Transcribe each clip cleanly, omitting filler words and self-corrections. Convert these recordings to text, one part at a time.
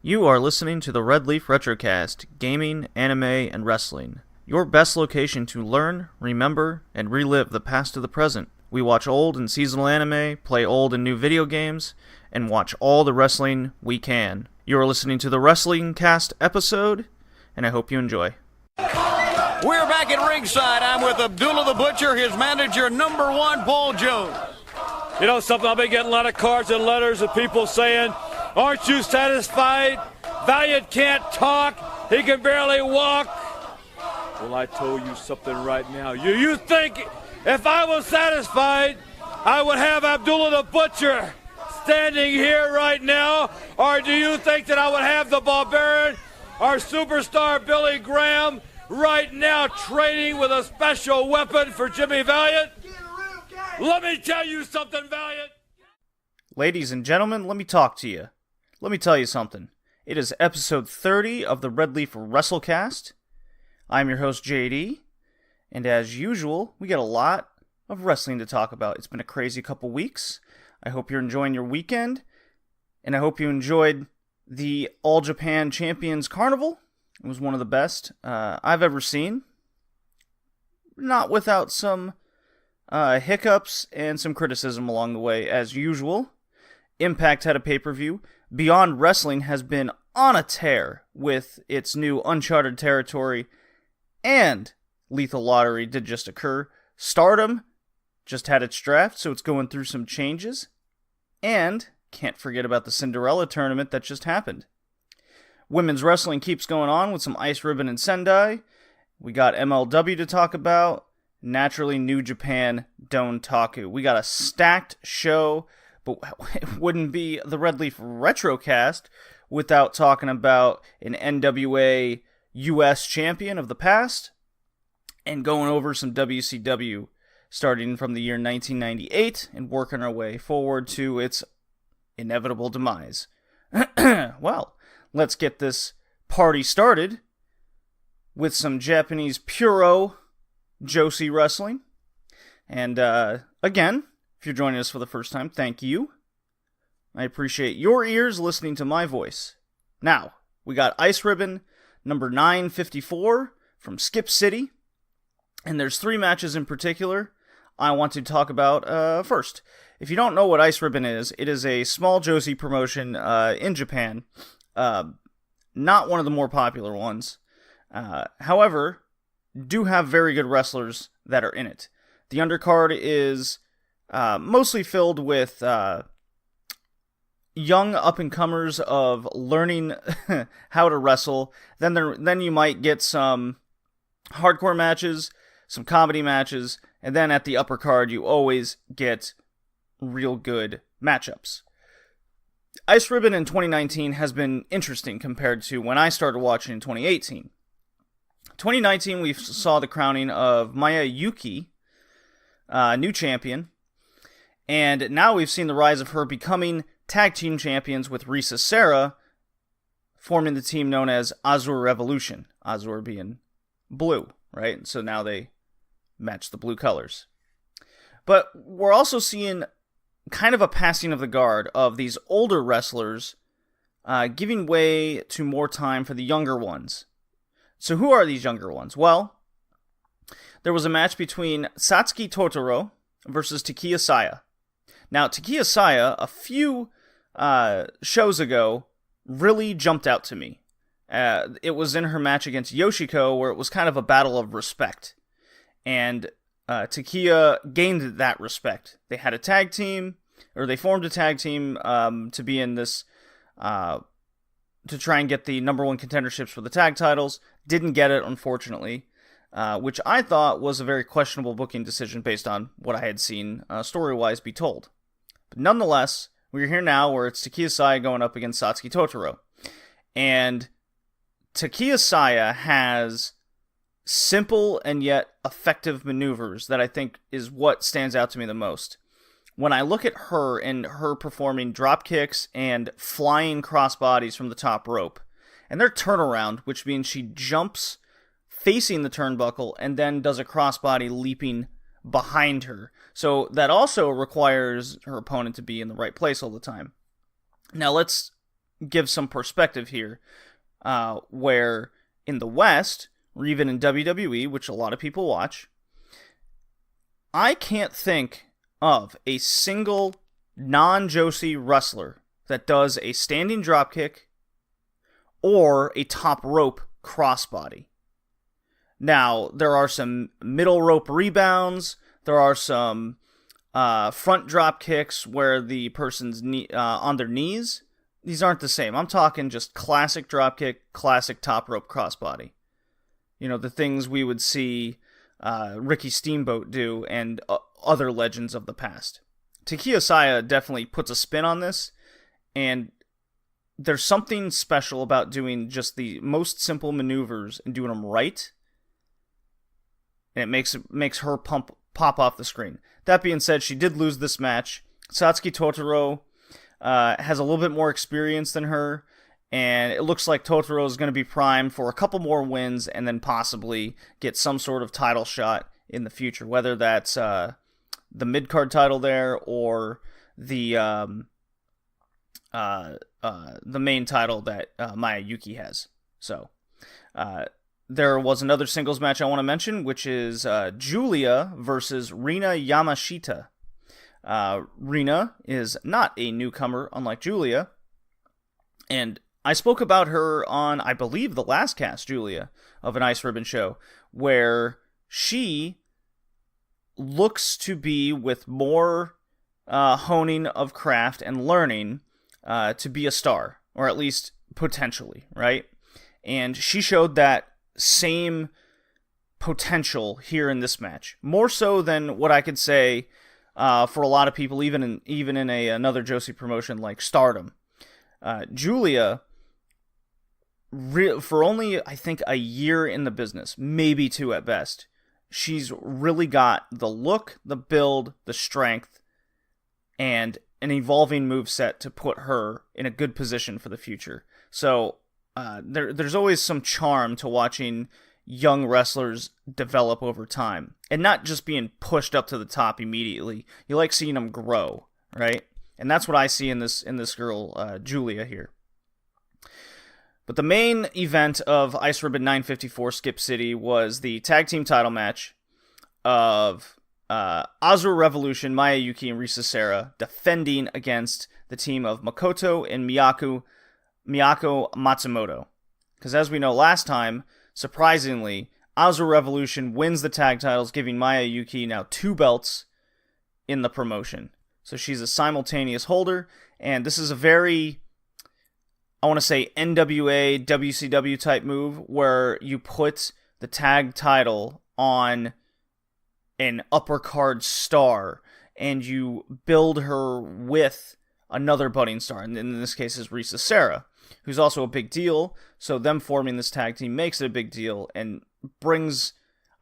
You are listening to the Red Leaf Retrocast, gaming, anime, and wrestling. Your best location to learn, remember, and relive the past to the present. We watch old and seasonal anime, play old and new video games, and watch all the wrestling we can. You are listening to the Wrestling Cast episode, and I hope you enjoy. We're back at ringside. I'm with Abdullah the Butcher, his manager, number one, Paul Jones. You know something, I've been getting a lot of cards and letters of people saying, aren't you satisfied? Valiant can't talk. He can barely walk. Well, I told you something right now. You think if I was satisfied, I would have Abdullah the Butcher standing here right now? Or do you think that I would have the Barbarian, our superstar Billy Graham, right now trading with a special weapon for Jimmy Valiant? Let me tell you something, Valiant. Ladies and gentlemen, let me talk to you. Let me tell you something. It is episode 30 of the Red Leaf Wrestlecast. I'm your host, JD, and as usual, we got a lot of wrestling to talk about. It's been a crazy couple weeks. I hope you're enjoying your weekend, and I hope you enjoyed the All Japan Champions Carnival. It was one of the best I've ever seen. Not without some hiccups and some criticism along the way, as usual. Impact had a pay-per-view. Beyond Wrestling has been on a tear with its new Uncharted territory, and Lethal Lottery did just occur. Stardom just had its draft, so it's going through some changes. And can't forget about the Cinderella tournament that just happened. Women's wrestling keeps going on with some Ice Ribbon and Sendai. We got MLW to talk about. Naturally, New Japan Dontaku. We got a stacked show, but it wouldn't be the Red Leaf Retrocast without talking about an NWA US champion of the past and going over some WCW starting from the year 1998 and working our way forward to its inevitable demise. Well, let's get this party started with some Japanese Puro Joshi Wrestling. And again, if you're joining us for the first time, thank you. I appreciate your ears listening to my voice. Now, we got Ice Ribbon number 954 from Skip City. And there's 3 matches in particular I want to talk about first. If you don't know what Ice Ribbon is, it is a small Joshi promotion in Japan. Not one of the more popular ones. However, do have very good wrestlers that are in it. The undercard is mostly filled with young up-and-comers of learning how to wrestle. Then you might get some hardcore matches, some comedy matches, and then at the upper card you always get real good matchups. Ice Ribbon in 2019 has been interesting compared to when I started watching in 2018. 2019 we saw the crowning of Maya Yuki, new champion, and now we've seen the rise of her becoming tag team champions with Risa Sera, forming the team known as Azure Revolution. Azure being blue, right? So now they match the blue colors. But we're also seeing kind of a passing of the guard of these older wrestlers giving way to more time for the younger ones. So who are these younger ones? Well, there was a match between Satsuki Totoro versus Takiya Saya. Now, Takiya Saya, a few shows ago, really jumped out to me. It was in her match against Yoshiko, where it was kind of a battle of respect. And Takiya gained that respect. They had a tag team, or they formed a tag team to be in this, to try and get the number 1 contenderships for the tag titles. Didn't get it, unfortunately, which I thought was a very questionable booking decision based on what I had seen story-wise be told. But nonetheless, we're here now where it's Takiya Saya going up against Satsuki Totoro. And Takiya Saya has simple and yet effective maneuvers that I think is what stands out to me the most. When I look at her and her performing drop kicks and flying crossbodies from the top rope, and their turnaround, which means she jumps facing the turnbuckle and then does a crossbody leaping behind her. So that also requires her opponent to be in the right place all the time. Now let's give some perspective here, where in the West, or even in WWE, which a lot of people watch, I can't think of a single non-Joshi wrestler that does a standing dropkick or a top rope crossbody. Now, there are some middle rope rebounds, there are some front drop kicks where the person's on their knees. These aren't the same. I'm talking just classic drop kick, classic top rope crossbody. You know, the things we would see Ricky Steamboat do and other legends of the past. Takeya Saya definitely puts a spin on this, and there's something special about doing just the most simple maneuvers and doing them right, and it makes her pop off the screen. That being said, she did lose this match. Satsuki Totoro has a little bit more experience than her, and it looks like Totoro is going to be primed for a couple more wins and then possibly get some sort of title shot in the future, whether that's the mid-card title there or the main title that Maya Yuki has. So, there was another singles match I want to mention, which is Julia versus Rina Yamashita. Rina is not a newcomer, unlike Julia, and I spoke about her on, I believe, the last cast, Julia, of an Ice Ribbon show, where she looks to be, with more honing of craft and learning, to be a star, or at least potentially, right? And she showed that same potential here in this match, more so than what I could say for a lot of people, even in another Joshi promotion like Stardom. Julia, for only, I think, a year in the business, maybe 2 at best, she's really got the look, the build, the strength, and an evolving moveset to put her in a good position for the future. So there's always some charm to watching young wrestlers develop over time, and not just being pushed up to the top immediately. You like seeing them grow, right? And that's what I see in this girl, Julia here. But the main event of Ice Ribbon 954 Skip City was the tag team title match of Azure Revolution, Maya Yuki, and Risa Sera defending against the team of Makoto and Miyako Matsumoto. Because as we know last time, surprisingly, Azure Revolution wins the tag titles, giving Maya Yuki now 2 belts in the promotion. So she's a simultaneous holder, and this is a very, I want to say, NWA, WCW type move, where you put the tag title on an upper card star, and you build her with another budding star, and in this case is Risa Sera, who's also a big deal. So them forming this tag team makes it a big deal, and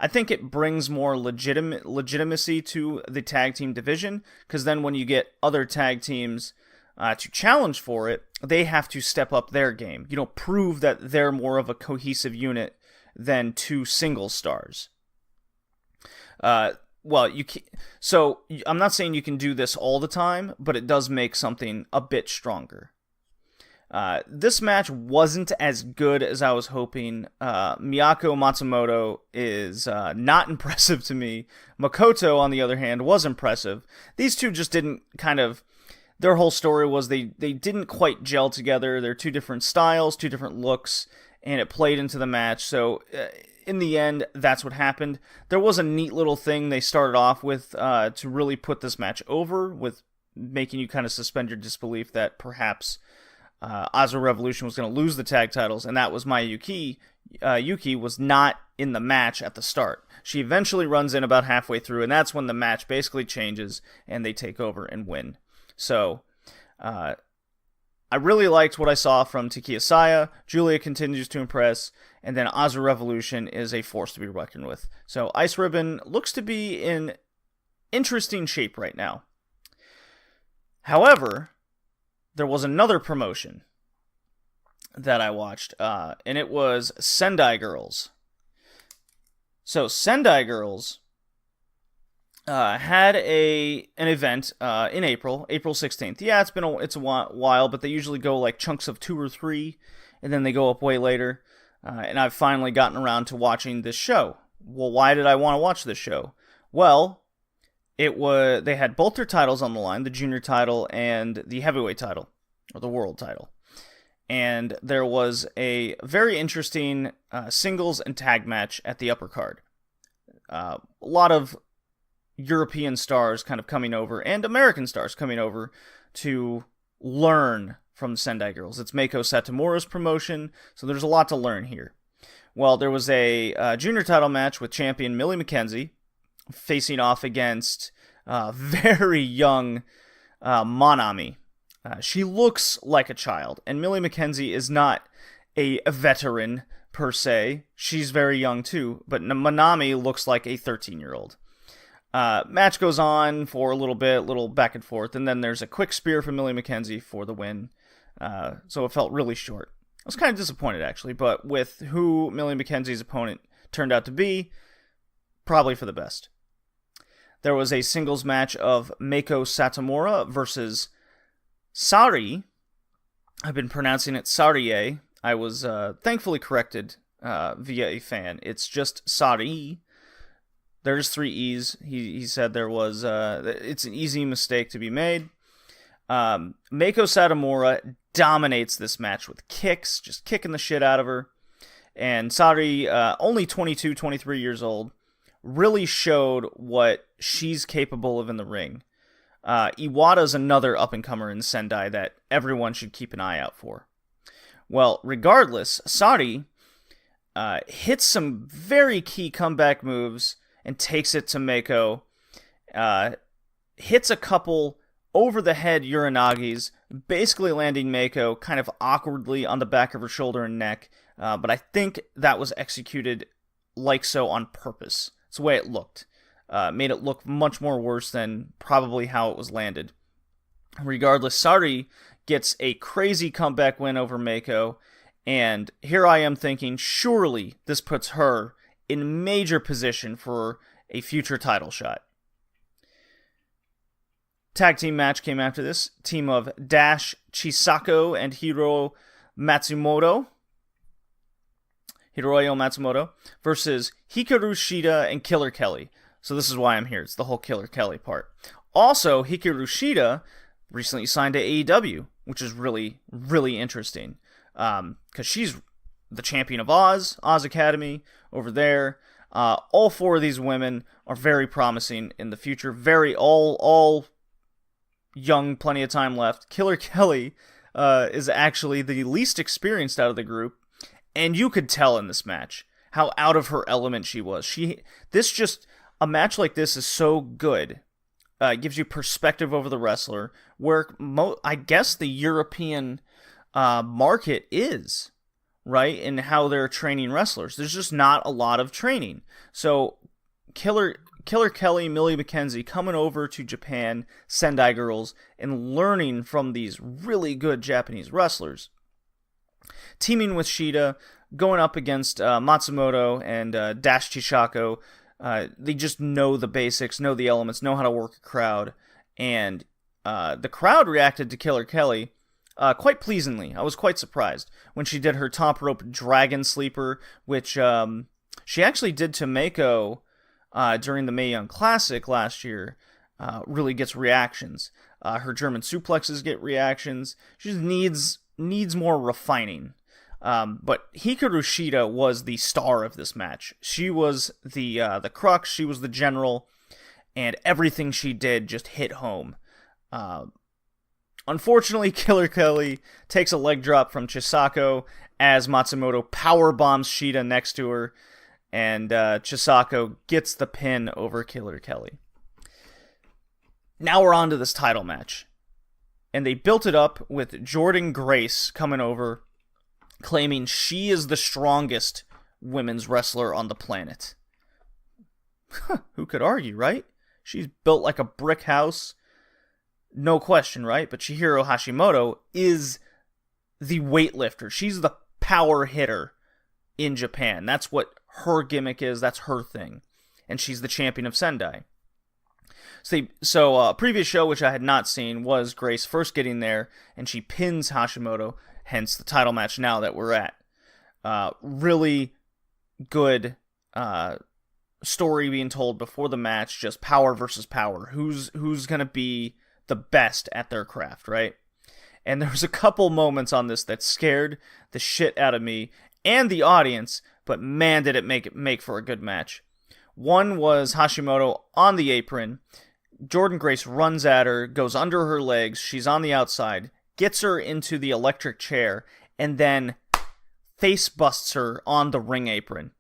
I think it brings more legitimacy to the tag team division, because then when you get other tag teams to challenge for it, they have to step up their game. You know, prove that they're more of a cohesive unit than 2 single stars. Well, so I'm not saying you can do this all the time, but it does make something a bit stronger. This match wasn't as good as I was hoping. Miyako Matsumoto is not impressive to me. Makoto, on the other hand, was impressive. These two just didn't their whole story was they didn't quite gel together. They're 2 different styles, 2 different looks, and it played into the match. So in the end, that's what happened. There was a neat little thing they started off with to really put this match over, with making you kind of suspend your disbelief that perhaps Azure Revolution was going to lose the tag titles, and that was Maya Yuki. Yuki was not in the match at the start. She eventually runs in about halfway through, and that's when the match basically changes, and they take over and win. So, I really liked what I saw from Takeya Saya. Julia continues to impress, and then Azure Revolution is a force to be reckoned with. So, Ice Ribbon looks to be in interesting shape right now. However, there was another promotion that I watched, and it was Sendai Girls. So, Sendai Girls, had an event in April 16th. Yeah, it's a while, but they usually go like chunks of 2 or 3, and then they go up way later. And I've finally gotten around to watching this show. Well, why did I want to watch this show? Well, they had both their titles on the line, the junior title and the heavyweight title, or the world title. And there was a very interesting singles and tag match at the upper card. A lot of European stars kind of coming over, and American stars coming over to learn from the Sendai girls. It's Meiko Satomura's promotion, so there's a lot to learn here. Well, there was a junior title match with champion Millie McKenzie facing off against very young Manami. She looks like a child, and Millie McKenzie is not a veteran per se. She's very young too, but Manami looks like a 13-year-old. Match goes on for a little bit, little back and forth, and then there's a quick spear from Millie McKenzie for the win. So it felt really short. I was kind of disappointed, actually, but with who Millie McKenzie's opponent turned out to be, probably for the best. There was a singles match of Meiko Satomura versus Sari. I've been pronouncing it Sarie. I was thankfully corrected via a fan. It's just Sari. There's 3 E's. He said there was... it's an easy mistake to be made. Meiko Satomura dominates this match with kicks, just kicking the shit out of her. And Sari, only 22, 23 years old, really showed what she's capable of in the ring. Iwata's another up-and-comer in Sendai that everyone should keep an eye out for. Well, regardless, Sari hits some very key comeback moves and takes it to Meiko. Hits a couple over-the-head Uranagis, basically landing Meiko kind of awkwardly on the back of her shoulder and neck. But I think that was executed like so on purpose. It's the way it looked. Made it look much more worse than probably how it was landed. Regardless, Sari gets a crazy comeback win over Meiko, and here I am thinking, surely this puts her in major position for a future title shot. Tag team match came after this. Team of Dash Chisako and Hiroyo Matsumoto versus Hikaru Shida and Killer Kelly. So this is why I'm here. It's the whole Killer Kelly part. Also, Hikaru Shida recently signed to AEW, which is really, really interesting. Because she's the champion of Oz Academy over there. All 4 of these women are very promising in the future. All young, plenty of time left. Killer Kelly is actually the least experienced out of the group. And you could tell in this match how out of her element she was. A match like this is so good. It gives you perspective over the wrestler, where I guess the European market is, right? In how they're training wrestlers. There's just not a lot of training. So Killer Kelly, Millie McKenzie coming over to Japan, Sendai girls, and learning from these really good Japanese wrestlers. Teaming with Shida, going up against Matsumoto and Dash Chisako. They just know the basics, know the elements, know how to work a crowd. And the crowd reacted to Killer Kelly quite pleasantly. I was quite surprised when she did her top rope dragon sleeper, which she actually did to Meiko during the Mae Young Classic last year. Really gets reactions. Her German suplexes get reactions. She just needs more refining. But Hikaru Shida was the star of this match. She was the crux, she was the general, and everything she did just hit home. Unfortunately, Killer Kelly takes a leg drop from Chisako as Matsumoto power bombs Shida next to her, and Chisako gets the pin over Killer Kelly. Now we're on to this title match. And they built it up with Jordan Grace coming over, claiming she is the strongest women's wrestler on the planet. Who could argue, right? She's built like a brick house. No question, right? But Chihiro Hashimoto is the weightlifter. She's the power hitter in Japan. That's what her gimmick is. That's her thing. And she's the champion of Sendai. So, previous show, which I had not seen, was Grace first getting there, and she pins Hashimoto, hence the title match now that we're at. Really good story being told before the match, just power versus power. Who's going to be the best at their craft, right? And there was a couple moments on this that scared the shit out of me and the audience, but man, did it make for a good match. One was Hashimoto on the apron. Jordynne Grace runs at her, goes under her legs, she's on the outside, gets her into the electric chair, and then face busts her on the ring apron.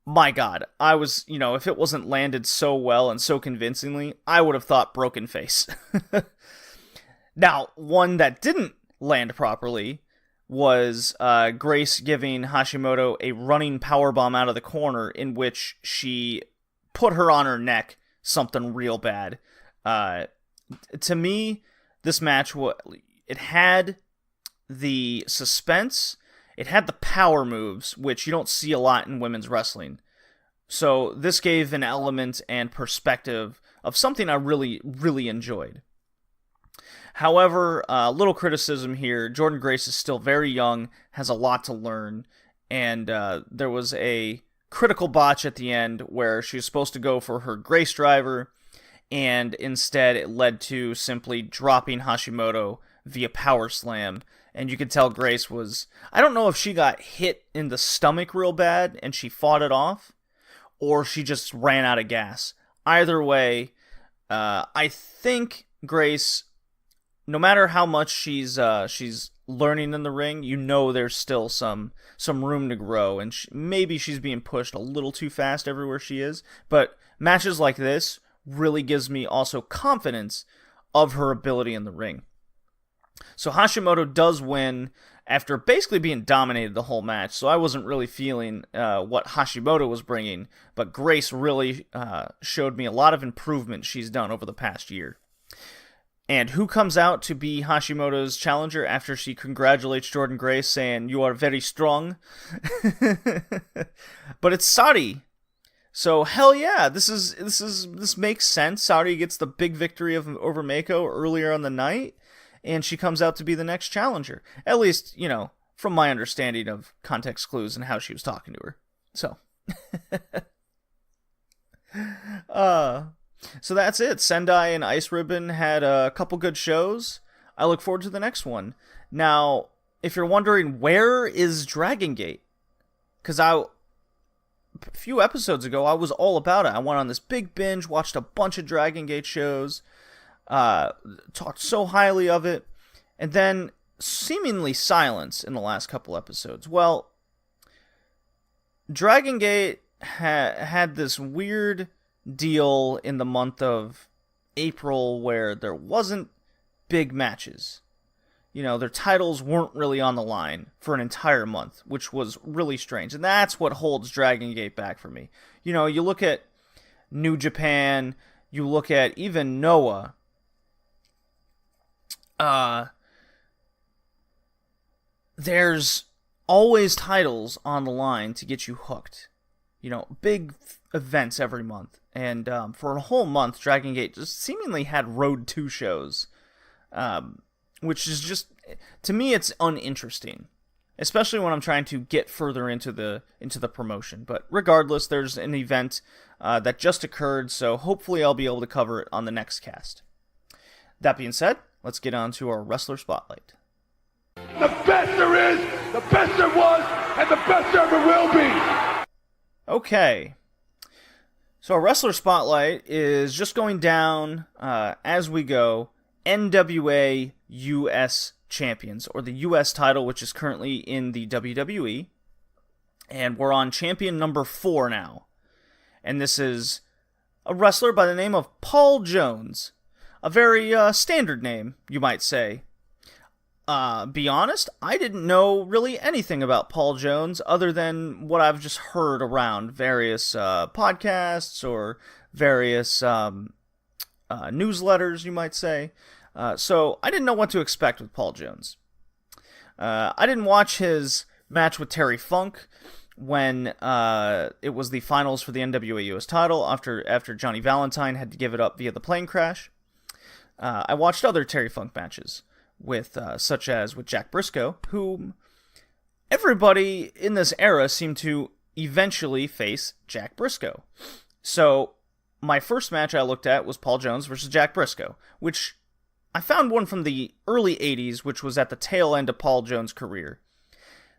My God, I was, if it wasn't landed so well and so convincingly, I would have thought broken face. Now, one that didn't land properly was Grace giving Hashimoto a running powerbomb out of the corner in which she put her on her neck, something real bad. To me, this match, it had the suspense, it had the power moves, which you don't see a lot in women's wrestling. So this gave an element and perspective of something I really, really enjoyed. However, a little criticism here. Jordynne Grace is still very young, has a lot to learn, and there was a critical botch at the end where she was supposed to go for her Grace driver, and instead it led to simply dropping Hashimoto via power slam. And you could tell Grace was... I don't know if she got hit in the stomach real bad and she fought it off, or she just ran out of gas. Either way, I think Grace... No matter how much she's learning in the ring, there's still some room to grow, and maybe she's being pushed a little too fast everywhere she is. But matches like this really gives me also confidence of her ability in the ring. So Hashimoto does win after basically being dominated the whole match. So I wasn't really feeling what Hashimoto was bringing, but Grace really showed me a lot of improvement she's done over the past year. And who comes out to be Hashimoto's challenger after she congratulates Jordynne Grace, saying, "You are very strong"? But it's Saudi. So hell yeah, this makes sense. Saudi gets the big victory over Mako earlier on the night, and she comes out to be the next challenger. At least, from my understanding of context clues and how she was talking to her. So So that's it. Sendai and Ice Ribbon had a couple good shows. I look forward to the next one. Now, if you're wondering, where is Dragon Gate? Because a few episodes ago, I was all about it. I went on this big binge, watched a bunch of Dragon Gate shows, talked so highly of it, and then seemingly silence in the last couple episodes. Well, Dragon Gate had this weird deal in the month of April where there wasn't big matches. Their titles weren't really on the line for an entire month, which was really strange. And that's what holds Dragon Gate back for me. You look at New Japan, you look at even Noah. There's always titles on the line to get you hooked. Big events every month. And for a whole month, Dragon Gate just seemingly had Road 2 shows, which is just, to me, it's uninteresting, especially when I'm trying to get further into the promotion. But regardless, there's an event that just occurred, so hopefully I'll be able to cover it on the next cast. That being said, let's get on to our Wrestler Spotlight. The best there is, the best there was, and the best there ever will be. Okay. So our Wrestler Spotlight is just going down as we go. NWA US Champions, or the US title, which is currently in the WWE. And we're on champion number 4 now. And this is a wrestler by the name of Paul Jones. A very standard name, you might say. Be honest, I didn't know really anything about Paul Jones other than what I've just heard around various podcasts or various newsletters, you might say. So I didn't know what to expect with Paul Jones. I didn't watch his match with Terry Funk when it was the finals for the NWA US title after Johnny Valentine had to give it up via the plane crash. I watched other Terry Funk matches with such as with Jack Briscoe, whom everybody in this era seemed to eventually face Jack Briscoe. So my first match I looked at was Paul Jones versus Jack Briscoe, which I found one from the early 80s, which was at the tail end of Paul Jones' career.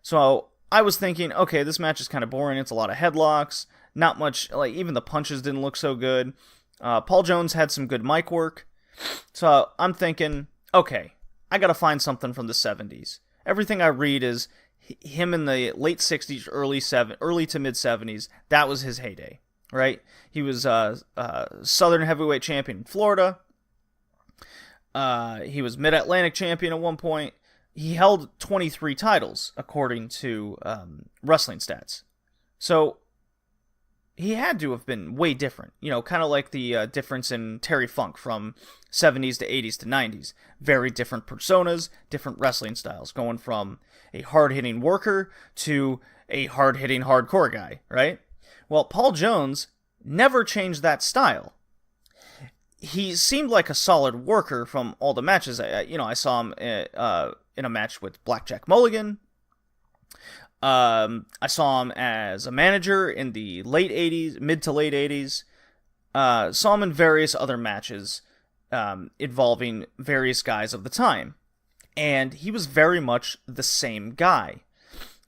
So I was thinking, okay, this match is kind of boring. It's a lot of headlocks, not much, like even the punches didn't look so good. Paul Jones had some good mic work. So I'm thinking, okay, I gotta find something from the 70s. Everything I read is him in the late 60s, early to mid 70s. That was his heyday, right? He was Southern Heavyweight Champion in Florida. He was Mid-Atlantic Champion at one point. He held 23 titles, according to wrestling stats. So he had to have been way different. You know, kind of like the difference in Terry Funk from 70s to 80s to 90s. Very different personas, different wrestling styles, going from a hard-hitting worker to a hard-hitting hardcore guy, right? Well, Paul Jones never changed that style. He seemed like a solid worker from all the matches. I saw him in a match with Blackjack Mulligan. I saw him as a manager in the late 80s, mid to late 80s. Saw him in various other matches involving various guys of the time. And he was very much the same guy.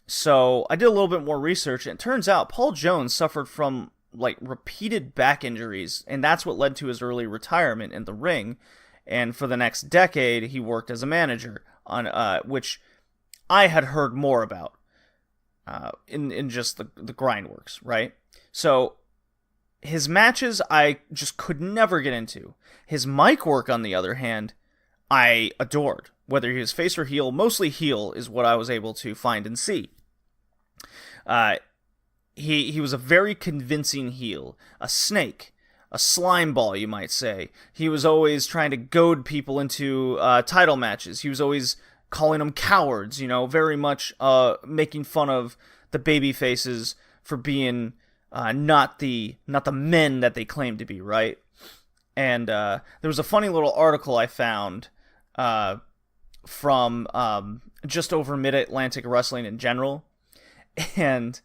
So I did a little bit more research, and it turns out Paul Jones suffered from repeated back injuries, and that's what led to his early retirement in the ring. And for the next decade, he worked as a manager, on which I had heard more about in just the grindworks, right? So his matches I just could never get into. His mic work, on the other hand, I adored. Whether he was face or heel, mostly heel is what I was able to find and see. He was a very convincing heel, a snake, a slime ball, you might say. He was always trying to goad people into title matches. He was always calling them cowards, very much making fun of the baby faces for being not the men that they claim to be, right? And there was a funny little article I found from just over Mid-Atlantic Wrestling in general, and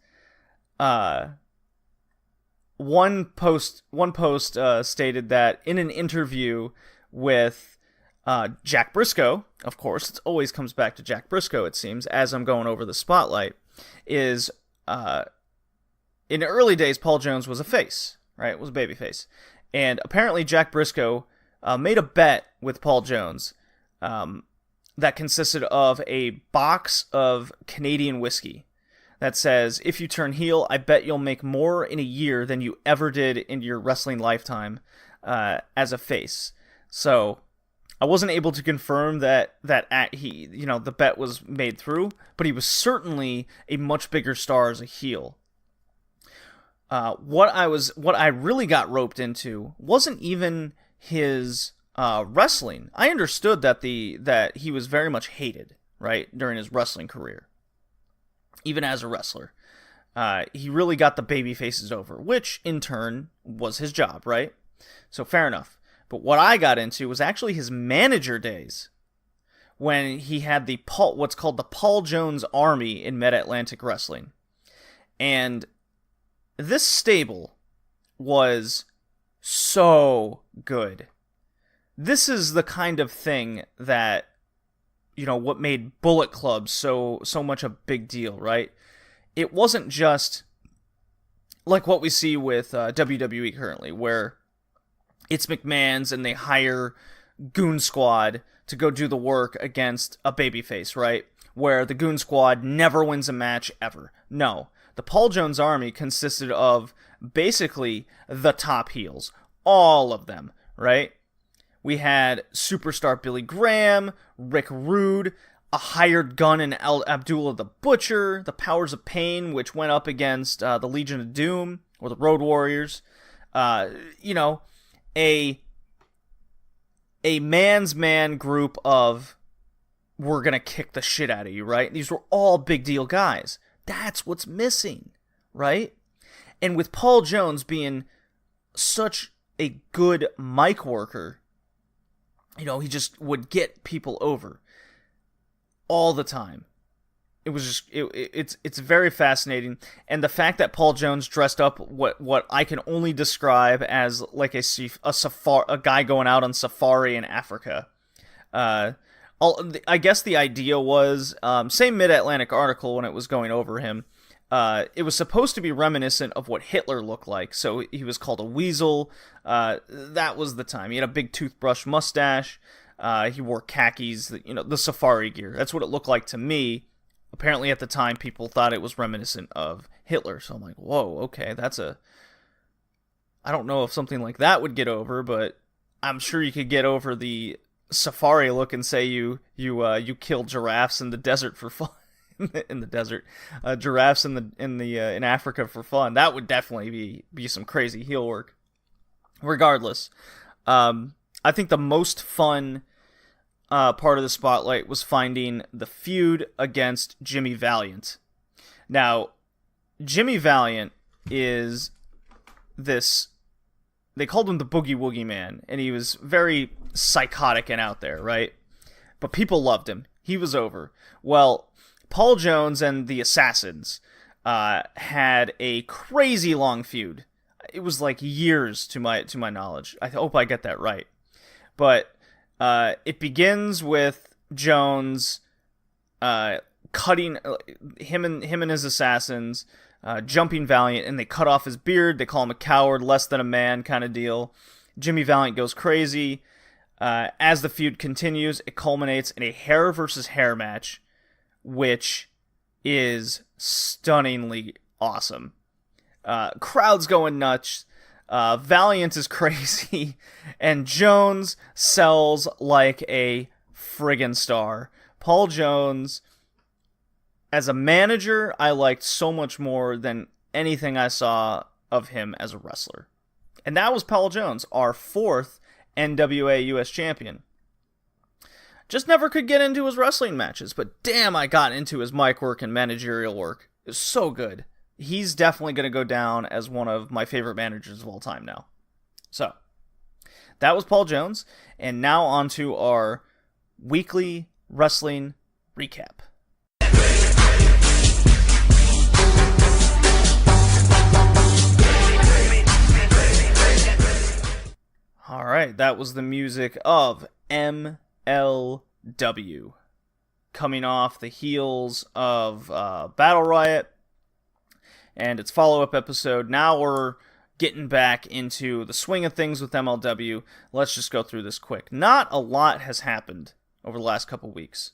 one post stated that in an interview with Jack Briscoe, of course, it always comes back to Jack Briscoe, it seems, as I'm going over the spotlight, is in the early days, Paul Jones was a face, right? Was a babyface. And apparently Jack Briscoe made a bet with Paul Jones that consisted of a box of Canadian whiskey that says, if you turn heel, I bet you'll make more in a year than you ever did in your wrestling lifetime as a face. So I wasn't able to confirm that the bet was made through, but he was certainly a much bigger star as a heel. What I really got roped into wasn't even his wrestling. I understood that he was very much hated, right, during his wrestling career. Even as a wrestler, he really got the baby faces over, which in turn was his job, right? So fair enough. But what I got into was actually his manager days, when he had what's called the Paul Jones Army in Mid-Atlantic Wrestling. And this stable was so good. This is the kind of thing that, what made Bullet Club so much a big deal, right? It wasn't just like what we see with WWE currently, where it's McMahon's and they hire Goon Squad to go do the work against a babyface, right? Where the Goon Squad never wins a match ever. No. The Paul Jones Army consisted of basically the top heels. All of them, right? We had superstar Billy Graham, Rick Rude, a hired gun in Abdullah the Butcher, the Powers of Pain, which went up against the Legion of Doom, or the Road Warriors. A man's man group of, we're going to kick the shit out of you, right? These were all big deal guys. That's what's missing, right? And with Paul Jones being such a good mic worker, he just would get people over all the time. It was just it's very fascinating, and the fact that Paul Jones dressed up what I can only describe as like a guy going out on safari in Africa. I guess the idea was same Mid-Atlantic article when it was going over him. It was supposed to be reminiscent of what Hitler looked like, so he was called a weasel. That was the time. He had a big toothbrush mustache. He wore khakis, the safari gear. That's what it looked like to me. Apparently at the time, people thought it was reminiscent of Hitler. So I'm like, whoa, okay, I don't know if something like that would get over, but I'm sure you could get over the safari look and say you killed giraffes in the desert for fun. In the desert, giraffes in Africa for fun. That would definitely be some crazy heel work. Regardless, I think the most fun part of the spotlight was finding the feud against Jimmy Valiant. Now, Jimmy Valiant is this. They called him the Boogie Woogie Man, and he was very psychotic and out there, right? But people loved him. He was over. Well, Paul Jones and the Assassins had a crazy long feud. It was like years to my knowledge. I hope I get that right. But it begins with Jones cutting him and his assassins, jumping Valiant, and they cut off his beard. They call him a coward, less than a man kind of deal. Jimmy Valiant goes crazy. As the feud continues, it culminates in a hair versus hair match, which is stunningly awesome. Crowds going nuts. Valiant is crazy, and Jones sells like a friggin' star. Paul Jones, as a manager, I liked so much more than anything I saw of him as a wrestler. And that was Paul Jones, our 4th NWA US champion. Just never could get into his wrestling matches, but damn, I got into his mic work and managerial work. It was so good. He's definitely going to go down as one of my favorite managers of all time now. So, that was Paul Jones, and now on to our weekly wrestling recap. Alright, that was the music of MLW, coming off the heels of Battle Riot and its follow-up episode. Now we're getting back into the swing of things with MLW. Let's just go through this quick. Not a lot has happened over the last couple weeks.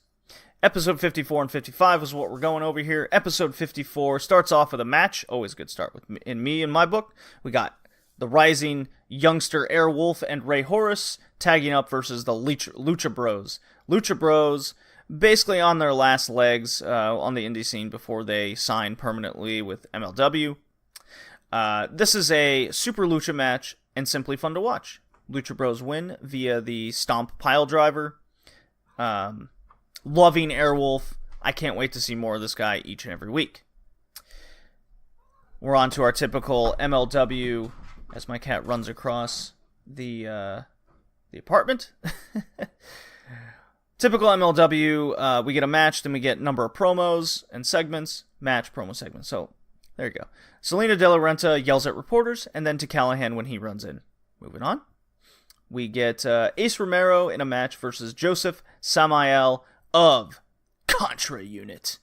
Episode 54 and 55 is what we're going over here. Episode 54 starts off with a match. Always a good start in my book. We got the rising youngster Airwolf and Ray Horace tagging up versus the Lucha Bros. Lucha Bros basically on their last legs on the indie scene before they sign permanently with MLW. This is a super lucha match and simply fun to watch. Lucha Bros win via the Stomp Pile Driver. Loving Airwolf. I can't wait to see more of this guy each and every week. We're on to our typical MLW, as my cat runs across the apartment. Typical MLW, we get a match, then we get a number of promos and segments. Match, promo, segment. So, there you go. Selena De La Renta yells at reporters, and then to Callahan when he runs in. Moving on. We get Ace Romero in a match versus Joseph Samael of Contra Unit.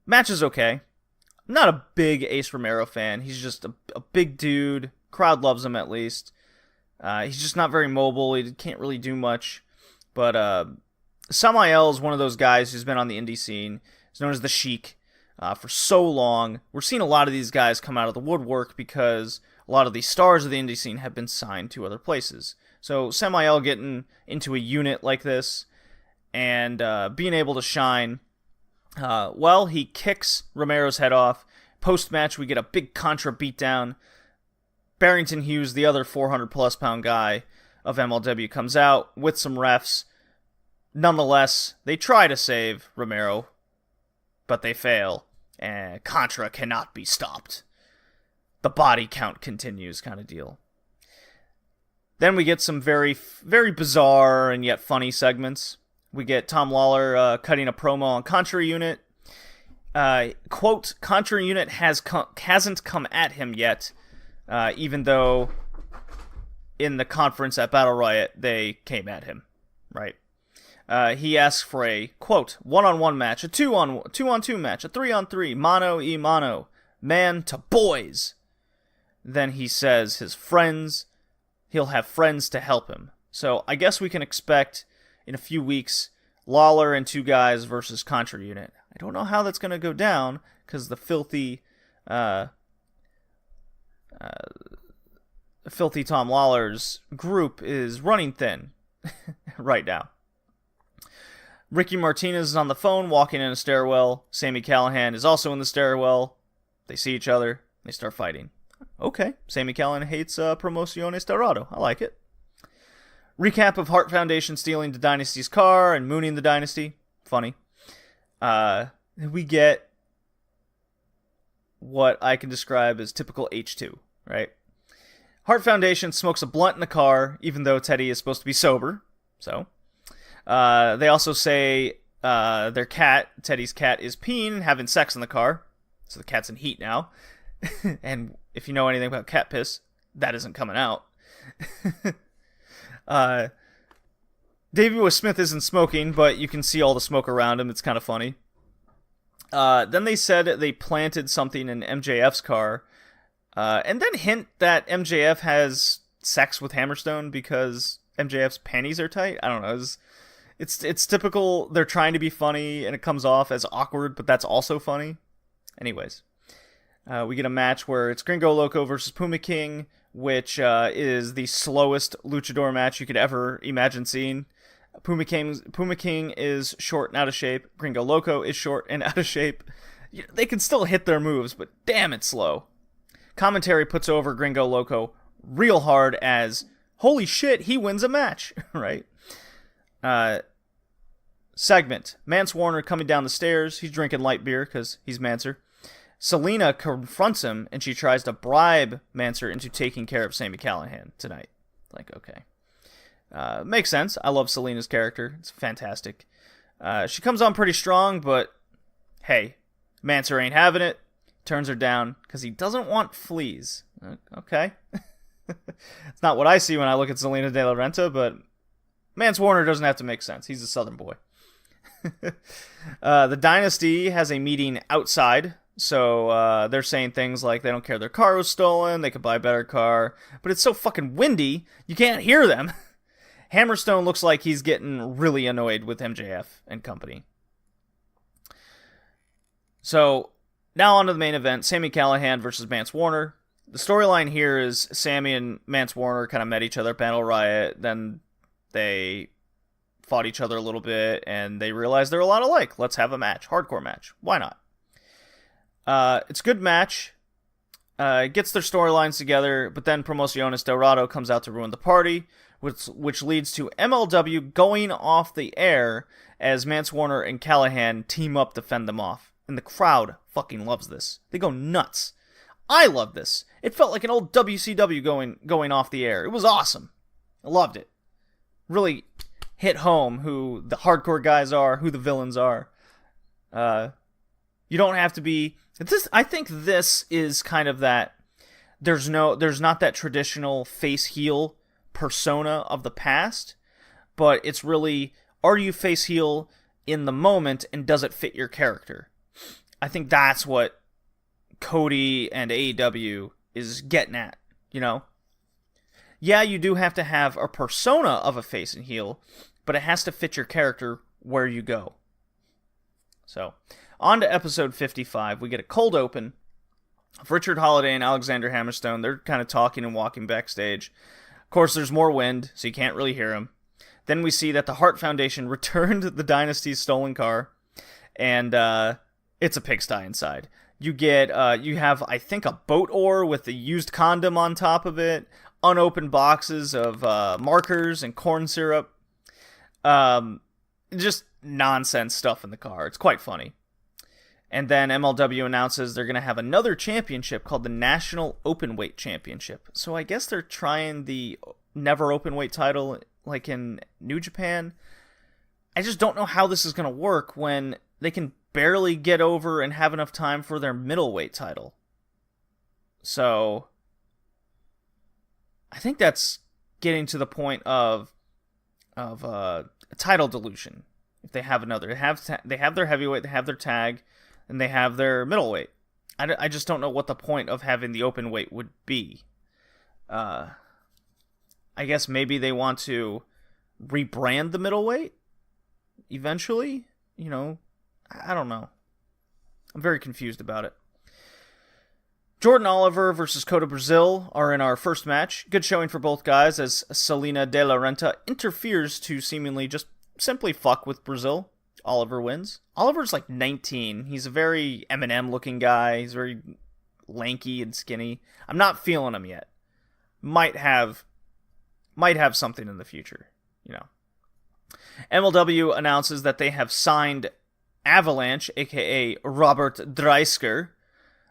Match is okay. I'm not a big Ace Romero fan. He's just a big dude. Crowd loves him at least. He's just not very mobile. He can't really do much. But Samael is one of those guys who's been on the indie scene. He's known as the Sheik for so long. We're seeing a lot of these guys come out of the woodwork because a lot of the stars of the indie scene have been signed to other places. So Samael getting into a unit like this and being able to shine, he kicks Romero's head off. Post-match, we get a big Contra beatdown. Barrington Hughes, the other 400-plus pound guy of MLW, comes out with some refs. Nonetheless, they try to save Romero, but they fail. and Contra cannot be stopped. The body count continues kind of deal. Then we get some very, very bizarre and yet funny segments. We get Tom Lawler cutting a promo on Contra Unit. Quote, Contra Unit hasn't come at him yet, even though in the conference at Battle Riot, they came at him, right? He asks for a, quote, 1-on-1 match, a 2-on-2 match, a 3-on-3, mano y mano, man to boys. Then he says he'll have friends to help him. So I guess we can expect in a few weeks Lawler and 2 guys versus Contra Unit. I don't know how that's going to go down because the filthy Tom Lawler's group is running thin right now. Ricky Martinez is on the phone walking in a stairwell. Sami Callihan is also in the stairwell. They see each other. They start fighting. Okay, Sami Callihan hates Promociones Dorado. I like it. Recap of Hart Foundation stealing the Dynasty's car and mooning the Dynasty. Funny. We get what I can describe as typical H2, right? Hart Foundation smokes a blunt in the car, even though Teddy is supposed to be sober. So, they also say their cat, Teddy's cat, is peeing and having sex in the car. So the cat's in heat now. And if you know anything about cat piss, that isn't coming out. Davey Boy Smith isn't smoking, but you can see all the smoke around him. It's kind of funny. Then they said they planted something in MJF's car, and then hint that MJF has sex with Hammerstone because MJF's panties are tight. I don't know. It's typical. They're trying to be funny, and it comes off as awkward, but that's also funny. Anyways, we get a match where it's Gringo Loco versus Puma King, which is the slowest luchador match you could ever imagine seeing. Puma King is short and out of shape. Gringo Loco is short and out of shape. They can still hit their moves, but damn, it's slow. Commentary puts over Gringo Loco real hard as, holy shit, he wins a match, right? Segment. Mance Warner coming down the stairs. He's drinking light beer because he's Manser. Selena confronts him, and she tries to bribe Manser into taking care of Sami Callihan tonight. Like, okay. Makes sense. I love Selena's character. It's fantastic. She comes on pretty strong, but hey, Manser ain't having it. Turns her down because he doesn't want fleas. Okay. It's not what I see when I look at Selena De La Renta, but Mance Warner doesn't have to make sense. He's a Southern boy. The Dynasty has a meeting outside, so they're saying things like they don't care their car was stolen, they could buy a better car, but it's so fucking windy, you can't hear them. Hammerstone looks like he's getting really annoyed with MJF and company. So, now on to the main event, Sami Callihan versus Mance Warner. The storyline here is Sami and Mance Warner kind of met each other at Battle Riot, then they fought each other a little bit, and they realized they're a lot alike. Let's have a match. Hardcore match. Why not? It's a good match. It gets their storylines together, but then Promociones Dorado comes out to ruin the party, which leads to MLW going off the air as Mance Warner and Callihan team up to fend them off. And the crowd fucking loves this. They go nuts. I love this. It felt like an old WCW going off the air. It was awesome. I loved it. Really hit home who the hardcore guys are, who the villains are. You don't have to be... I think this is kind of that... There's not that traditional face-heel persona of the past, but it's really, are you face-heel in the moment, and does it fit your character? I think that's what Cody and AEW is getting at, you know? Yeah, you do have to have a persona of a face and heel, but it has to fit your character where you go. So, on to episode 55. We get a cold open of Richard Holiday and Alexander Hammerstone. They're kind of talking and walking backstage. Of course, there's more wind, so you can't really hear them. Then we see that the Hart Foundation returned the Dynasty's stolen car, and it's a pigsty inside. You have, I think, a boat oar with a used condom on top of it, unopened boxes of markers and corn syrup. Just nonsense stuff in the car. It's quite funny. And then MLW announces they're going to have another championship called the National Openweight Championship. So I guess they're trying the Never Openweight title like in New Japan. I just don't know how this is going to work when they can barely get over and have enough time for their middleweight title. So I think that's getting to the point of title dilution. If they have another, they have their heavyweight, they have their tag, and they have their middleweight. I just don't know what the point of having the open weight would be. I guess maybe they want to rebrand the middleweight eventually. You know, I don't know. I'm very confused about it. Jordan Oliver versus Kota Brazil are in our first match. Good showing for both guys as Salina De La Renta interferes to seemingly just simply fuck with Brazil. Oliver wins. Oliver's like 19. He's a very Eminem looking guy. He's very lanky and skinny. I'm not feeling him yet. Might have something in the future, you know. MLW announces that they have signed Avalanche, aka Robert Dreisker,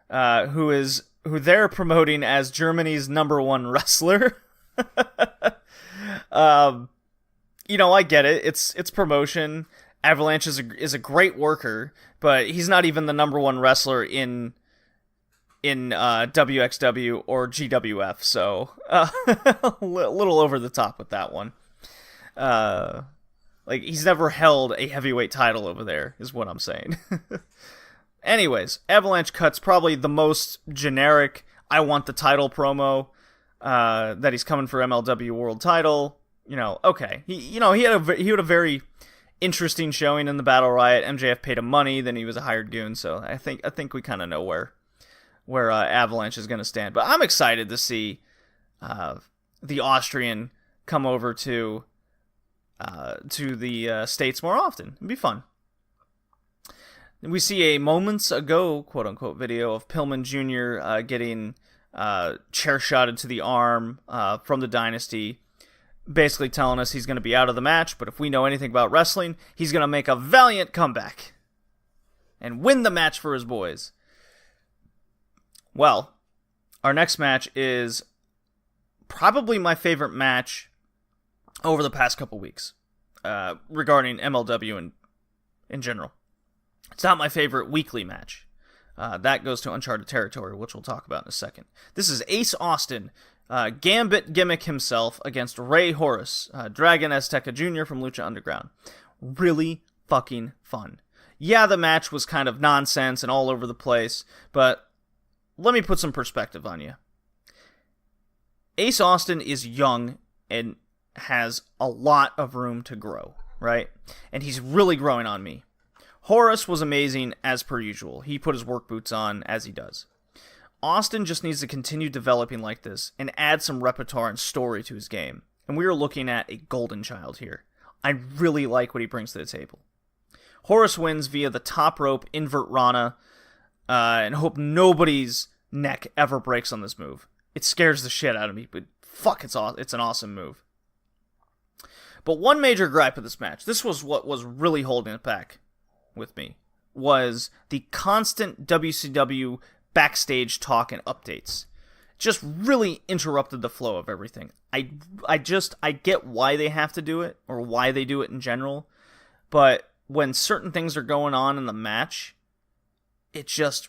who they're promoting as Germany's #1 wrestler. You know, I get it. It's promotion. Avalanche is a great worker, but he's not even the #1 wrestler in WXW or GWF. So a little over the top with that one. Like he's never held a heavyweight title over there, is what I'm saying. Anyways, Avalanche cuts probably the most generic "I want the title" promo. That he's coming for MLW World Title. You know, okay. He had a very interesting showing in the Battle Riot. MJF paid him money, then he was a hired goon. So I think we kind of know where Avalanche is going to stand. But I'm excited to see the Austrian come over to the States more often. It'd be fun. We see a moments ago, quote unquote, video of Pillman Jr. Getting chair shotted to the arm from the Dynasty, basically telling us he's going to be out of the match, but if we know anything about wrestling, he's going to make a valiant comeback and win the match for his boys. Well, our next match is probably my favorite match over the past couple weeks regarding MLW in general. It's not my favorite weekly match. That goes to Uncharted territory, which we'll talk about in a second. This is Ace Austin, Gambit gimmick himself, against Rey Horus, Dragon Azteca Jr. from Lucha Underground. Really fucking fun. Yeah, the match was kind of nonsense and all over the place, but let me put some perspective on you. Ace Austin is young and has a lot of room to grow, right? And he's really growing on me. Horus was amazing as per usual. He put his work boots on as he does. Austin just needs to continue developing like this and add some repertoire and story to his game. And we are looking at a golden child here. I really like what he brings to the table. Horus wins via the top rope invert Rana, and hope nobody's neck ever breaks on this move. It scares the shit out of me, but fuck, it's an awesome move. But one major gripe of this match, this was what was really holding it back with me, was the constant WCW backstage talk and updates. Just really interrupted the flow of everything. I get why they have to do it, or why they do it in general, but when certain things are going on in the match, it just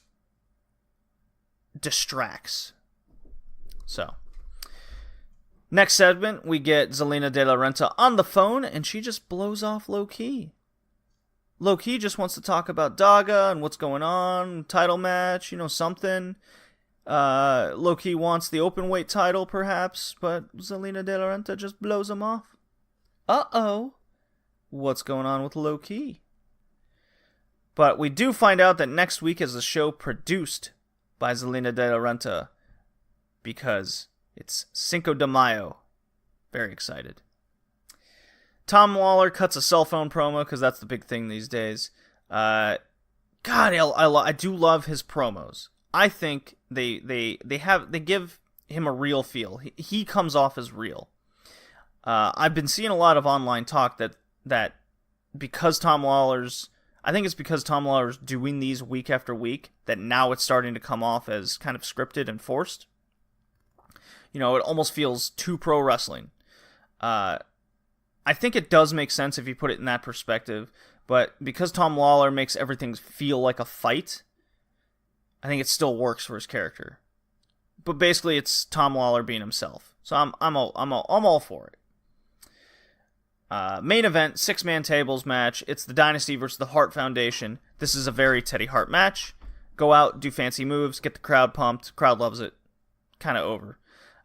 distracts. So, next segment, we get Zelina De La Renta on the phone, and she just blows off low-key. Low-key just wants to talk about Daga and what's going on, title match, something. Low-key wants the openweight title, perhaps, but Zelina De La Renta just blows him off. Uh-oh. What's going on with Low-key? But we do find out that next week is a show produced by Zelina De La Renta, because it's Cinco de Mayo. Very excited. Tom Lawler cuts a cell phone promo, because that's the big thing these days. God, I do love his promos. I think they give him a real feel. He comes off as real. I've been seeing a lot of online talk that because Tom Lawler's I think it's because Tom Lawler's doing these week after week that now it's starting to come off as kind of scripted and forced. It almost feels too pro wrestling. I think it does make sense if you put it in that perspective, but because Tom Lawler makes everything feel like a fight, I think it still works for his character. But basically, it's Tom Lawler being himself, so I'm all for it. Main event, 6-man tables match. It's the Dynasty versus the Hart Foundation. This is a very Teddy Hart match. Go out, do fancy moves, get the crowd pumped. Crowd loves it. Kind of over.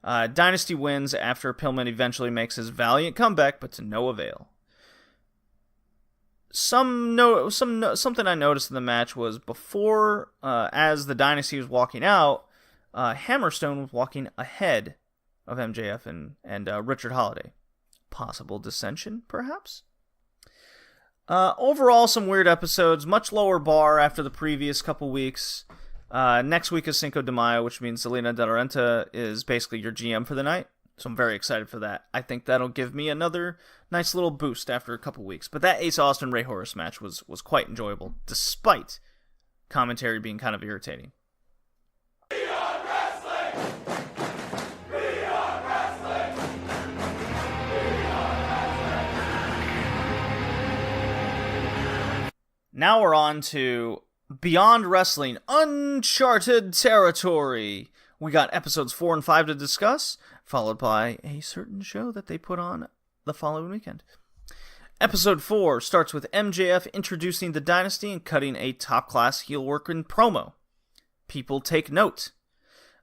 Dynasty wins after Pillman eventually makes his valiant comeback, but to no avail. Something I noticed in the match was before, as the Dynasty was walking out, Hammerstone was walking ahead of MJF and Richard Holiday. Possible dissension, perhaps? Overall, some weird episodes. Much lower bar after the previous couple weeks. Next week is Cinco de Mayo, which means Zelina De La Renta is basically your GM for the night. So I'm very excited for that. I think that'll give me another nice little boost after a couple weeks. But that Ace Austin Ray Horace match was quite enjoyable, despite commentary being kind of irritating. Now we're on to Beyond Wrestling, Uncharted Territory. We got episodes 4 and 5 to discuss, followed by a certain show that they put on the following weekend. Episode 4 starts with MJF introducing the Dynasty and cutting a top-class heel-working promo. People take note.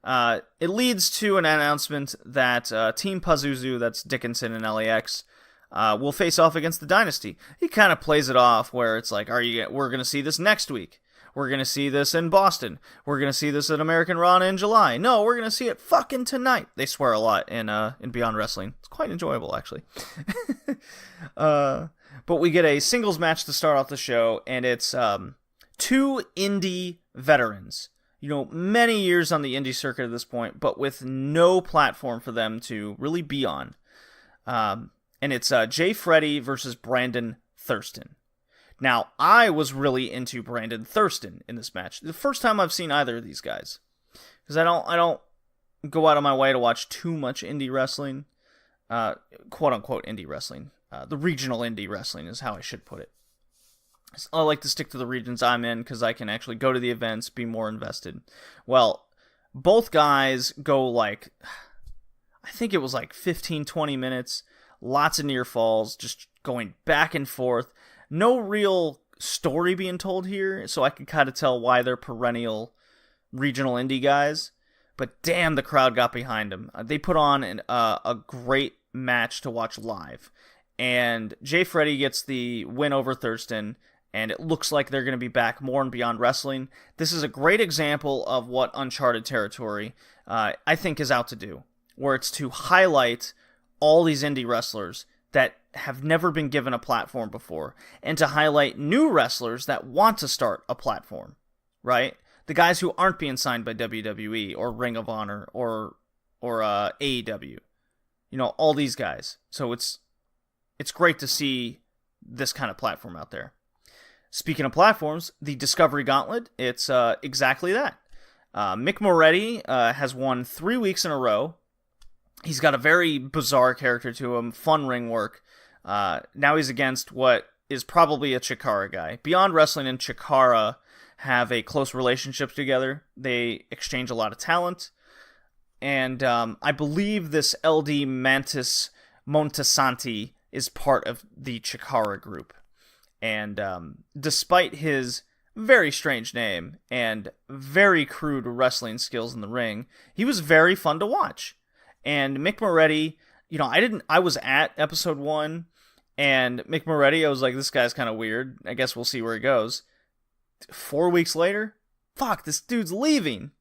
It leads to an announcement that Team Pazuzu, that's Dickinson and LAX, will face off against the Dynasty. He kind of plays it off where it's like, we're going to see this next week. We're going to see this in Boston. We're going to see this at American Raw in July. No, we're going to see it fucking tonight. They swear a lot in Beyond Wrestling. It's quite enjoyable, actually. But we get a singles match to start off the show, and it's 2 indie veterans. Many years on the indie circuit at this point, but with no platform for them to really be on. And it's Jay Freddy versus Brandon Thurston. Now, I was really into Brandon Thurston in this match. The first time I've seen either of these guys. Because I don't go out of my way to watch too much indie wrestling. Quote-unquote indie wrestling. The regional indie wrestling is how I should put it. I like to stick to the regions I'm in because I can actually go to the events, be more invested. Well, both guys go I think it was 15, 20 minutes. Lots of near falls, just going back and forth. No real story being told here, so I can kind of tell why they're perennial regional indie guys. But damn, the crowd got behind them. They put on a great match to watch live. And Jay Freddy gets the win over Thurston, and it looks like they're going to be back more and Beyond Wrestling. This is a great example of what Uncharted Territory, I think, is out to do, where it's to highlight all these indie wrestlers that have never been given a platform before, and to highlight new wrestlers that want to start a platform, right? The guys who aren't being signed by WWE or Ring of Honor or AEW, all these guys. So it's great to see this kind of platform out there. Speaking of platforms, the Discovery Gauntlet, it's exactly that. Mick Moretti has won 3 weeks in a row. He's got a very bizarre character to him, fun ring work. Now he's against what is probably a Chikara guy. Beyond Wrestling and Chikara have a close relationship together. They exchange a lot of talent. And I believe this LD Mantis Montesanti is part of the Chikara group. And despite his very strange name and very crude wrestling skills in the ring, he was very fun to watch. And Mick Moretti, I was at episode 1, and Mick Moretti, I was like, this guy's kind of weird. I guess we'll see where he goes. 4 weeks later, fuck, this dude's leaving.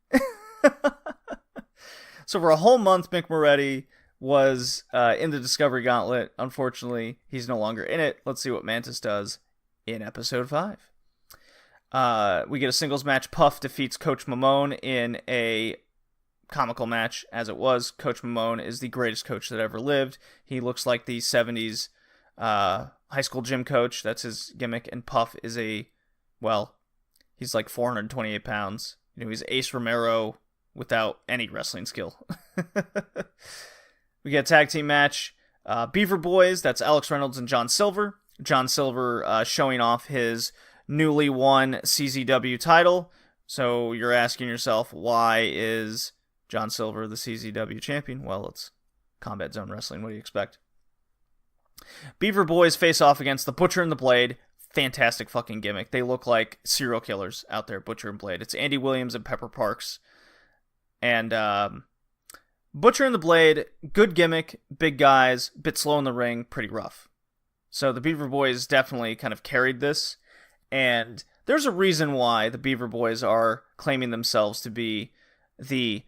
So for a whole month, Mick Moretti was in the Discovery Gauntlet. Unfortunately, he's no longer in it. Let's see what Mantis does in episode 5. We get a singles match. Puff defeats Coach Mamone in a comical match, as it was. Coach Mamone is the greatest coach that ever lived. He looks like the 70s high school gym coach. That's his gimmick. And Puff is a well, he's like 428 pounds. He's Ace Romero without any wrestling skill. We get a tag team match. Beaver Boys, that's Alex Reynolds and John Silver. John Silver showing off his newly won CZW title. So you're asking yourself, why is John Silver the CZW champion? Well, it's Combat Zone Wrestling. What do you expect? Beaver Boys face off against the Butcher and the Blade. Fantastic fucking gimmick. They look like serial killers out there, Butcher and Blade. It's Andy Williams and Pepper Parks. And Butcher and the Blade, good gimmick, big guys, bit slow in the ring, pretty rough. So the Beaver Boys definitely kind of carried this. And there's a reason why the Beaver Boys are claiming themselves to be the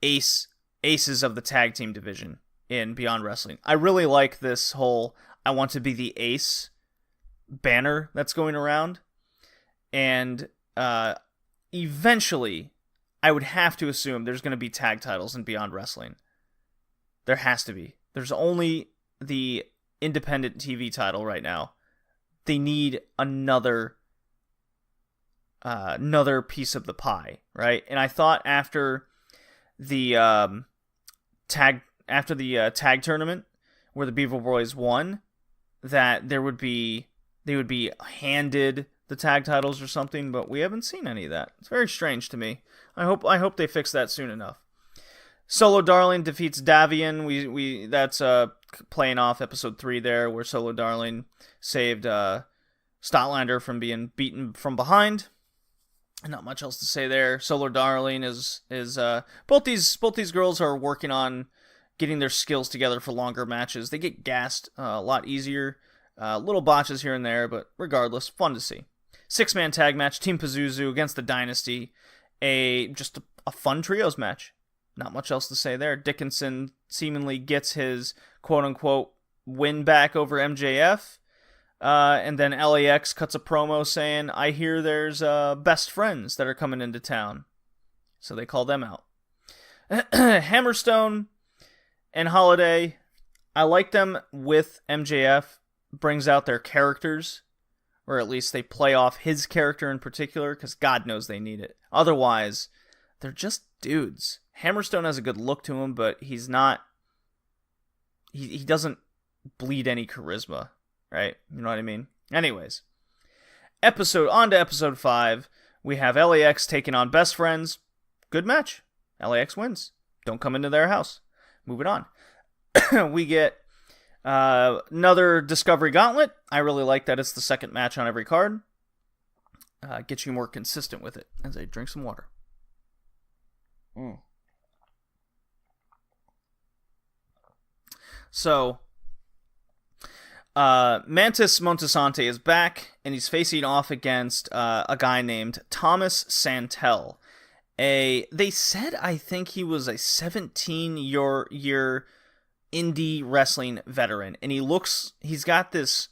aces of the tag team division in Beyond Wrestling. I really like this whole I want to be the ace banner that's going around. And eventually, I would have to assume there's going to be tag titles in Beyond Wrestling. There has to be. There's only the independent TV title right now. They need another piece of the pie, right? And I thought after the tag tournament where the Beaver Boys won, that they would be handed the tag titles or something, but we haven't seen any of that. It's very strange to me. I hope they fix that soon enough. Solo Darling defeats Davian. We that's playing off episode 3 there, where Solo Darling saved Statlander from being beaten from behind. Not much else to say there. Solo Darling is both these girls are working on getting their skills together for longer matches. They get gassed a lot easier. Little botches here and there, but regardless, fun to see. 6-man tag match, Team Pazuzu against the Dynasty. Just a fun trios match. Not much else to say there. Dickinson seemingly gets his quote-unquote win back over MJF. And then LAX cuts a promo saying, I hear there's best friends that are coming into town. So they call them out. Hammerstone and Holiday, I like them with MJF. Brings out their characters, or at least they play off his character in particular, because God knows they need it. Otherwise, they're just dudes. Hammerstone has a good look to him, but he's not... He doesn't bleed any charisma. Right? You know what I mean? Anyways. On to episode 5. We have LAX taking on Best Friends. Good match. LAX wins. Don't come into their house. Moving on. We get another Discovery Gauntlet. I really like that it's the second match on every card. Gets you more consistent with it as I drink some water. So... Mantis Montesante is back, and he's facing off against a guy named Thomas Santel. They said, I think he was a 17-year indie wrestling veteran, and he's got this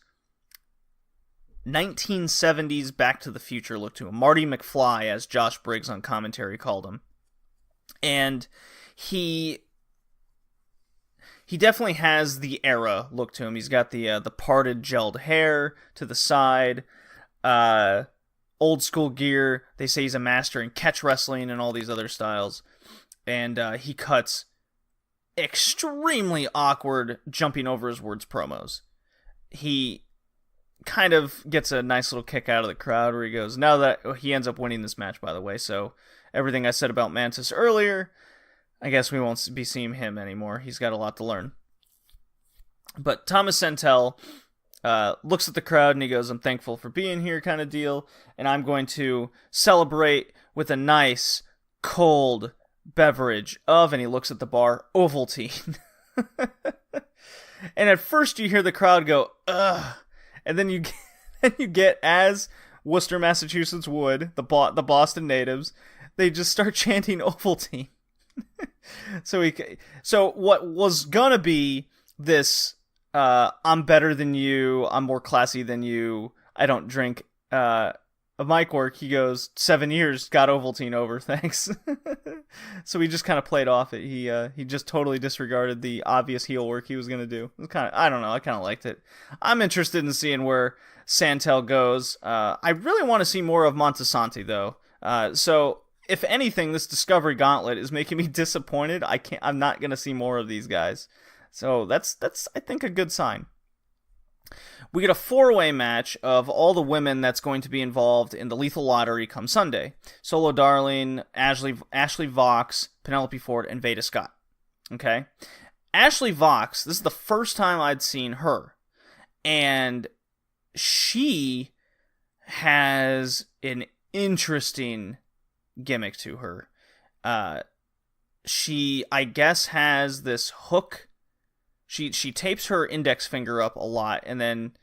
1970s Back to the Future look to him. Marty McFly, as Josh Briggs on commentary called him. And he definitely has the era look to him. He's got the parted gelled hair to the side, old school gear. They say he's a master in catch wrestling and all these other styles. And he cuts extremely awkward jumping over his words promos. He kind of gets a nice little kick out of the crowd where he goes, now that he ends up winning this match, by the way. So everything I said about Mantis earlier, I guess we won't be seeing him anymore. He's got a lot to learn. But Thomas Santel looks at the crowd and he goes, I'm thankful for being here kind of deal. And I'm going to celebrate with a nice, cold beverage of, and he looks at the bar, Ovaltine. And at first you hear the crowd go, ugh. And then you get, as Worcester, Massachusetts would, the Boston natives, they just start chanting Ovaltine. So what was gonna be this I'm better than you, I'm more classy than you, I don't drink mic work, he goes, 7 years, got Ovaltine over, thanks. So he just kind of played off it. He just totally disregarded the obvious heel work he was going to do. It was kind of, I don't know, I kind of liked it. I'm interested in seeing where Santel goes. I really want to see more of Montesanti, though. So if anything, this Discovery Gauntlet is making me disappointed. I'm not going to see more of these guys. So that's I think a good sign. We get a 4-way match of all the women that's going to be involved in the Lethal Lottery come Sunday. Solo Darling, Ashley Vox, Penelope Ford, and Veda Scott. Okay? Ashley Vox, this is the first time I'd seen her. And she has an interesting gimmick to her. She, I guess, has this hook. She tapes her index finger up a lot, and then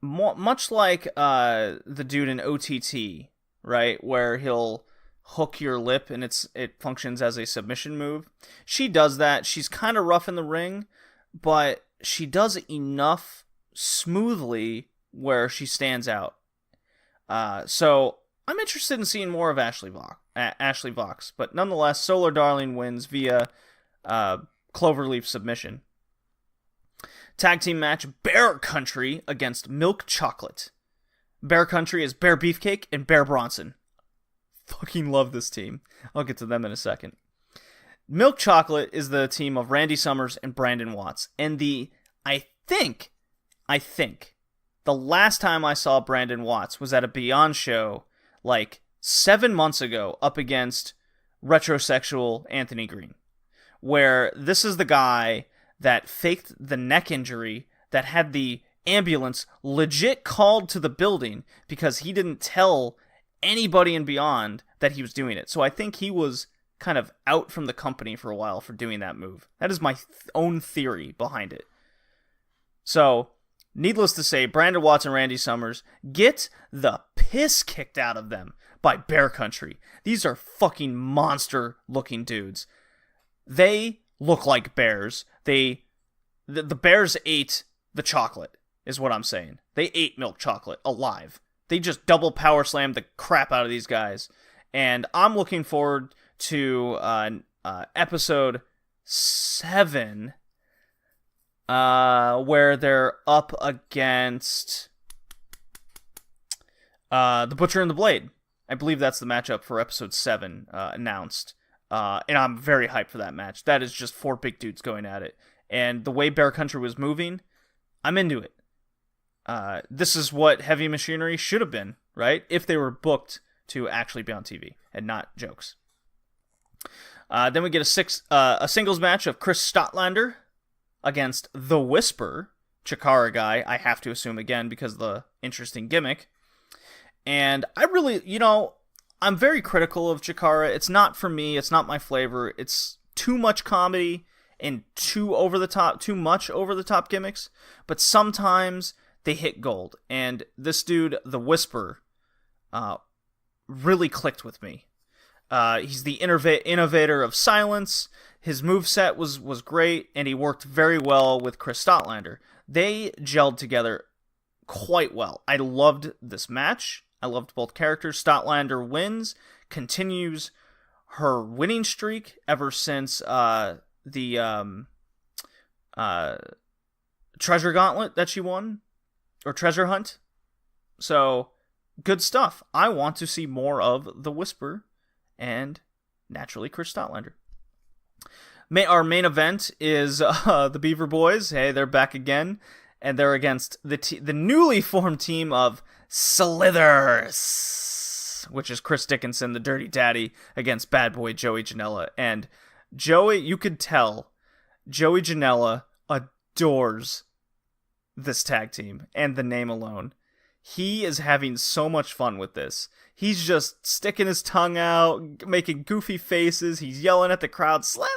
much like the dude in OTT, right, where he'll hook your lip and it functions as a submission move. She does that. She's kind of rough in the ring, but she does it enough smoothly where she stands out. So I'm interested in seeing more of Ashley Vox, but nonetheless, Solar Darling wins via Cloverleaf submission. Tag team match, Bear Country against Milk Chocolate. Bear Country is Bear Beefcake and Bear Bronson. Fucking love this team. I'll get to them in a second. Milk Chocolate is the team of Randy Summers and Brandon Watts. And I think, the last time I saw Brandon Watts was at a Beyond show like 7 months ago up against retrosexual Anthony Green, where this is the guy that faked the neck injury that had the ambulance legit called to the building because he didn't tell anybody in Beyond that he was doing it. So I think he was kind of out from the company for a while for doing that move. That is my own theory behind it. So, needless to say, Brandon Watts and Randy Summers get the piss kicked out of them by Bear Country. These are fucking monster-looking dudes. They look like bears. The bears ate the chocolate, is what I'm saying. They ate Milk Chocolate alive. They just double power slammed the crap out of these guys. And I'm looking forward to episode 7, where they're up against the Butcher and the Blade. I believe that's the matchup for episode 7 announced. And I'm very hyped for that match. That is just 4 big dudes going at it. And the way Bear Country was moving, I'm into it. This is what Heavy Machinery should have been, right? If they were booked to actually be on TV and not jokes. Then we get a singles match of Chris Statlander against The Whisper, Chikara guy, I have to assume again because of the interesting gimmick. And I really, I'm very critical of Chikara. It's not for me. It's not my flavor. It's too much comedy and too much over the top gimmicks. But sometimes they hit gold. And this dude, The Whisper, really clicked with me. He's the innovator of silence. His moveset was great, and he worked very well with Chris Statlander. They gelled together quite well. I loved this match. I loved both characters. Statlander wins, continues her winning streak ever since the Treasure Gauntlet that she won, or Treasure Hunt. So, good stuff. I want to see more of The Whisper and, naturally, Chris Statlander. Our main event is the Beaver Boys. Hey, they're back again, and they're against the newly formed team of Slithers, which is Chris Dickinson, the Dirty Daddy, against Bad Boy Joey Janela. And Joey, you could tell, Joey Janela adores this tag team and the name alone. He is having so much fun with this. He's just sticking his tongue out, making goofy faces. He's yelling at the crowd, Slither!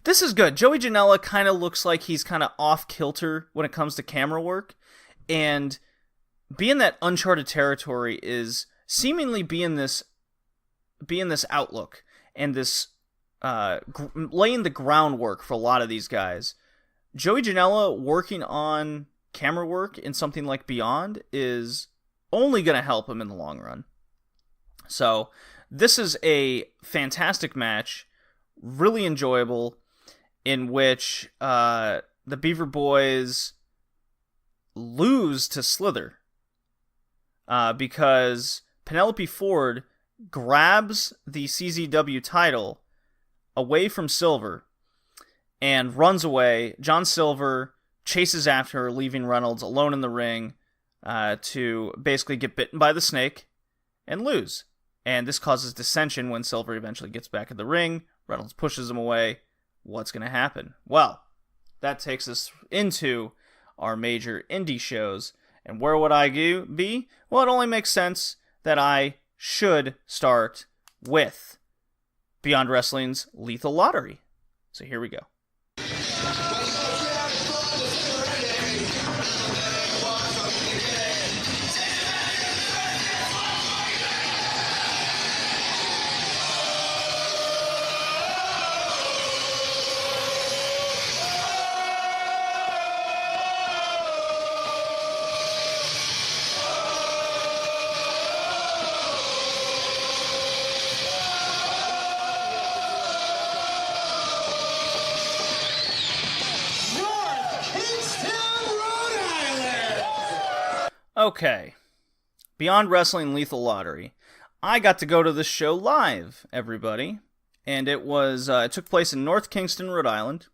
This is good. Joey Janela kind of looks like he's kind of off kilter when it comes to camera work. And being that Uncharted territory is seemingly being this outlook and this laying the groundwork for a lot of these guys. Joey Janela working on camera work in something like Beyond is only going to help him in the long run. So this is a fantastic match, really enjoyable, in which the Beaver Boys lose to Slither because Penelope Ford grabs the CZW title away from Silver and runs away. John Silver chases after her, leaving Reynolds alone in the ring to basically get bitten by the snake and lose. And this causes dissension when Silver eventually gets back in the ring. Reynolds pushes him away. What's going to happen? Well, that takes us into our major indie shows. And where would I be? Well, it only makes sense that I should start with Beyond Wrestling's Lethal Lottery. So here we go. Okay, Beyond Wrestling Lethal Lottery. I got to go to this show live, everybody, and it took place in North Kingston, Rhode Island,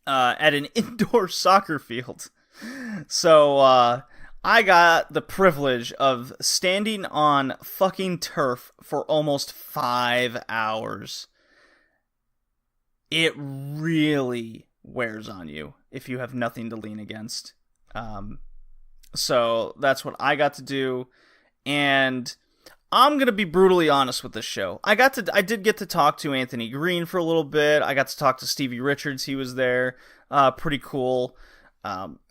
at an indoor soccer field. So I got the privilege of standing on fucking turf for almost 5 hours. It really wears on you if you have nothing to lean against. So that's what I got to do, and I'm gonna be brutally honest with this show. I did get to talk to Anthony Green for a little bit. I got to talk to Stevie Richards. He was there. Pretty cool.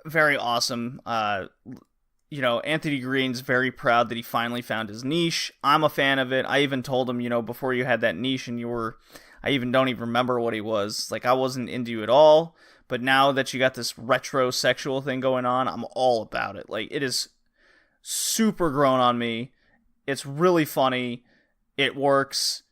Very awesome. Anthony Green's very proud that he finally found his niche. I'm a fan of it. I even told him, before you had that niche and I even don't even remember what he was. Like, I wasn't into you at all. But now that you got this retro sexual thing going on, I'm all about it. Like, it is super grown on me. It's really funny. It works.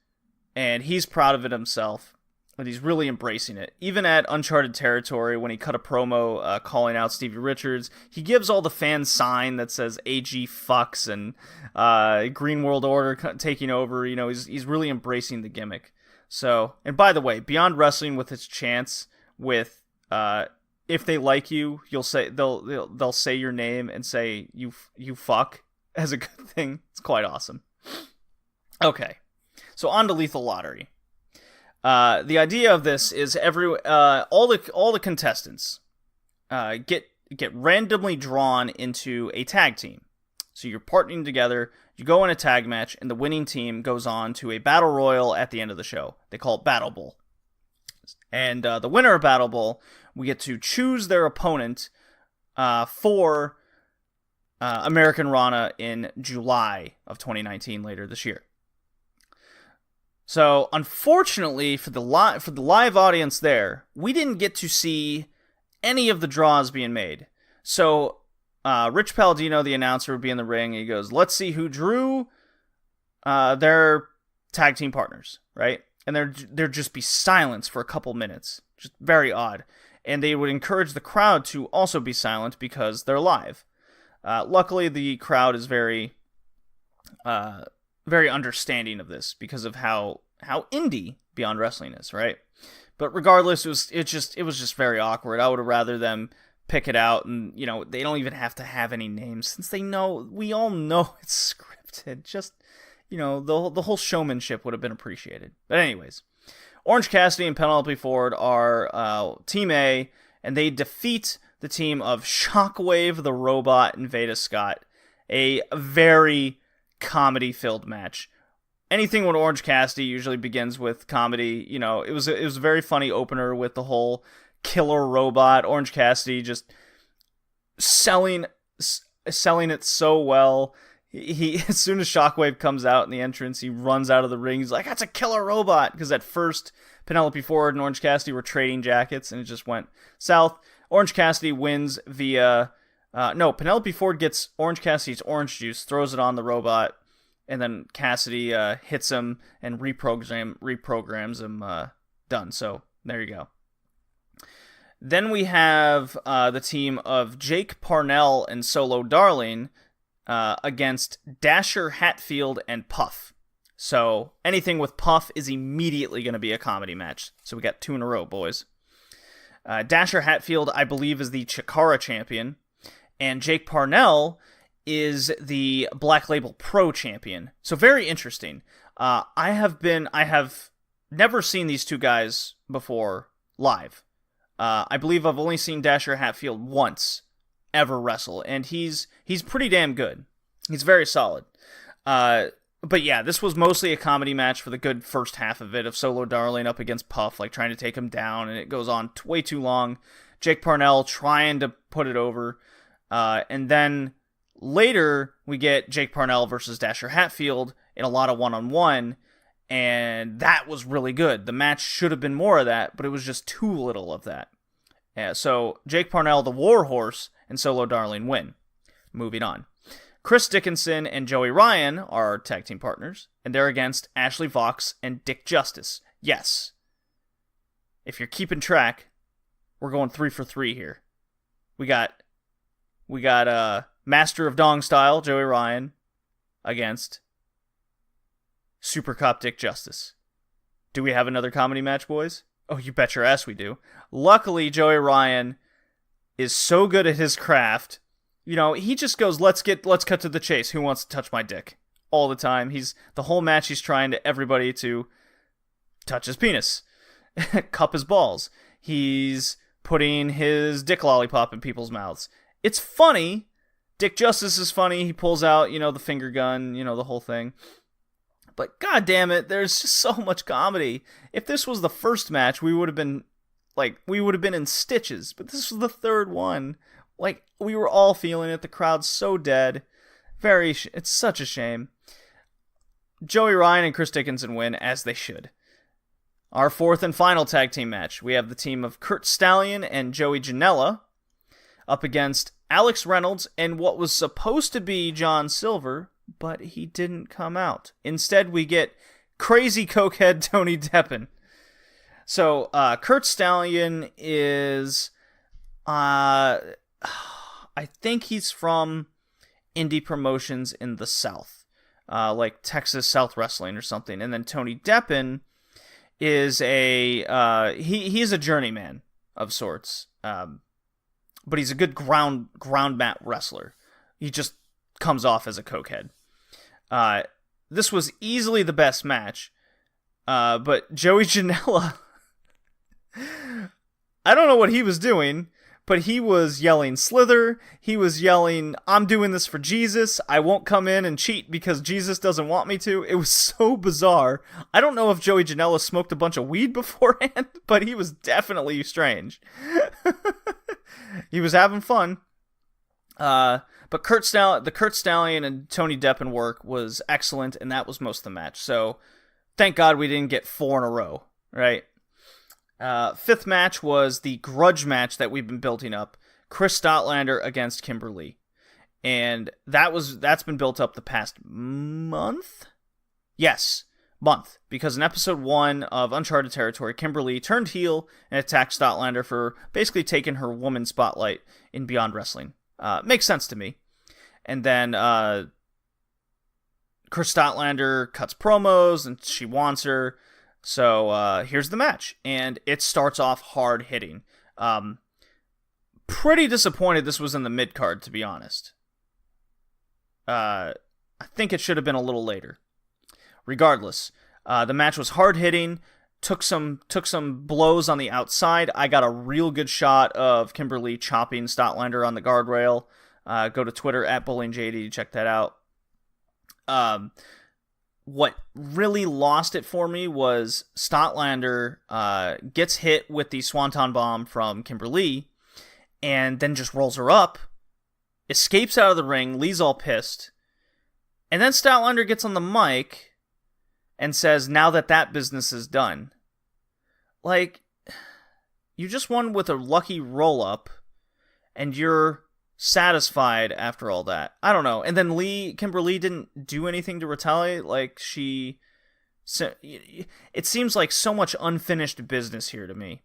And he's proud of it himself. And he's really embracing it. Even at Uncharted territory, when he cut a promo calling out Stevie Richards, he gives all the fans sign that says AG fucks and Green World Order taking over. He's really embracing the gimmick. So, and by the way, Beyond Wrestling with its chance with if they like you, they'll say your name and say you fuck as a good thing. It's quite awesome. Okay, so on to Lethal Lottery. The idea of this is all the contestants get randomly drawn into a tag team. So you're partnering together. You go in a tag match, and the winning team goes on to a battle royal at the end of the show. They call it Battle Bowl. And the winner of Battle Bowl, we get to choose their opponent for American Rana in July of 2019, later this year. So, unfortunately, for the live audience there, we didn't get to see any of the draws being made. So, Rich Palladino, the announcer, would be in the ring, and he goes, let's see who drew their tag team partners, right? And there'd just be silence for a couple minutes. Just very odd. And they would encourage the crowd to also be silent because they're live. Luckily, the crowd is very understanding of this because of how indie Beyond Wrestling is, right? But regardless, it was just very awkward. I would have rather them pick it out, and they don't even have to have any names since we all know it's scripted. Just the whole showmanship would have been appreciated. But anyways, Orange Cassidy and Penelope Ford are Team A, and they defeat the team of Shockwave the Robot and Veda Scott. A very comedy-filled match. Anything with Orange Cassidy usually begins with comedy. It was a very funny opener with the whole killer robot. Orange Cassidy just selling it so well. He as soon as Shockwave comes out in the entrance, he runs out of the ring. He's like, that's a killer robot. Because at first, Penelope Ford and Orange Cassidy were trading jackets, and it just went south. Orange Cassidy wins via... Penelope Ford gets Orange Cassidy's orange juice, throws it on the robot, and then Cassidy hits him and reprograms him. Done. So there you go. Then we have the team of Jake Parnell and Solo Darling against Dasher Hatfield and Puff. So anything with Puff is immediately going to be a comedy match. So we got 2 in a row, boys. Dasher Hatfield, I believe, is the Chikara champion, and Jake Parnell is the Black Label Pro champion. So very interesting. I have never seen these 2 guys before live. I believe I've only seen Dasher Hatfield once ever wrestle, and he's pretty damn good. He's very solid. But yeah, this was mostly a comedy match for the good first half of it, of Solo Darling up against Puff, like trying to take him down, and it goes on way too long. Jake Parnell trying to put it over, and then later we get Jake Parnell versus Dasher Hatfield in a lot of one-on-one, and that was really good. The match should have been more of that, but it was just too little of that. So Jake Parnell, the Warhorse, and Solo Darling win. Moving on. Chris Dickinson and Joey Ryan are our tag team partners, and they're against Ashley Vox and Dick Justice. Yes. If you're keeping track, we're going 3 for 3 here. We got Master of Dong Style, Joey Ryan, against Super Cop Dick Justice. Do we have another comedy match, boys? Oh, you bet your ass we do. Luckily, Joey Ryan is so good at his craft. You know, he just goes, let's cut to the chase. Who wants to touch my dick? All the time. The whole match he's trying to everybody to touch his penis. Cup his balls. He's putting his dick lollipop in people's mouths. It's funny. Dick Justice is funny. He pulls out, the finger gun, the whole thing. But god damn it, there's just so much comedy. If this was the first match, we would have been in stitches. But this was the third one. We were all feeling it. The crowd's so dead. It's such a shame. Joey Ryan and Chris Dickinson win, as they should. Our fourth and final tag team match. We have the team of Kurt Stallion and Joey Janela up against Alex Reynolds and what was supposed to be John Silver, but he didn't come out. Instead, we get crazy cokehead Tony Deppen. So, Kurt Stallion is... I think he's from indie promotions in the South, like Texas South Wrestling or something. And then Tony Deppen is he's a journeyman of sorts, but he's a good ground mat wrestler. He just comes off as a cokehead. This was easily the best match, but Joey Janela, I don't know what he was doing, but he was yelling Slither, he was yelling, I'm doing this for Jesus, I won't come in and cheat because Jesus doesn't want me to. It was so bizarre. I don't know if Joey Janela smoked a bunch of weed beforehand, but he was definitely strange. He was having fun. But the Kurt Stallion and Tony Deppen work was excellent, and that was most of the match. So, thank God we didn't get 4 in a row, right? Fifth match was the grudge match that we've been building up. Chris Statlander against Kimberly. And that's been built up the past month? Yes, month. Because in episode 1 of Uncharted Territory, Kimberly turned heel and attacked Statlander for basically taking her woman spotlight in Beyond Wrestling. Makes sense to me. And then Chris Statlander cuts promos and she wants her. So here's the match, and it starts off hard hitting. Pretty disappointed this was in the mid card, to be honest. I think it should have been a little later. Regardless, the match was hard hitting. Took some blows on the outside. I got a real good shot of Kimberly chopping Statlander on the guardrail. Go to Twitter @BowlingJD to check that out. What really lost it for me was Statlander gets hit with the Swanton Bomb from Kimberly and then just rolls her up, escapes out of the ring, Lee's all pissed, and then Statlander gets on the mic and says, now that business is done. You just won with a lucky roll-up, and you're satisfied after all that. I don't know. And then Kimberly didn't do anything to retaliate. Like, it seems like so much unfinished business here to me.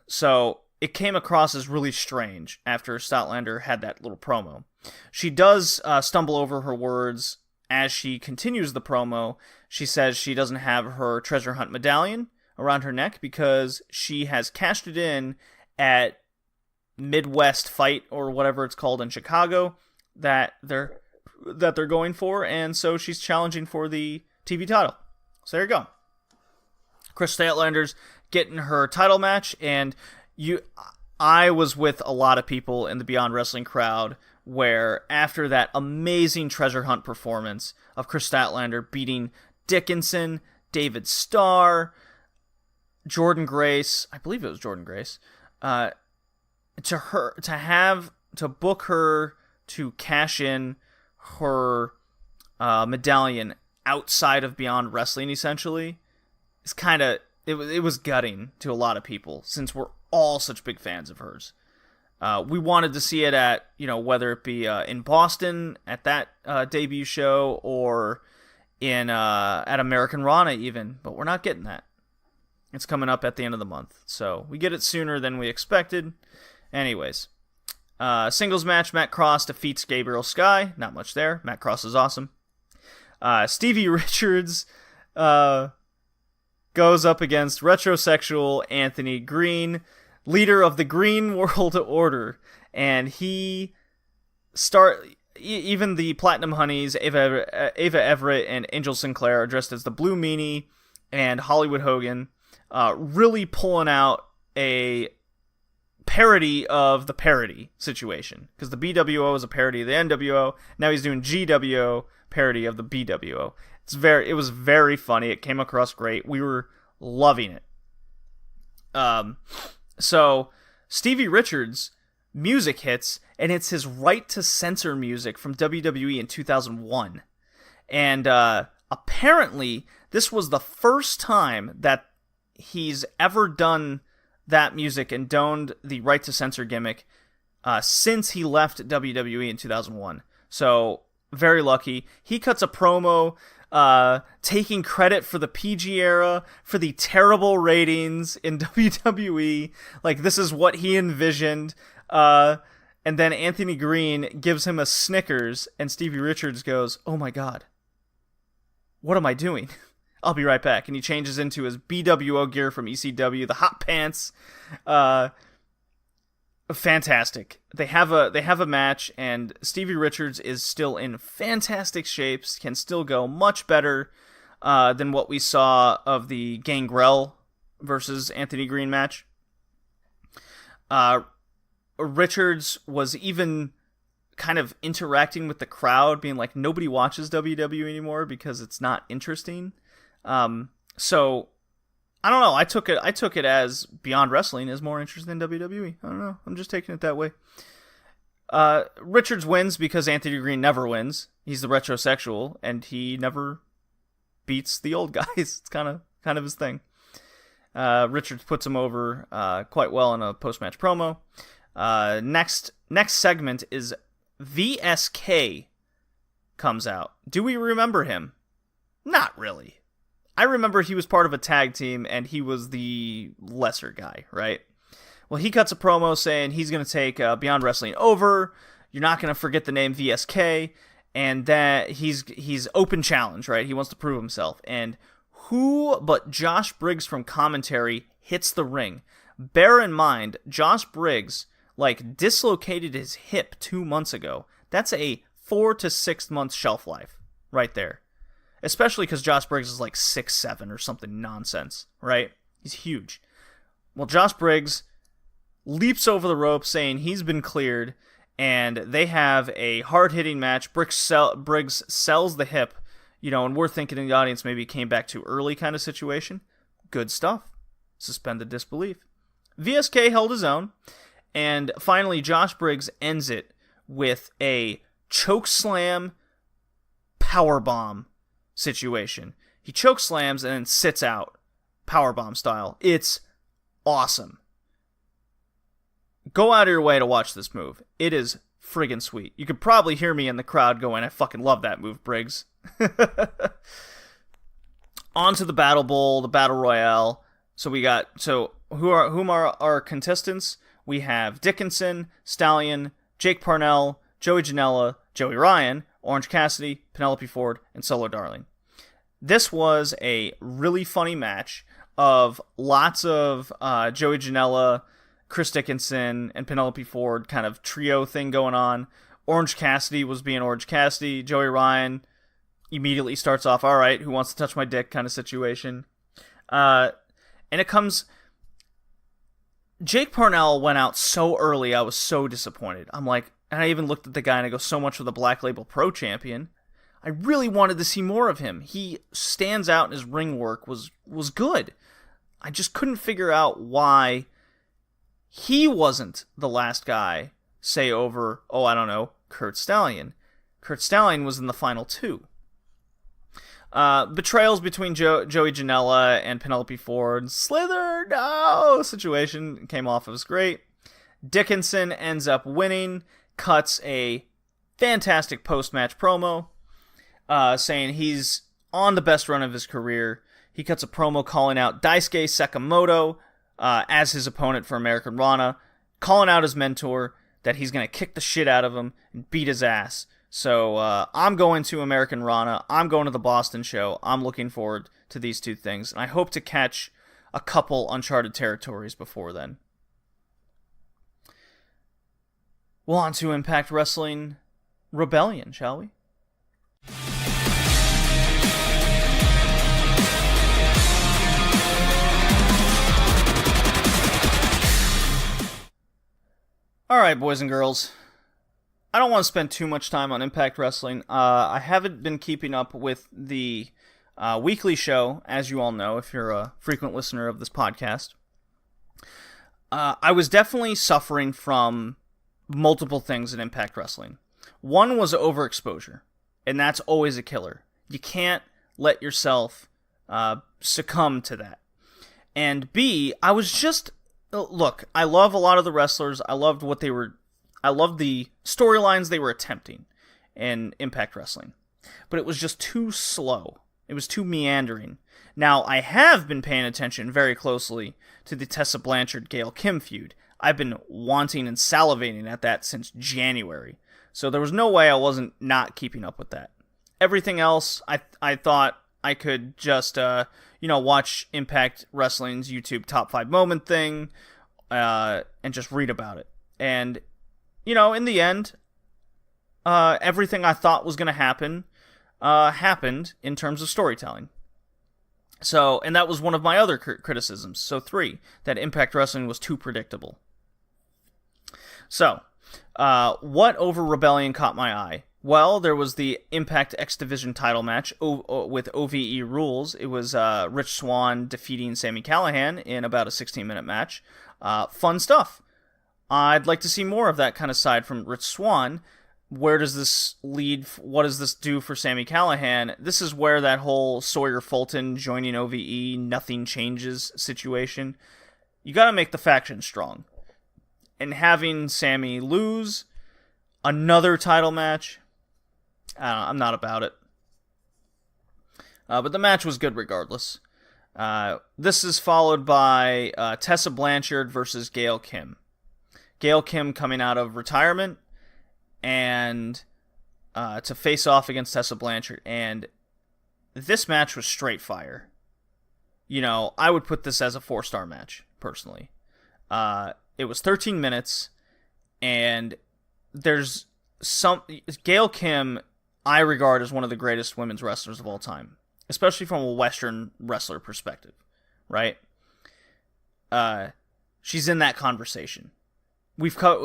So it came across as really strange after Statlander had that little promo. She does stumble over her words as she continues the promo. She says she doesn't have her treasure hunt medallion around her neck because she has cashed it in at Midwest Fight or whatever it's called in Chicago that they're going for, and so she's challenging for the TV title. So there you go. Chris Statlander's getting her title match, and I was with a lot of people in the Beyond Wrestling crowd where after that amazing treasure hunt performance of Chris Statlander beating Dickinson, David Starr, Jordan Grace, I believe it was Jordan Grace, to book her to cash in her medallion outside of Beyond Wrestling, essentially, is kind of, it was gutting to a lot of people since we're all such big fans of hers. We wanted to see it at, whether it be in Boston at that debut show or at American Rana even, but we're not getting that. It's coming up at the end of the month, so we get it sooner than we expected. Anyways, singles match, Matt Cross defeats Gabriel Sky. Not much there. Matt Cross is awesome. Stevie Richards goes up against retrosexual Anthony Green, leader of the Green World Order, and even the Platinum Honeys, Ava Everett and Angel Sinclair are dressed as the Blue Meanie and Hollywood Hogan, really pulling out a parody of the parody situation, because the BWO is a parody of the NWO. Now he's doing GWO parody of the BWO. It was very funny. It came across great. We were loving it. So Stevie Richards' music hits, and it's his Right to Censor music from WWE in 2001. And apparently this was the first time that he's ever done that music and donned the Right to Censor gimmick since he left WWE in 2001. So, very lucky. He cuts a promo taking credit for the PG era, for the terrible ratings in WWE. Like, this is what he envisioned. And then Anthony Green gives him a Snickers, and Stevie Richards goes, "Oh my God, what am I doing? I'll be right back." And he changes into his BWO gear from ECW, the hot pants. Fantastic. They have a match, and Stevie Richards is still in fantastic shape, can still go much better than what we saw of the Gangrel versus Anthony Green match. Richards was even kind of interacting with the crowd, being like, nobody watches WWE anymore because it's not interesting. So I don't know. I took it as Beyond Wrestling is more interesting than WWE. I don't know. I'm just taking it that way. Richards wins because Anthony Green never wins. He's the retrosexual, and he never beats the old guys. It's kind of his thing. Richards puts him over quite well in a post-match promo. Next segment is VSK comes out. Do we remember him? Not really. I remember he was part of a tag team, and he was the lesser guy, right? Well, he cuts a promo saying he's going to take Beyond Wrestling over. You're not going to forget the name VSK, and that he's open challenge, right? He wants to prove himself. And who but Josh Briggs from commentary hits the ring? Bear in mind, Josh Briggs dislocated his hip 2 months ago. That's a 4 to 6 month shelf life right there. Especially because Josh Briggs is 6'7" or something nonsense, right? He's huge. Well, Josh Briggs leaps over the rope saying he's been cleared, and they have a hard-hitting match. Briggs sells the hip, and we're thinking in the audience maybe it came back too early kind of situation. Good stuff. Suspended disbelief. VSK held his own, and finally Josh Briggs ends it with a chokeslam powerbomb situation. He choke slams and then sits out powerbomb style. It's awesome. Go out of your way to watch this move. It is friggin' sweet. You could probably hear me in the crowd going, I fucking love that move, Briggs. On to the Battle Bowl, the Battle Royale. Whom are our contestants? We have Dickinson, Stallion, Jake Parnell, Joey Janela, Joey Ryan, Orange Cassidy, Penelope Ford, and Solo Darling. This was a really funny match of lots of Joey Janela, Chris Dickinson, and Penelope Ford kind of trio thing going on. Orange Cassidy was being Orange Cassidy. Joey Ryan immediately starts off, all right, who wants to touch my dick kind of situation. And it comes... Jake Parnell went out so early, I was so disappointed. I'm like, and I even looked at the guy and I go, so much for the Black Label Pro Champion. I really wanted to see more of him. He stands out and his ring work was good. I just couldn't figure out why he wasn't the last guy, say over, Kurt Stallion. Kurt Stallion was in the final two. Betrayals between Joey Janela and Penelope Ford. Slither, no! Situation came off as great. Dickinson ends up winning, cuts a fantastic post-match promo, saying he's on the best run of his career. He cuts a promo calling out Daisuke Sakamoto as his opponent for American Rana, calling out his mentor that he's going to kick the shit out of him and beat his ass. So I'm going to American Rana. I'm going to the Boston show. I'm looking forward to these two things. And I hope to catch a couple Uncharted territories before then. Well, on to Impact Wrestling Rebellion, shall we? Alright, boys and girls. I don't want to spend too much time on Impact Wrestling. I haven't been keeping up with the weekly show, as you all know, if you're a frequent listener of this podcast. I was definitely suffering from multiple things in Impact Wrestling. One was overexposure, and that's always a killer. You can't let yourself succumb to that. And B, I was just... Look, I love a lot of the wrestlers. I loved the storylines they were attempting in Impact Wrestling. But it was just too slow. It was too meandering. Now, I have been paying attention very closely to the Tessa Blanchard-Gail Kim feud. I've been wanting and salivating at that since January. So there was no way I wasn't not keeping up with that. Everything else, I thought I could just, watch Impact Wrestling's YouTube Top 5 Moment thing, and just read about it. And, in the end, everything I thought was going to happen, happened in terms of storytelling. So, and that was one of my other criticisms. So 3, that Impact Wrestling was too predictable. So, what over Rebellion caught my eye? Well, there was the Impact X Division title match with OVE rules. It was Rich Swann defeating Sami Callihan in about a 16-minute match. Fun stuff. I'd like to see more of that kind of side from Rich Swann. Where does this lead? What does this do for Sami Callihan? This is where that whole Sawyer Fulton joining OVE, nothing changes situation. You got to make the faction strong. And having Sami lose another title match, I'm not about it. But the match was good regardless. This is followed by Tessa Blanchard versus Gail Kim. Gail Kim coming out of retirement and to face off against Tessa Blanchard. And this match was straight fire. I would put this as a 4-star match, personally. It was 13 minutes, and there's Gail Kim, I regard as one of the greatest women's wrestlers of all time, especially from a Western wrestler perspective, right? She's in that conversation.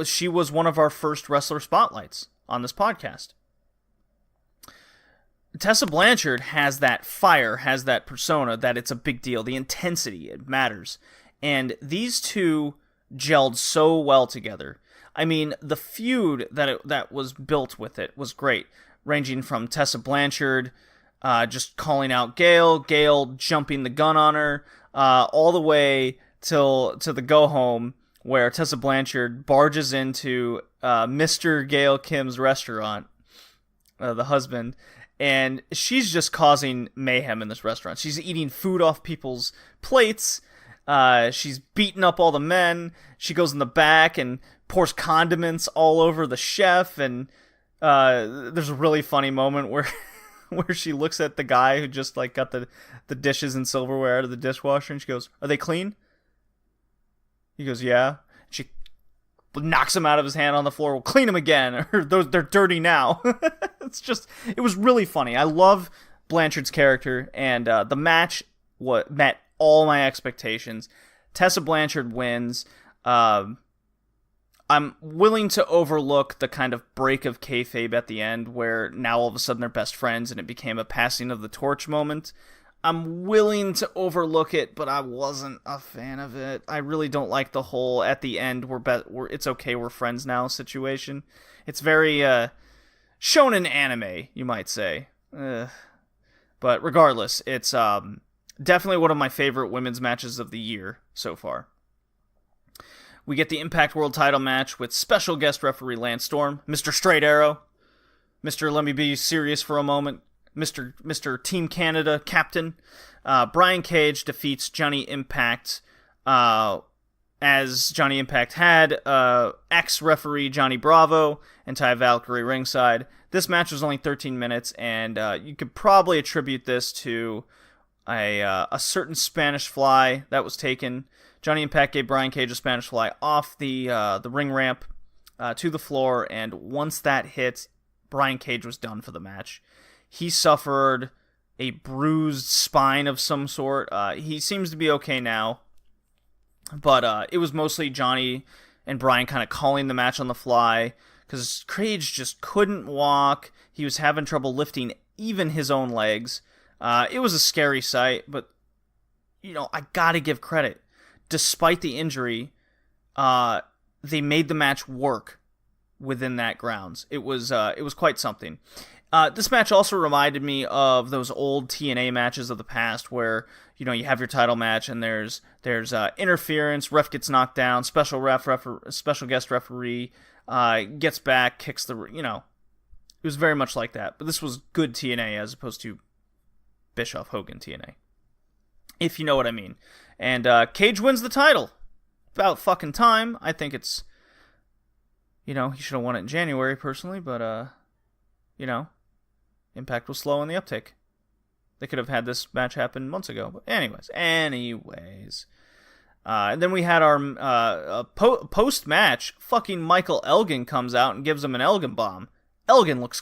She was one of our first wrestler spotlights on this podcast. Tessa Blanchard has that fire, has that persona, that it's a big deal. The intensity, it matters. And these two gelled so well together. I mean, the feud that was built with it was great, ranging from Tessa Blanchard just calling out Gail jumping the gun on her, all the way to the go home where Tessa Blanchard barges into Mr. Gail Kim's restaurant, the husband, and she's just causing mayhem in this restaurant. She's eating food off people's plates. She's beating up all the men. She goes in the back and pours condiments all over the chef. And there's a really funny moment where where she looks at the guy who just like got the dishes and silverware out of the dishwasher, and she goes, "Are they clean?" He goes, "Yeah." She knocks him out of his hand on the floor. "We'll clean them again, or they're dirty now." It was really funny. I love Blanchard's character, and the match met all my expectations. Tessa Blanchard wins. I'm willing to overlook the kind of break of kayfabe at the end, where now all of a sudden they're best friends and it became a passing of the torch moment. I'm willing to overlook it, but I wasn't a fan of it. I really don't like the whole at the end it's okay, we're friends now situation. It's very shonen anime, you might say. But regardless, it's definitely one of my favorite women's matches of the year so far. We get the Impact World title match with special guest referee Lance Storm, Mr. Straight Arrow, Mr. Let Me Be Serious for a Moment, Mr. Team Canada captain. Brian Cage defeats Johnny Impact, as Johnny Impact had ex-referee Johnny Bravo and Ty Valkyrie ringside. This match was only 13 minutes, and you could probably attribute this to a certain Spanish fly that was taken. Johnny Impact gave Brian Cage a Spanish fly off the ring ramp to the floor, and once that hit, Brian Cage was done for the match. He suffered a bruised spine of some sort. He seems to be okay now, but it was mostly Johnny and Brian kind of calling the match on the fly, because Cage just couldn't walk. He was having trouble lifting even his own legs. It was a scary sight, but, I gotta give credit. Despite the injury, they made the match work within that grounds. It was quite something. This match also reminded me of those old TNA matches of the past, where you have your title match and there's interference, ref gets knocked down, special guest referee gets back, kicks the. It was very much like that. But this was good TNA as opposed to Bischoff Hogan TNA, if you know what I mean. And Cage wins the title. About fucking time. I think it's, he should have won it in January, personally, but, Impact was slow on the uptick. They could have had this match happen months ago. But anyways. And then we had our post-match, fucking Michael Elgin comes out and gives him an Elgin bomb. Elgin looks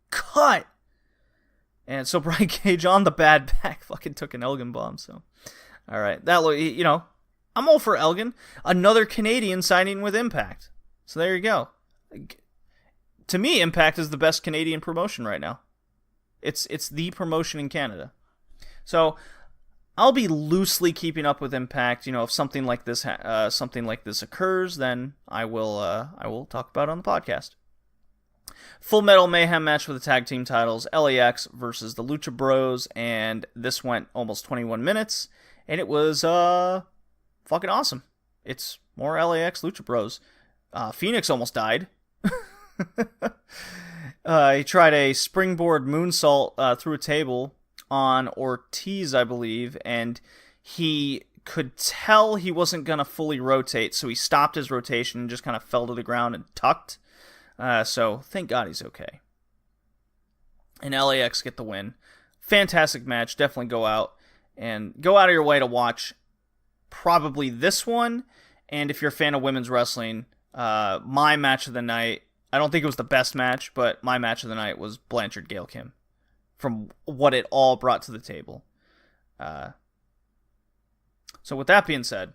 cut. And so Brian Cage on the bad back fucking took an Elgin bomb, so... All right, I'm all for Elgin. Another Canadian signing with Impact. So there you go. To me, Impact is the best Canadian promotion right now. It's the promotion in Canada. So I'll be loosely keeping up with Impact. If something like this occurs, then I will talk about it on the podcast. Full Metal Mayhem match for the tag team titles: LAX versus the Lucha Bros, and this went almost 21 minutes. And it was fucking awesome. It's more LAX Lucha Bros. Phoenix almost died. He tried a springboard moonsault through a table on Ortiz, I believe, and he could tell he wasn't going to fully rotate, so he stopped his rotation and just kind of fell to the ground and tucked. So thank God he's okay. And LAX get the win. Fantastic match. Definitely go out of your way to watch probably this one. And if you're a fan of women's wrestling, my match of the night, I don't think it was the best match, but my match of the night was Blanchard Gail Kim, from what it all brought to the table. So with that being said,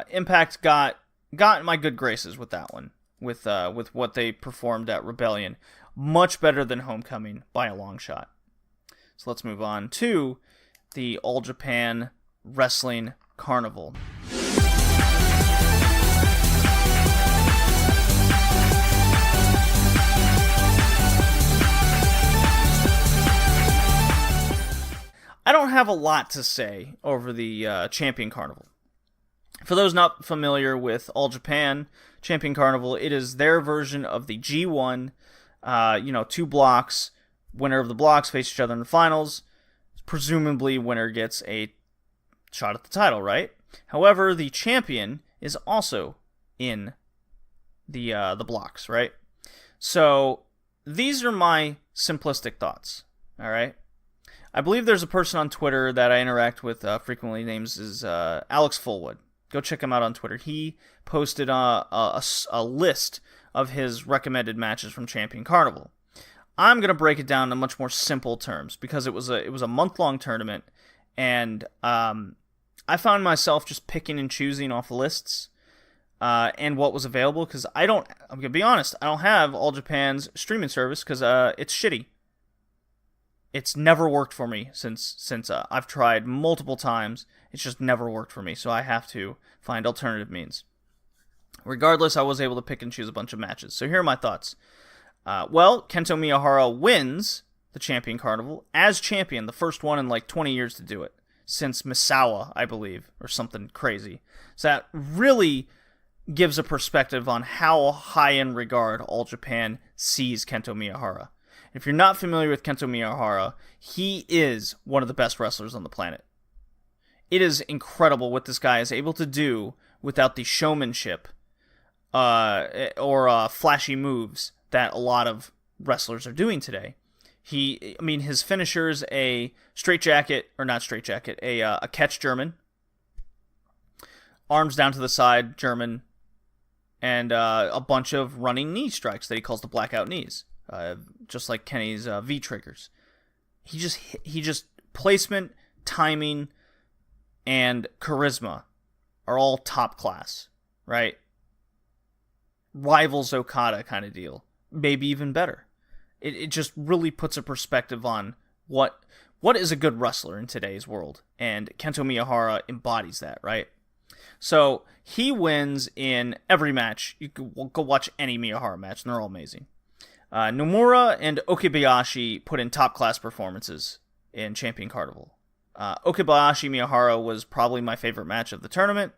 Impact got in my good graces with that one, with what they performed at Rebellion. Much better than Homecoming by a long shot. So let's move on to the All Japan Wrestling Carnival. I don't have a lot to say over the Champion Carnival. For those not familiar with All Japan Champion Carnival, it is their version of the G1. 2 blocks. Winner of the blocks face each other in the finals. Presumably, winner gets a shot at the title, right? However, the champion is also in the blocks, right? So these are my simplistic thoughts. All right. I believe there's a person on Twitter that I interact with frequently. Names is Alex Fullwood. Go check him out on Twitter. He posted a list of his recommended matches from Champion Carnival. I'm gonna break it down in much more simple terms because it was a month-long tournament, and I found myself just picking and choosing off lists and what was available because I'm gonna be honest, I don't have All Japan's streaming service because it's shitty. It's never worked for me since I've tried multiple times. It's just never worked for me, so I have to find alternative means. Regardless, I was able to pick and choose a bunch of matches. So here are my thoughts. Kento Miyahara wins the Champion Carnival as champion, the first one in like 20 years to do it, since Misawa, I believe, or something crazy. So that really gives a perspective on how high in regard All Japan sees Kento Miyahara. If you're not familiar with Kento Miyahara, he is one of the best wrestlers on the planet. It is incredible what this guy is able to do without the showmanship or flashy moves that a lot of wrestlers are doing today. His finisher is a a catch German, arms down to the side German, and a bunch of running knee strikes that he calls the blackout knees. Just like Kenny's V triggers. He just placement, timing, and charisma are all top class, right? Rivals Okada kind of deal. Maybe even better. It just really puts a perspective on what is a good wrestler in today's world. And Kento Miyahara embodies that, right? So he wins in every match. You can go watch any Miyahara match, and they're all amazing. Nomura and Okibayashi put in top-class performances in Champion Carnival. Okibayashi Miyahara was probably my favorite match of the tournament.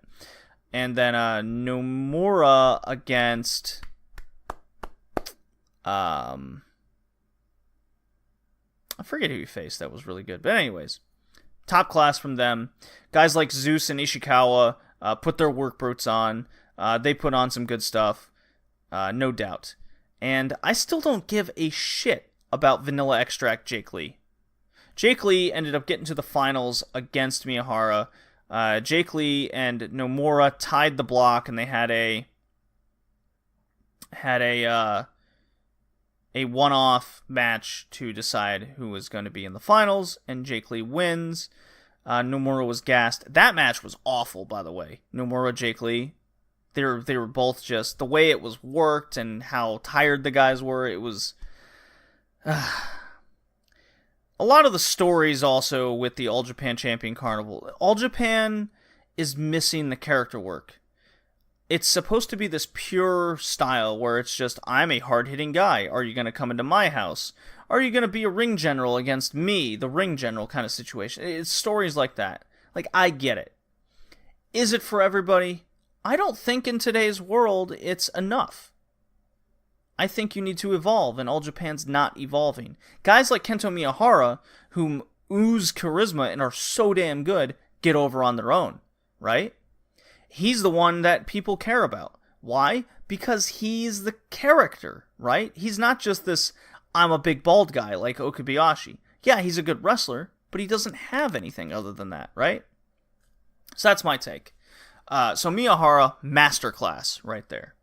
And then Nomura against... I forget who he faced. That was really good. But anyways, top class from them. Guys like Zeus and Ishikawa put their work boots on. They put on some good stuff, no doubt. And I still don't give a shit about Vanilla Extract Jake Lee. Jake Lee ended up getting to the finals against Miyahara. Jake Lee and Nomura tied the block, and they had a one-off match to decide who was going to be in the finals, and Jake Lee wins. Nomura was gassed. That match was awful, by the way. Nomura, Jake Lee. They were both just, the way it was worked and how tired the guys were, it was... a lot of the stories also with the All Japan Champion Carnival. All Japan is missing the character work. It's supposed to be this pure style where it's just, I'm a hard-hitting guy. Are you going to come into my house? Are you going to be a ring general against me, the ring general kind of situation? It's stories like that. Like, I get it. Is it for everybody? I don't think in today's world it's enough. I think you need to evolve, and All Japan's not evolving. Guys like Kento Miyahara, who ooze charisma and are so damn good, get over on their own, right? He's the one that people care about. Why? Because he's the character, right? He's not just this, I'm a big bald guy like Okabayashi. Yeah, he's a good wrestler, but he doesn't have anything other than that, right? So that's my take. So Miyahara, masterclass right there.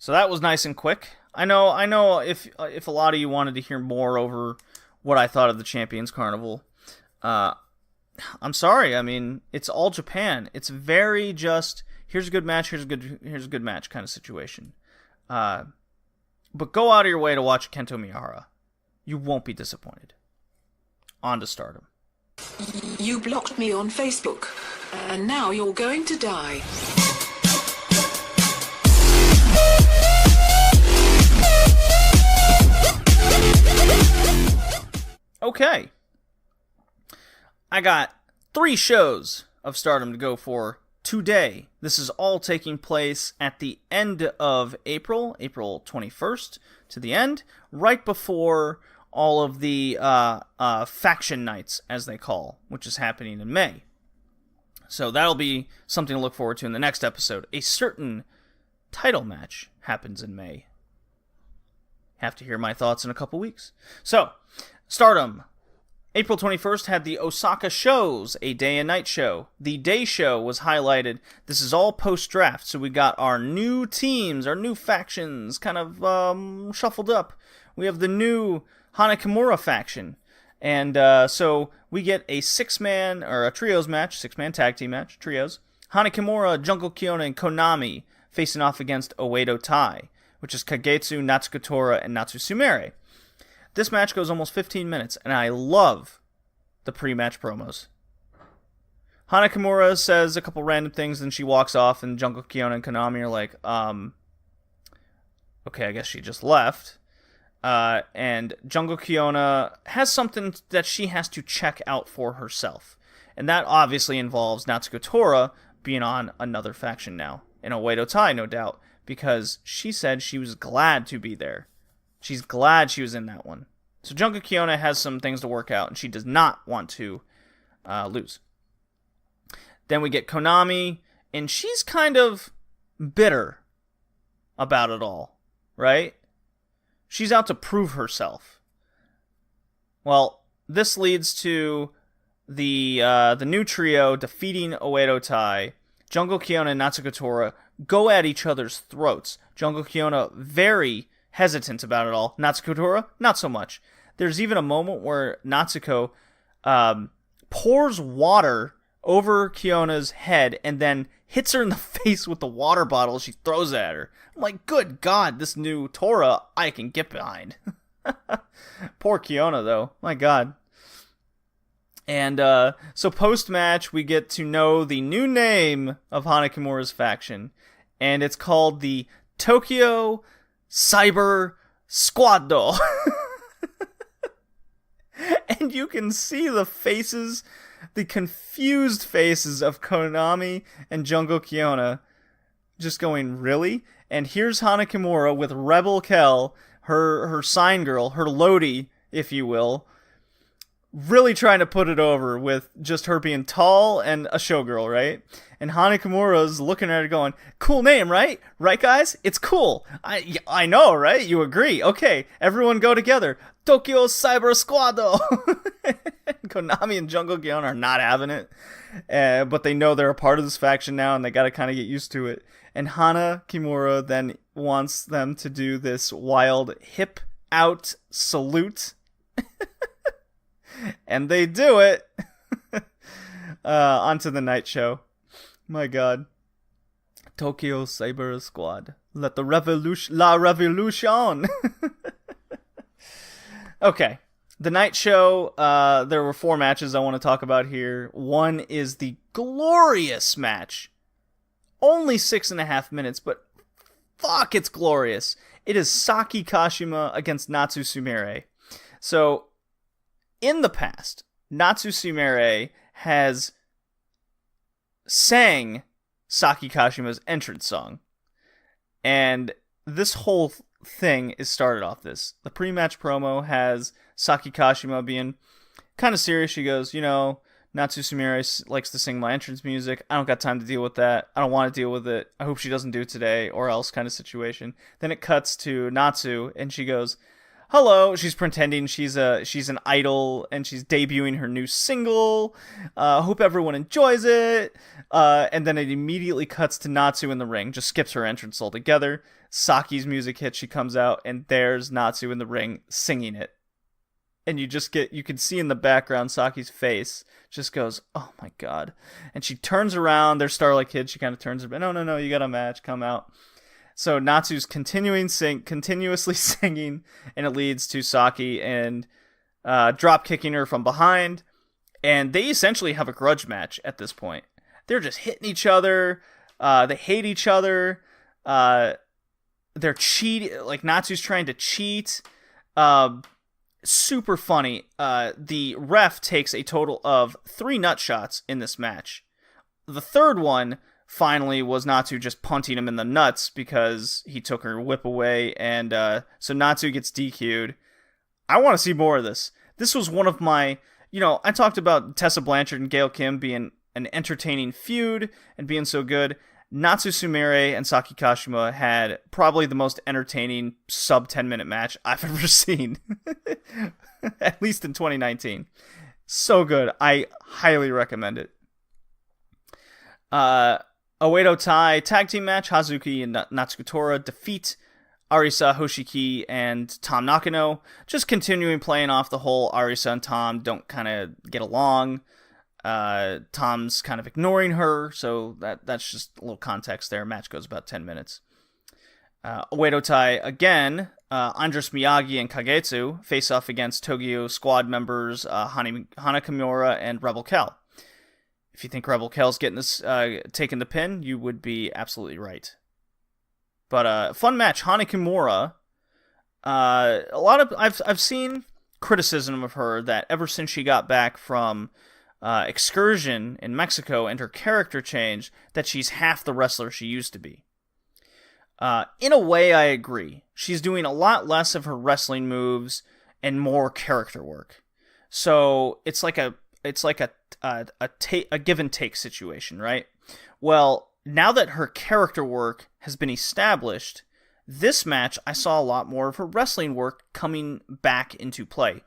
So that was nice and quick. I know if a lot of you wanted to hear more over what I thought of the Champions Carnival, I'm sorry. I mean, it's All Japan. It's very just, here's a good match, here's a good match kind of situation. But go out of your way to watch Kento Miyahara. You won't be disappointed. On to Stardom. You blocked me on Facebook, and now you're going to die. Okay. I got 3 shows of Stardom to go for today. This is all taking place at the end of April 21st to the end, right before all of the faction nights, as they call, which is happening in May. So that'll be something to look forward to in the next episode. A certain title match happens in May. Have to hear my thoughts in a couple weeks. So, Stardom. April 21st had the Osaka shows, a day and night show. The day show was highlighted. This is all post-draft, so we got our new teams, our new factions kind of shuffled up. We have the new Hana Kimura faction. And so we get a six-man, or a trios match, six-man tag team match, trios. Hana Kimura, Jungle Kyona, and Konami facing off against Oedo Tai, which is Kagetsu, Natsuko Tora, and Natsu Sumire. This match goes almost 15 minutes, and I love the pre-match promos. Hana Kimura says a couple random things, then she walks off, and Jungle Kyona and Konami are like, okay, I guess she just left. And Jungle Kyona has something that she has to check out for herself. And that obviously involves Natsuko Tora being on another faction now. And Oedo Tai, no doubt, because she said she was glad to be there. She's glad she was in that one. So Jungle Kyona has some things to work out, and she does not want to lose. Then we get Konami, and she's kind of bitter about it all, right? She's out to prove herself. Well, this leads to the new trio defeating Oedo Tai. Jungle Kyona and Natsuko Tora go at each other's throats. Jungle Kyona very hesitant about it all. Natsuko Tora, not so much. There's even a moment where Natsuko pours water over Kyona's head and then hits her in the face with the water bottle she throws at her. I'm like, good God, this new Tora I can get behind. Poor Kyona, though. My God. And so post-match, we get to know the new name of Hana Kimura's faction. And it's called the Tokyo Cyber Squaddo. And you can see the faces, the confused faces of Konami and Jungle Kyona just going, really? And here's Hana Kimura with Rebel Kel, her sign girl, her Lodi, if you will, really trying to put it over with just her being tall and a showgirl, right? And Hana Kimura's looking at her going, cool name, right? Right, guys? It's cool. I know, right? You agree. Okay, everyone go together. Tokyo Cyber Squaddo. Konami and Jungle Kyona are not having it. But they know they're a part of this faction now, and they gotta kind of get used to it. And Hana Kimura then wants them to do this wild hip out salute. And they do it. Onto the night show. My God. Tokyo Cyber Squad. Let the revolution... La revolution! Okay. The night show, there were 4 matches I want to talk about here. One is the glorious match. Only 6.5 minutes, but fuck, it's glorious. It is Saki Kashima against Natsu Sumire. So, in the past, Natsu Sumire has sang Saki Kashima's entrance song. And this whole thing is started off this. The pre-match promo has Saki Kashima being kind of serious. She goes, Natsu Sumire likes to sing my entrance music. I don't got time to deal with that. I don't want to deal with it. I hope she doesn't do it today or else kind of situation. Then it cuts to Natsu and she goes, hello. She's pretending she's an idol and she's debuting her new single. Hope everyone enjoys it. And then it immediately cuts to Natsu in the ring. Just skips her entrance altogether. Saki's music hits. She comes out and there's Natsu in the ring singing it. And you can see in the background Saki's face just goes, oh my God. And she turns around. They're Starlight Kids. She kind of turns her, no, you got a match. Come out. So Natsu's continuously singing, and it leads to Saki and drop kicking her from behind. And they essentially have a grudge match at this point. They're just hitting each other. They hate each other. They're cheating. Like Natsu's trying to cheat. Super funny. The ref takes a total of 3 nut shots in this match the third one finally was Natsu just punting him in the nuts because he took her whip away, and so Natsu gets DQ'd. I want to see more of this. This was one of my, I talked about Tessa Blanchard and Gail Kim being an entertaining feud and being so good. Natsu Sumire and Saki Kashima had probably the most entertaining sub 10-minute match I've ever seen, at least in 2019. So good. I highly recommend it. Oedo Tai tag team match. Hazuki and Natsuko Tora defeat Arisa, Hoshiki, and Tom Nakano. Just continuing playing off the whole Arisa and Tom don't kind of get along. Tom's kind of ignoring her, so that's just a little context there. Match goes about 10 minutes. Oedo Tai again. Andres Miyagi and Kagetsu face off against Tokyo Squad members Hana Kimura and Rebel Kel. If you think Rebel Kel's getting this, taking the pin, you would be absolutely right. But fun match. Hana Kimura. I've seen criticism of her that ever since she got back from Excursion in Mexico and her character changed, that she's half the wrestler she used to be. In a way, I agree. She's doing a lot less of her wrestling moves and more character work. So it's like a give and take situation, right? Well, now that her character work has been established, this match I saw a lot more of her wrestling work coming back into play.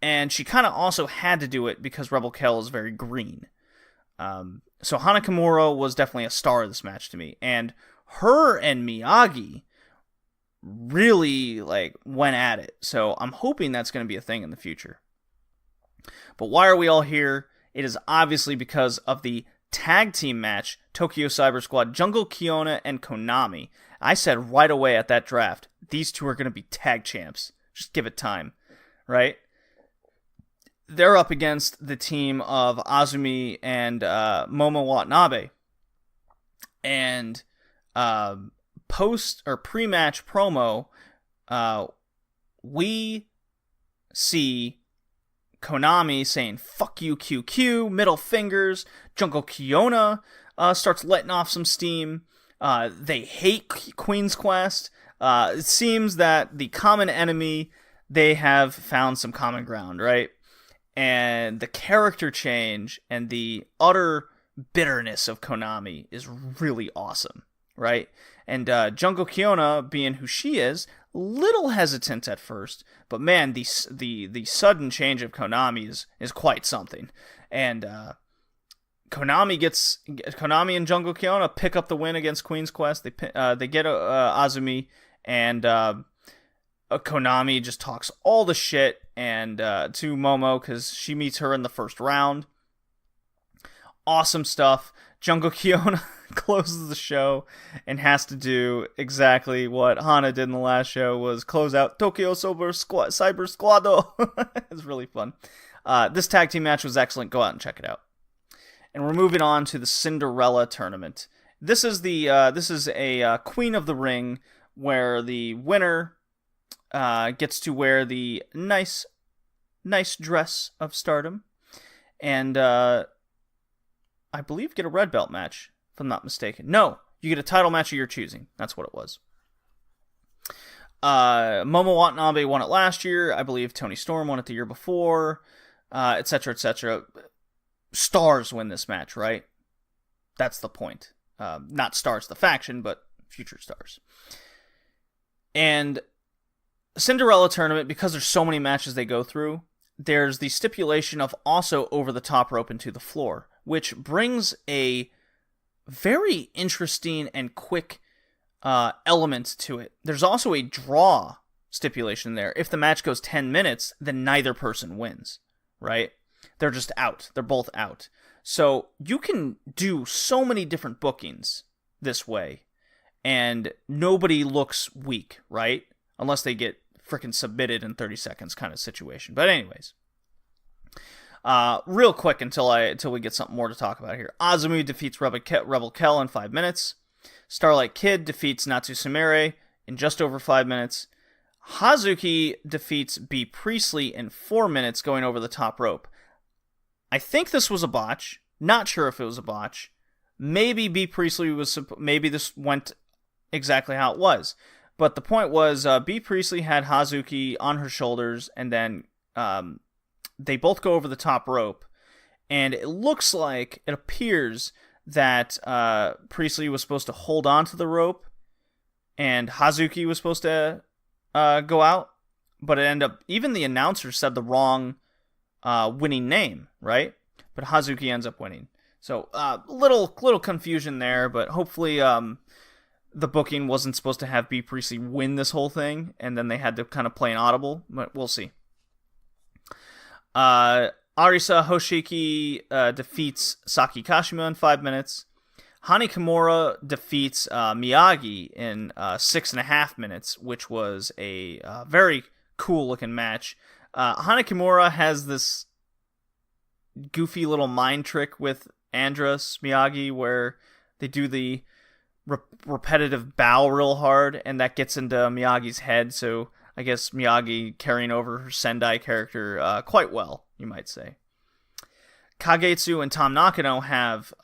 And she kind of also had to do it because Rebel Kel is very green. So Hana Kimura was definitely a star of this match to me. And her and Miyagi really went at it. So I'm hoping that's going to be a thing in the future. But why are we all here? It is obviously because of the tag team match, Tokyo Cyber Squad, Jungle Kiona and Konami. I said right away at that draft, these two are going to be tag champs. Just give it time, right? They're up against the team of Azumi and Momo Watanabe. And pre-match promo, we see Konami saying, "Fuck you, QQ," middle fingers. Jungle Kiona starts letting off some steam. They hate Queen's Quest. It seems that the common enemy, they have found some common ground, right? And the character change and the utter bitterness of Konami is really awesome, right? And Jungle Kiona, being who she is, little hesitant at first, but man, the sudden change of Konami is quite something. And Konami and Jungle Kiona pick up the win against Queen's Quest. They get Azumi, and Konami just talks all the shit and to Momo because she meets her in the first round. Awesome stuff. Jungle Kiona closes the show and has to do exactly what Hana did in the last show, was close out Tokyo Cyber Squado. It's really fun. This tag team match was excellent. Go out and check it out. And we're moving on to the Cinderella tournament. This is a Queen of the Ring where the winner gets to wear the nice dress of Stardom, and I believe get a red belt match, if I'm not mistaken. No, you get a title match of your choosing. That's what it was. Momo Watanabe won it last year. I believe Toni Storm won it the year before, etc., etc. Stars win this match, right? That's the point. Not stars the faction, but future stars. And Cinderella tournament, because there's so many matches they go through, there's the stipulation of also over the top rope and to the floor, which brings a very interesting and quick element to it. There's also a draw stipulation there. If the match goes 10 minutes, then neither person wins, right? They're just out. They're both out. So you can do so many different bookings this way, and nobody looks weak, right? Unless they get freaking submitted in 30 seconds kind of situation. But anyways, real quick until we get something more to talk about here. Azumi defeats Rebel Kel in 5 minutes. Starlight Kid defeats Natsu Sumire in just over 5 minutes. Hazuki defeats B. Priestley in 4 minutes, going over the top rope. I think this was a botch. Not sure if it was a botch. Maybe B. Priestley maybe this went exactly how it was. But the point was, B. Priestley had Hazuki on her shoulders, and then they both go over the top rope. And it appears that Priestley was supposed to hold on to the rope, and Hazuki was supposed to go out. But it ended up, even the announcer said the wrong winning name, right? But Hazuki ends up winning. So little confusion there, but hopefully the booking wasn't supposed to have B. Priestley win this whole thing, and then they had to kind of play an audible, but we'll see. Arisa Hoshiki defeats Saki Kashima in 5 minutes. Hani Kimura defeats Miyagi in 6.5 minutes, which was a very cool-looking match. Hani Kimura has this goofy little mind trick with Andras Miyagi where they do the repetitive bow real hard, and that gets into Miyagi's head, so I guess Miyagi carrying over her Sendai character quite well, you might say. Kagetsu and Tam Nakano have,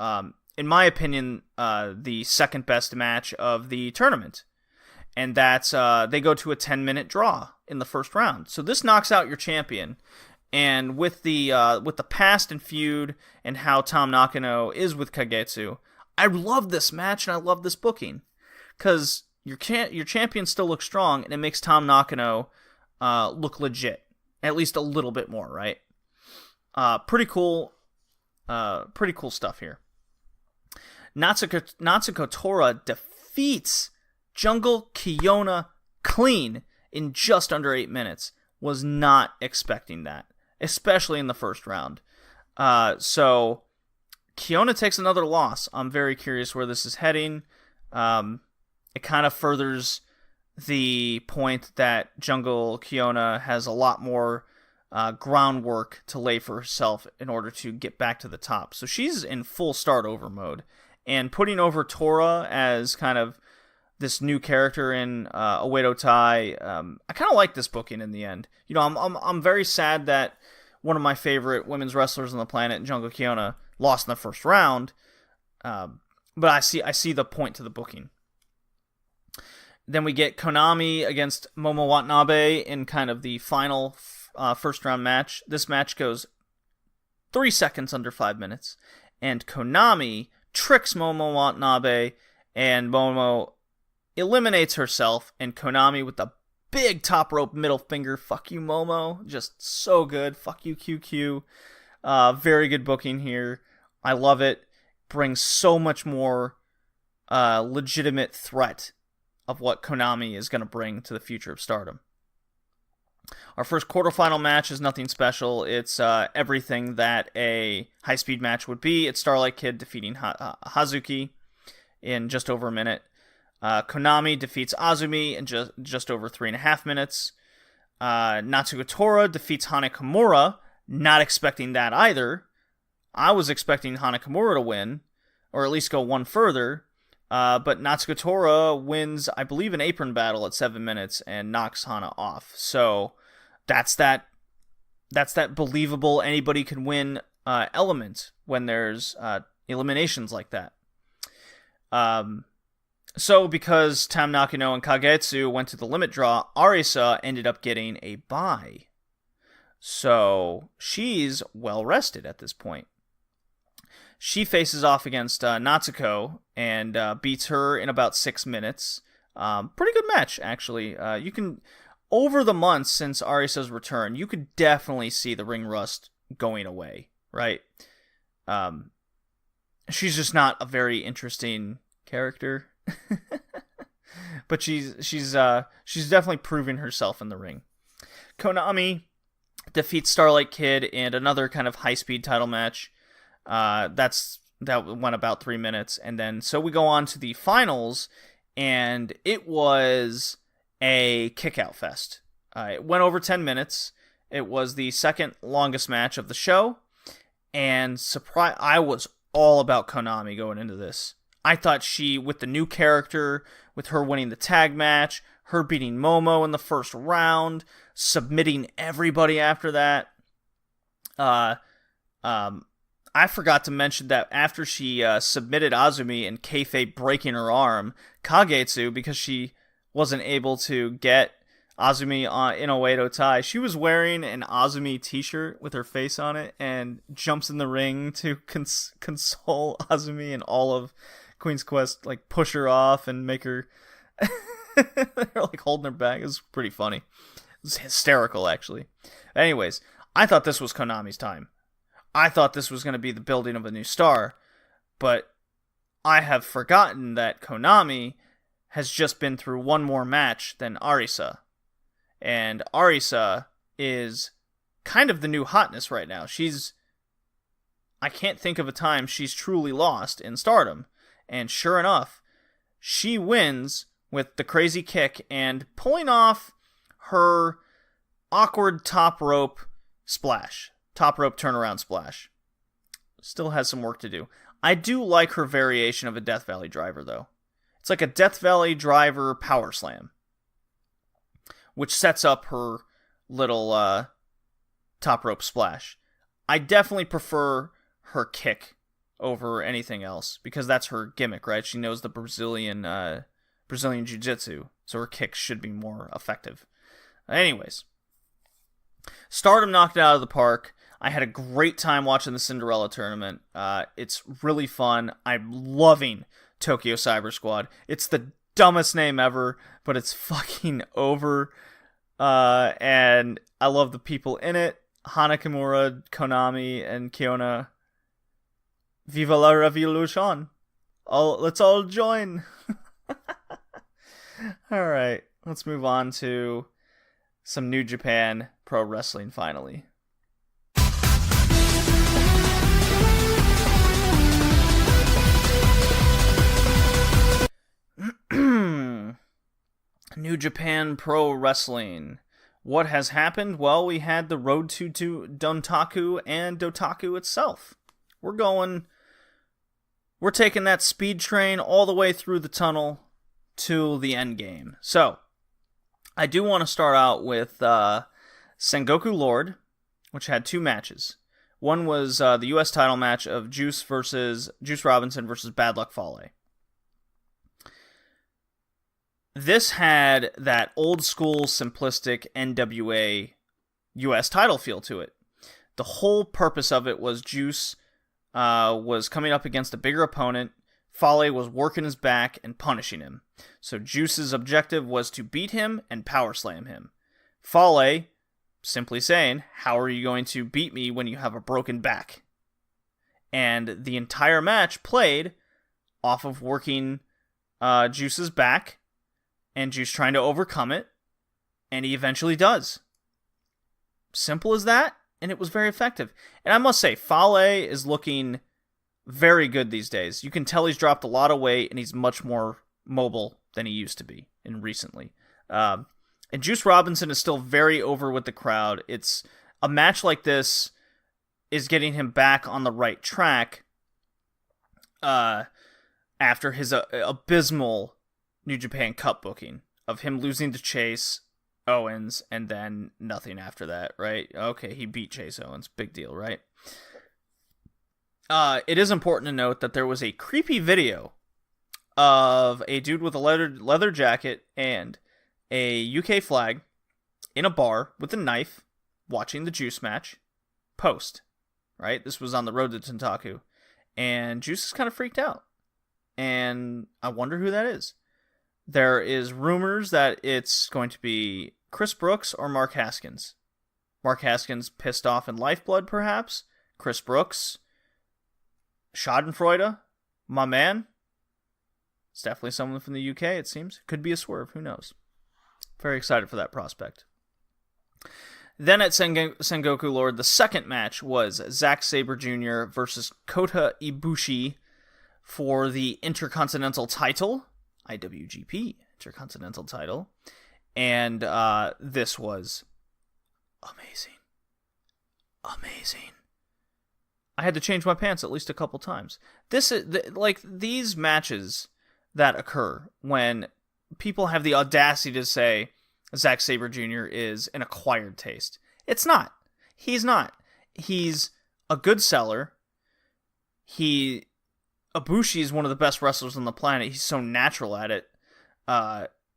in my opinion, the second best match of the tournament, and that's they go to a 10-minute draw in the first round. So this knocks out your champion, and with the past and feud and how Tam Nakano is with Kagetsu, I love this match and I love this booking because your champion still looks strong and it makes Tam Nakano look legit, at least a little bit more, right? Pretty cool stuff here. Natsuko Tora defeats Jungle Kiona clean in just under 8 minutes. Was not expecting that, especially in the first round. So Kiona takes another loss. I'm very curious where this is heading. It kind of furthers the point that Jungle Kiona has a lot more groundwork to lay for herself in order to get back to the top. So she's in full start over mode. And putting over Tora as kind of this new character in Oedo Tai, I kind of like this booking in the end. You know, I'm very sad that one of my favorite women's wrestlers on the planet, Jungle Kiona, lost in the first round. But I see the point to the booking. Then we get Konami against Momo Watanabe in kind of the final first round match. This match goes 3 seconds under 5 minutes, and Konami tricks Momo Watanabe, and Momo eliminates herself, and Konami with the big top rope middle finger, fuck you Momo, just so good, fuck you QQ. Very good booking here. I love it. Brings so much more legitimate threat of what Konami is going to bring to the future of Stardom. Our first quarterfinal match is nothing special. It's everything that a high-speed match would be. It's Starlight Kid defeating Hazuki in just over a minute. Konami defeats Azumi in just over 3.5 minutes. Natsuko Tora defeats Hana Kimura. Not expecting that either. I was expecting Hana Kimura to win, or at least go one further. But Natsuko Tora wins, I believe, an apron battle at 7 minutes and knocks Hana off. So that's that believable anybody can win element when there's eliminations like that. So because Tam Nakano and Kagetsu went to the limit draw, Arisa ended up getting a bye. So she's well rested at this point. She faces off against Natsuko and beats her in about 6 minutes. Pretty good match, actually. You can, over the months since Arisa's return, you could definitely see the ring rust going away, right? She's just not a very interesting character, but she's definitely proving herself in the ring. Konami defeats Starlight Kid in another kind of high-speed title match. That went about 3 minutes, and then so we go on to the finals, and it was a kick-out fest. It went over 10 minutes. It was the second longest match of the show, and I was all about Konami going into this. I thought she, with the new character, with her winning the tag match, her beating Momo in the first round, submitting everybody after that, I forgot to mention that after she submitted Azumi and kayfabe breaking her arm, Kagetsu, because she wasn't able to get Azumi in a Oedo Tai, she was wearing an Azumi t-shirt with her face on it and jumps in the ring to console Azumi, and all of Queen's Quest like push her off and make her they're like holding her back. It was pretty funny. It was hysterical, actually. Anyways, I thought this was Konami's time. I thought this was going to be the building of a new star, but I have forgotten that Konami has just been through one more match than Arisa. And Arisa is kind of the new hotness right now. I can't think of a time she's truly lost in Stardom. And sure enough, she wins with the crazy kick and pulling off her awkward top rope splash. Top rope turnaround splash. Still has some work to do. I do like her variation of a Death Valley driver, though. It's like a Death Valley driver power slam, which sets up her little top rope splash. I definitely prefer her kick over anything else, because that's her gimmick, right? She knows the Brazilian Jiu-Jitsu, so her kicks should be more effective. Anyways, Stardom knocked it out of the park. I had a great time watching the Cinderella tournament. It's really fun. I'm loving Tokyo Cyber Squad. It's the dumbest name ever, but it's fucking over. And I love the people in it. Hana Kimura, Konami, and Kiona. Viva la revolution. Let's all join. Alright, let's move on to some New Japan Pro Wrestling finally. New Japan Pro Wrestling. What has happened? Well, we had the road to Dontaku and Dotaku itself. We're taking that speed train all the way through the tunnel to the end game. So, I do want to start out with Sengoku Lord, which had two matches. One was the U.S. title match of Juice Robinson versus Bad Luck Fale. This had that old school simplistic NWA US title feel to it. The whole purpose of it was Juice was coming up against a bigger opponent. Fale was working his back and punishing him. So Juice's objective was to beat him and power slam him. Fale simply saying, how are you going to beat me when you have a broken back? And the entire match played off of working Juice's back, and Juice trying to overcome it, and he eventually does. Simple as that, and it was very effective. And I must say, Fale is looking very good these days. You can tell he's dropped a lot of weight, and he's much more mobile than he used to be recently. And Juice Robinson is still very over with the crowd. It's a match like this is getting him back on the right track after his abysmal New Japan Cup booking of him losing to Chase Owens and then nothing after that, right? Okay, he beat Chase Owens. Big deal, right? It is important to note that there was a creepy video of a dude with a leather jacket and a UK flag in a bar with a knife watching the Juice match post, right? This was on the road to Dontaku. And Juice is kind of freaked out. And I wonder who that is. There is rumors that it's going to be Chris Brooks or Mark Haskins. Mark Haskins pissed off in Lifeblood, perhaps. Chris Brooks, Schadenfreude, my man. It's definitely someone from the UK, it seems. Could be a swerve, who knows. Very excited for that prospect. Then at Sengoku Lord, the second match was Zack Sabre Jr. versus Kota Ibushi for the Intercontinental title. IWGP Intercontinental title. And this was amazing. Amazing. I had to change my pants at least a couple times. This is like these matches that occur when people have the audacity to say Zack Sabre Jr. is an acquired taste. It's not. He's not. He's a good seller. Ibushi is one of the best wrestlers on the planet. He's so natural at it,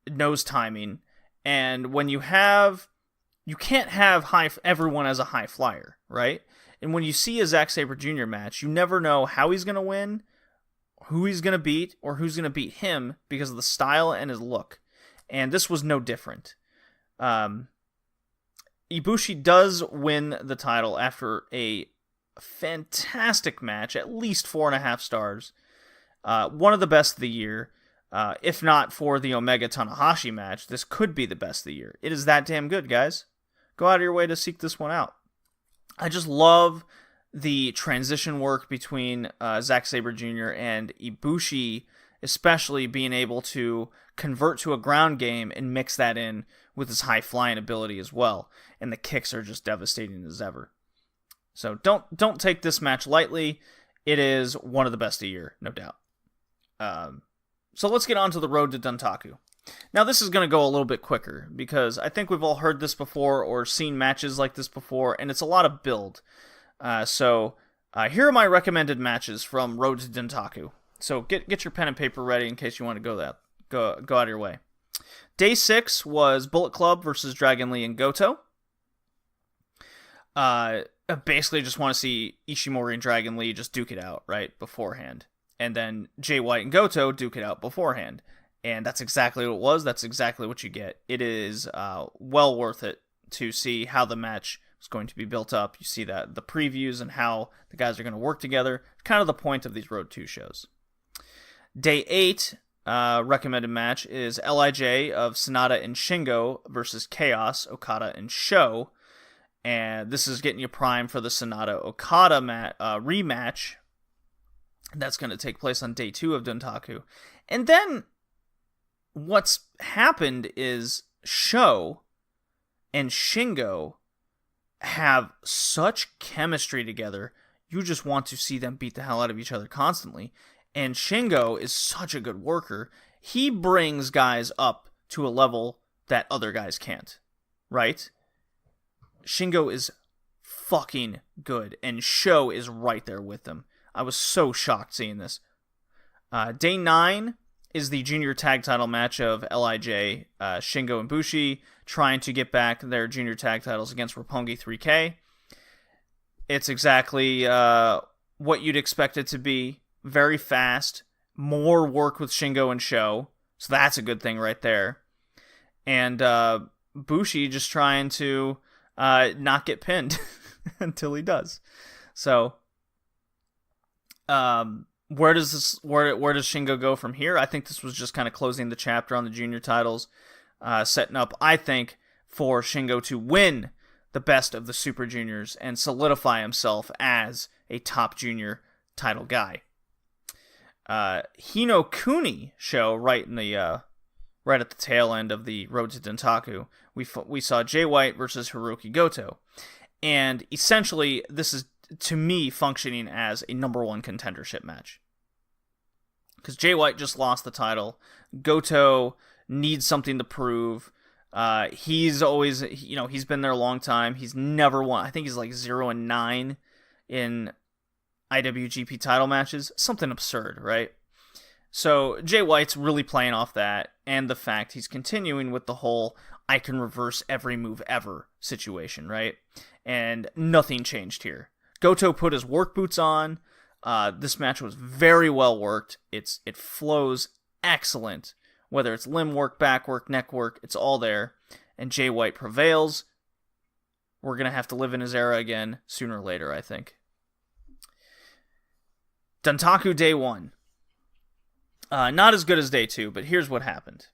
knows timing, and when you can't have everyone as a high flyer, right? And when you see a Zack Sabre Jr. match, you never know how he's going to win, who he's going to beat, or who's going to beat him because of the style and his look. And this was no different. Ibushi does win the title after a fantastic match, at least 4.5 stars. One of the best of the year. If not for the Omega Tanahashi match, this could be the best of the year. It is that damn good, guys. Go out of your way to seek this one out. I just love the transition work between Zack Sabre Jr. and Ibushi, especially being able to convert to a ground game and mix that in with his high flying ability as well. And the kicks are just devastating as ever. So don't take this match lightly. It is one of the best of the year, no doubt. So let's get on to the road to Dontaku. Now this is going to go a little bit quicker because I think we've all heard this before or seen matches like this before, and it's a lot of build. So here are my recommended matches from Road to Dontaku. So get your pen and paper ready in case you want to go out of your way. Day 6 was Bullet Club versus Dragon Lee and Goto. I basically just want to see Ishimori and Dragon Lee just duke it out, right, beforehand. And then Jay White and Goto duke it out beforehand. And that's exactly what it was. That's exactly what you get. It is well worth it to see how the match is going to be built up. You see that the previews and how the guys are going to work together. Kind of the point of these Road 2 shows. Day 8, recommended match is LIJ of Sonata and Shingo versus Chaos, Okada, and Sho. And this is getting you primed for the Sonata-Okada rematch. That's going to take place on day 2 of Dontaku. And then what's happened is Sho and Shingo have such chemistry together. You just want to see them beat the hell out of each other constantly. And Shingo is such a good worker. He brings guys up to a level that other guys can't, right? Shingo is fucking good, and Sho is right there with them. I was so shocked seeing this. Day 9 is the junior tag title match of LIJ, Shingo and Bushi, trying to get back their junior tag titles against Roppongi 3K. It's exactly what you'd expect it to be. Very fast. More work with Shingo and Sho. So that's a good thing right there. And Bushi just trying to not get pinned until he does. So where does Shingo go from here? I think this was just kind of closing the chapter on the junior titles, setting up, I think, for Shingo to win the best of the Super Juniors and solidify himself as a top junior title guy. Hino Kuni show right at the tail end of the Road to Dontaku. We saw Jay White versus Hiroki Goto, and essentially this is, to me, functioning as a number 1 contendership match. Because Jay White just lost the title. Goto needs something to prove. He's always, he's been there a long time. He's never won. I think he's like 0-9 in IWGP title matches. Something absurd, right? So Jay White's really playing off that, and the fact he's continuing with the whole I can reverse every move ever situation, right? And nothing changed here. Goto put his work boots on. This match was very well worked. It flows excellent. Whether it's limb work, back work, neck work, it's all there. And Jay White prevails. We're going to have to live in his era again sooner or later, I think. Dontaku Day 1. Not as good as Day 2, but here's what happened.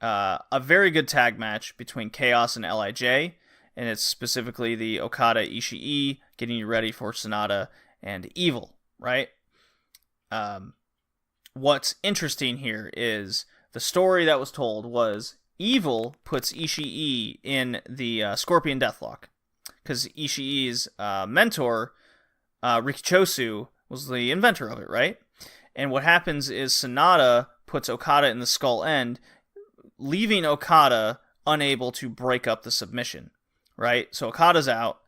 A very good tag match between Chaos and LIJ, and it's specifically the Okada Ishii getting you ready for Sonata and Evil, right? What's interesting here is the story that was told was Evil puts Ishii in the Scorpion Deathlock, because Ishii's mentor, Rikichosu, was the inventor of it, right? And what happens is Sonata puts Okada in the Skull End, leaving Okada unable to break up the submission, right? So Okada's out,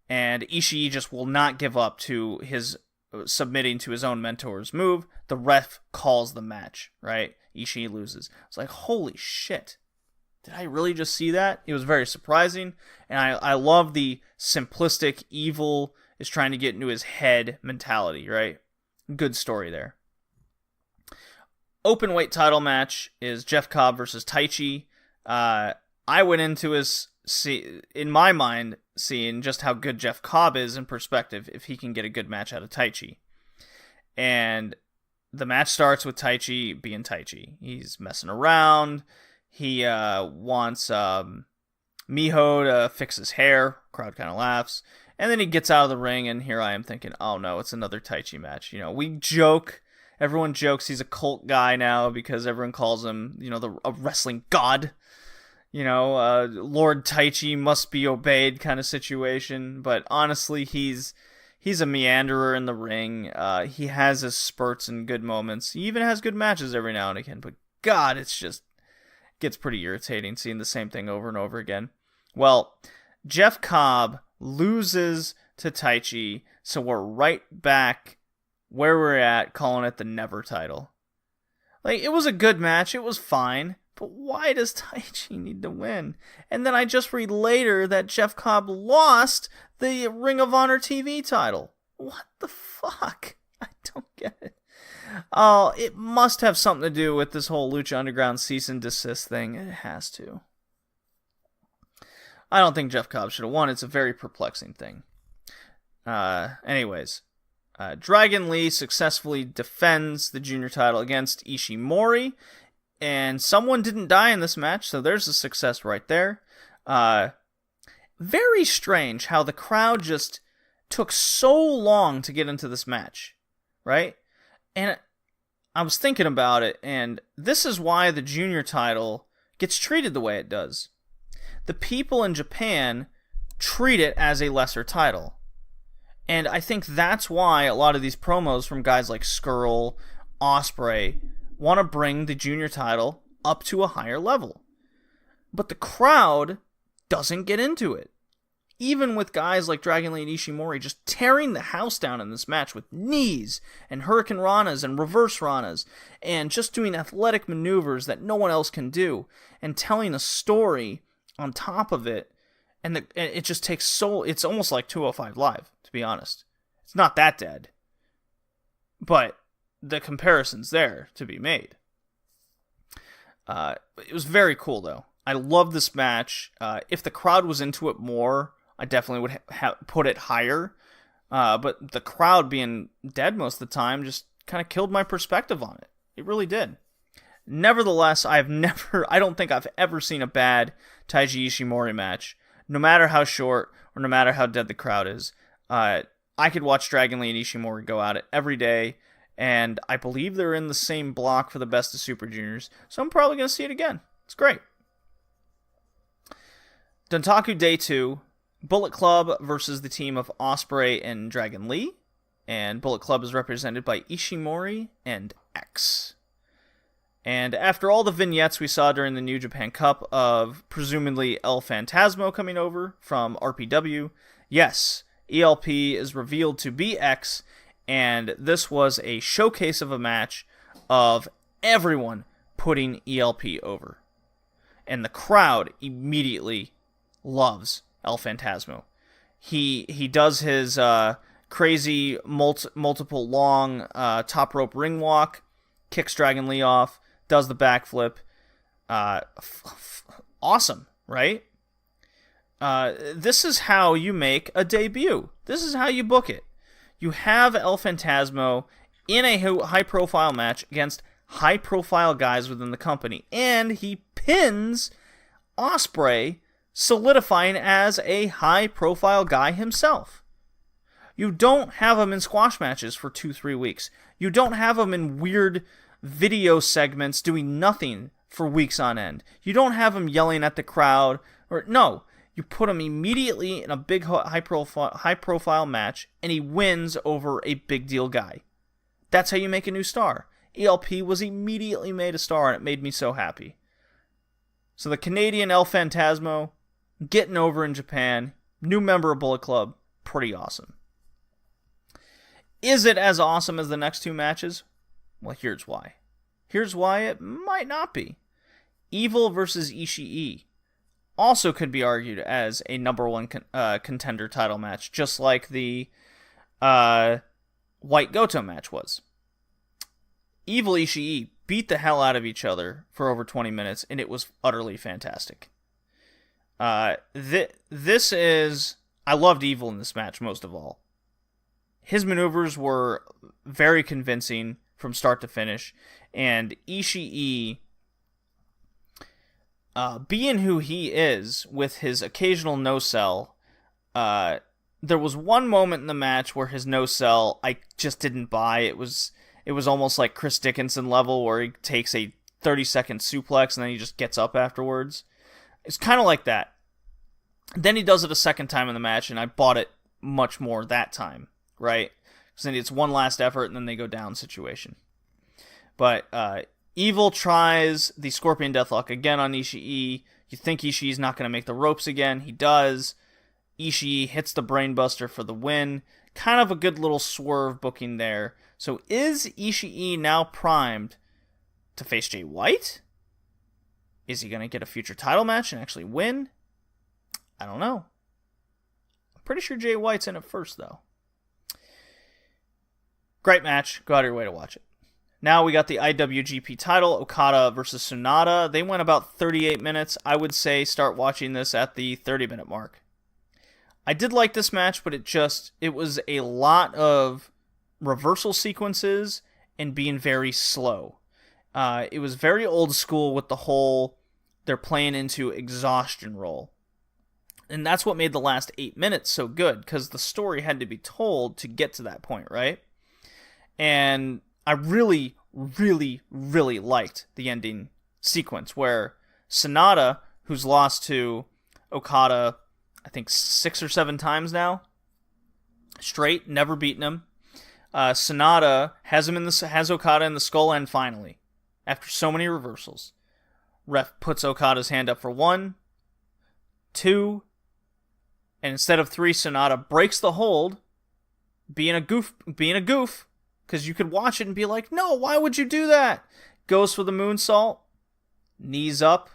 and Ishii just will not give up to his submitting to his own mentor's move. The ref calls the match, right? Ishii loses. It's like, holy shit. Did I really just see that? It was very surprising, and I love the simplistic evil is trying to get into his head mentality, right? Good story there. Open weight title match is Jeff Cobb versus Taichi. I went into in my mind, seeing just how good Jeff Cobb is in perspective if he can get a good match out of Taichi. And the match starts with Taichi being Taichi. He's messing around. He wants Miho to fix his hair. Crowd kind of laughs. And then he gets out of the ring, and here I am thinking, oh no, it's another Taichi match. We joke. Everyone jokes he's a cult guy now because everyone calls him, a wrestling god. Lord Taichi must be obeyed kind of situation. But honestly, he's a meanderer in the ring. He has his spurts and good moments. He even has good matches every now and again. But God, gets pretty irritating seeing the same thing over and over again. Well, Jeff Cobb loses to Taichi, so we're right back where we're at, calling it the Never title. It was a good match. It was fine. But why does Taichi need to win? And then I just read later that Jeff Cobb lost the Ring of Honor TV title. What the fuck? I don't get it. Oh, it must have something to do with this whole Lucha Underground cease and desist thing. It has to. I don't think Jeff Cobb should have won. It's a very perplexing thing. Anyways, Dragon Lee successfully defends the junior title against Ishimori. And someone didn't die in this match, so there's a success right there. Very strange how the crowd just took so long to get into this match, right? And I was thinking about it, and this is why the junior title gets treated the way it does. The people in Japan treat it as a lesser title. And I think that's why a lot of these promos from guys like Skrull, Ospreay, want to bring the junior title up to a higher level. But the crowd doesn't get into it. Even with guys like Dragon Lee and Ishimori just tearing the house down in this match with knees and Hurricane Ranas and reverse Ranas and just doing athletic maneuvers that no one else can do and telling a story on top of it. And it just takes it's almost like 205 Live, to be honest. It's not that dead. But the comparison's there to be made. It was very cool, though. I love this match. If the crowd was into it more, I definitely would put it higher. But the crowd being dead most of the time just kind of killed my perspective on it. It really did. Nevertheless, I don't think I've ever seen a bad Taiji Ishimori match, no matter how short or no matter how dead the crowd is. I could watch Dragon Lee and Ishimori go at it every day, and I believe they're in the same block for the Best of Super Juniors, so I'm probably going to see it again. It's great. Dontaku Day 2, Bullet Club versus the team of Ospreay and Dragon Lee, and Bullet Club is represented by Ishimori and X. And after all the vignettes we saw during the New Japan Cup of presumably El Phantasmo coming over from RPW, yes, ELP is revealed to be X, and this was a showcase of a match of everyone putting ELP over. And the crowd immediately loves El Phantasmo. He does his crazy multiple long top rope ring walk, kicks Dragon Lee off, does the backflip. Awesome, right? This is how you make a debut. This is how you book it. You have El Phantasmo in a high-profile match against high-profile guys within the company, and he pins Ospreay, solidifying as a high-profile guy himself. You don't have him in squash matches for 2-3 weeks. You don't have him in weird video segments doing nothing for weeks on end. You don't have him yelling at the crowd. No, you put him immediately in a big high-profile match, and he wins over a big-deal guy. That's how you make a new star. ELP was immediately made a star, and it made me so happy. So the Canadian El Phantasmo getting over in Japan, new member of Bullet Club, pretty awesome. Is it as awesome as the next two matches? Well, here's why. Here's why it might not be. Evil versus Ishii also could be argued as a number one contender title match, just like the White Goto match was. Evil Ishii beat the hell out of each other for over 20 minutes, and it was utterly fantastic. This is... I loved Evil in this match most of all. His maneuvers were very convincing from start to finish, and Ishii, being who he is with his occasional no-sell, there was one moment in the match where his no-sell I just didn't buy. It was almost like Chris Dickinson level, where he takes a 30-second suplex and then he just gets up afterwards. It's kind of like that. Then he does it a second time in the match, and I bought it much more that time, right? Because then it's one last effort, and then they go down situation. But Evil tries the Scorpion Deathlock again on Ishii. You think Ishii's not going to make the ropes again. He does. Ishii hits the Brainbuster for the win. Kind of a good little swerve booking there. So is Ishii now primed to face Jay White? Is he going to get a future title match and actually win? I don't know. I'm pretty sure Jay White's in it first, though. Great match. Go out of your way to watch it. Now we got the IWGP title, Okada versus Sonata. They went about 38 minutes. I would say start watching this at the 30-minute mark. I did like this match, but it was a lot of reversal sequences and being very slow. It was very old school with the whole they're playing into exhaustion role. And that's what made the last 8 minutes so good, because the story had to be told to get to that point, right? And I really, really, really liked the ending sequence where Sonata, who's lost to Okada, I think 6 or 7 times now, straight, never beaten him. Sonata has Okada in the skull end finally, after so many reversals. Ref puts Okada's hand up for 1, 2, and instead of 3, Sonata breaks the hold, being a goof, because you could watch it and be like, no, why would you do that? Goes for the moonsault, knees up,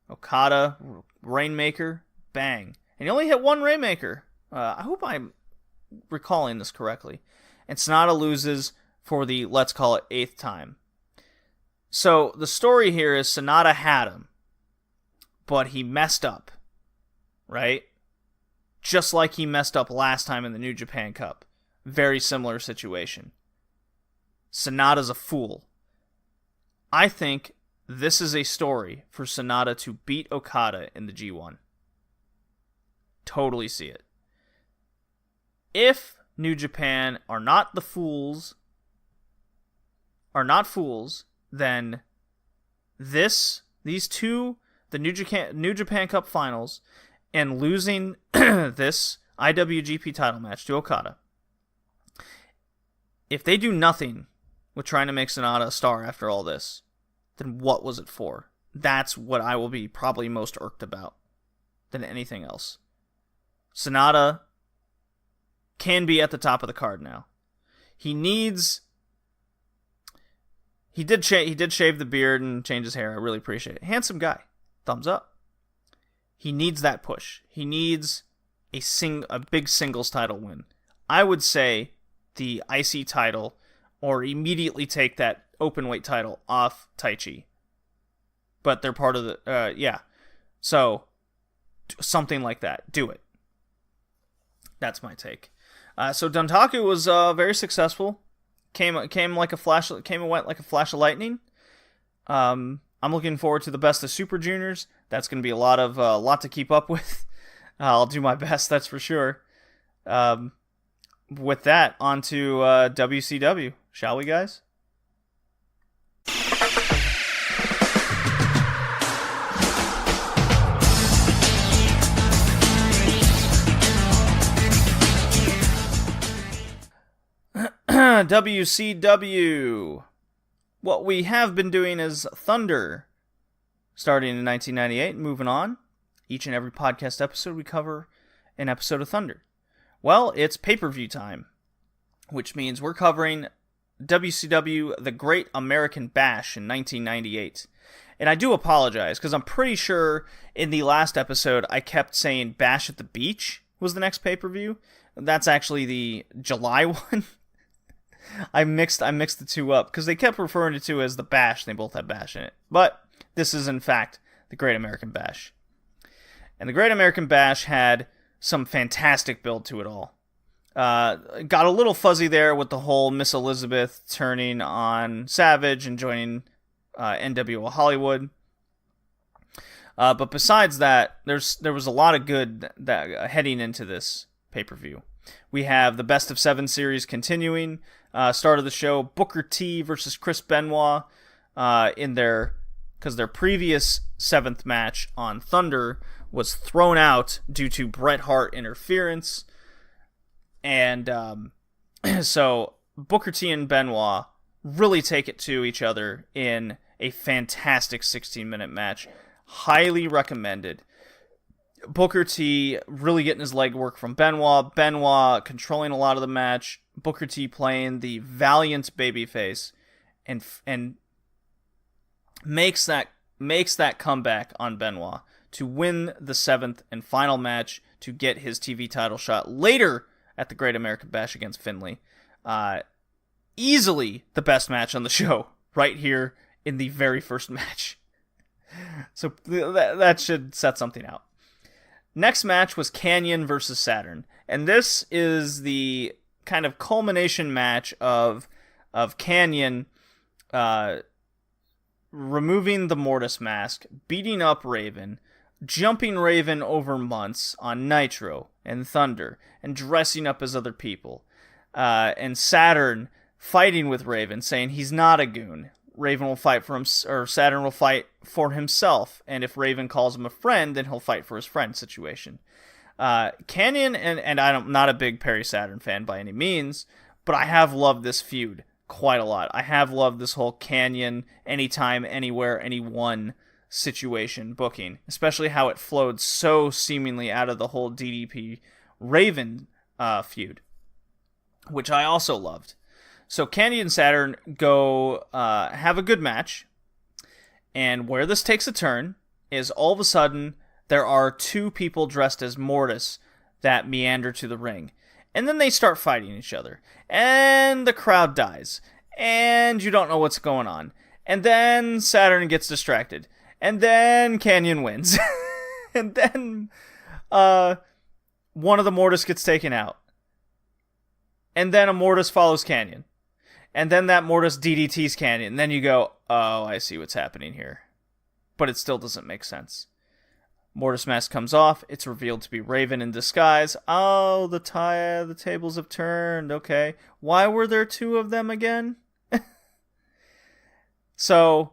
Okada, Rainmaker, bang. And he only hit 1 Rainmaker. I hope I'm recalling this correctly. And Sonata loses for the, let's call it, 8th time. So the story here is Sonata had him, but he messed up, right? Just like he messed up last time in the New Japan Cup. Very similar situation. Sonata's a fool. I think this is a story for Sonata to beat Okada in the G1. Totally see it. If New Japan are not fools, then these two, the New Japan Cup finals, and losing this IWGP title match to Okada, if they do nothing with trying to make Sonata a star after all this, then what was it for? That's what I will be probably most irked about than anything else. Sonata can be at the top of the card now. He did shave the beard and change his hair. I really appreciate it. Handsome guy. Thumbs up. He needs that push. He needs a big singles title win. I would say the IC title, or immediately take that openweight title off Taichi. But they're part of the yeah. So something like that. Do it. That's my take. So Dontaku was very successful. Came and went like a flash of lightning. I'm looking forward to the Best of Super Juniors. That's going to be a lot to keep up with. I'll do my best, that's for sure. With that, on to WCW, shall we, guys? WCW. What we have been doing is Thunder. Starting in 1998, moving on. Each and every podcast episode, we cover an episode of Thunder. Well, it's pay-per-view time. which means we're covering WCW The Great American Bash in 1998. And I do apologize, because I'm pretty sure in the last episode I kept saying Bash at the Beach was the next pay-per-view. That's actually the July one. I mixed the two up, because they kept referring to two as the Bash, and they both have Bash in it. But this is, in fact, the Great American Bash. And the Great American Bash had some fantastic build to it all. Got a little fuzzy there with the whole Miss Elizabeth turning on Savage and joining NWO Hollywood. But besides that, there was a lot of good that heading into this pay-per-view. We have the Best of 7 series continuing. Start of the show, Booker T versus Chris Benoit because their previous 7th match on Thunder was thrown out due to Bret Hart interference. And so Booker T and Benoit really take it to each other in a fantastic 16-minute match. Highly recommended. Booker T really getting his leg work from Benoit. Benoit controlling a lot of the match. Booker T playing the valiant babyface and makes that comeback on Benoit to win the 7th and final match to get his TV title shot later at the Great American Bash against Finlay. Easily the best match on the show right here in the very first match. So that should set something out. Next match was Kanyon versus Saturn. And this is the kind of culmination match of Kanyon removing the Mortis mask, beating up Raven, jumping Raven over months on Nitro and Thunder, and dressing up as other people. And Saturn fighting with Raven, saying he's not a goon. Raven will fight for him, or Saturn will fight for himself, and if Raven calls him a friend, then he'll fight for his friend situation. Kanyon, and I'm not a big Perry Saturn fan by any means, but I have loved this feud quite a lot. I have loved this whole Kanyon, anytime, anywhere, anyone situation booking, especially how it flowed so seemingly out of the whole DDP Raven feud, which I also loved. So Kanyon and Saturn go have a good match, and where this takes a turn is all of a sudden there are two people dressed as Mortis that meander to the ring, and then they start fighting each other, and the crowd dies, and you don't know what's going on, and then Saturn gets distracted, and then Kanyon wins, and then one of the Mortis gets taken out, and then a Mortis follows Kanyon. And then that Mortis DDT's Kanyon. And then you go, oh, I see what's happening here. But it still doesn't make sense. Mortis mask comes off. It's revealed to be Raven in disguise. Oh, the tables have turned. Okay. Why were there two of them again? So,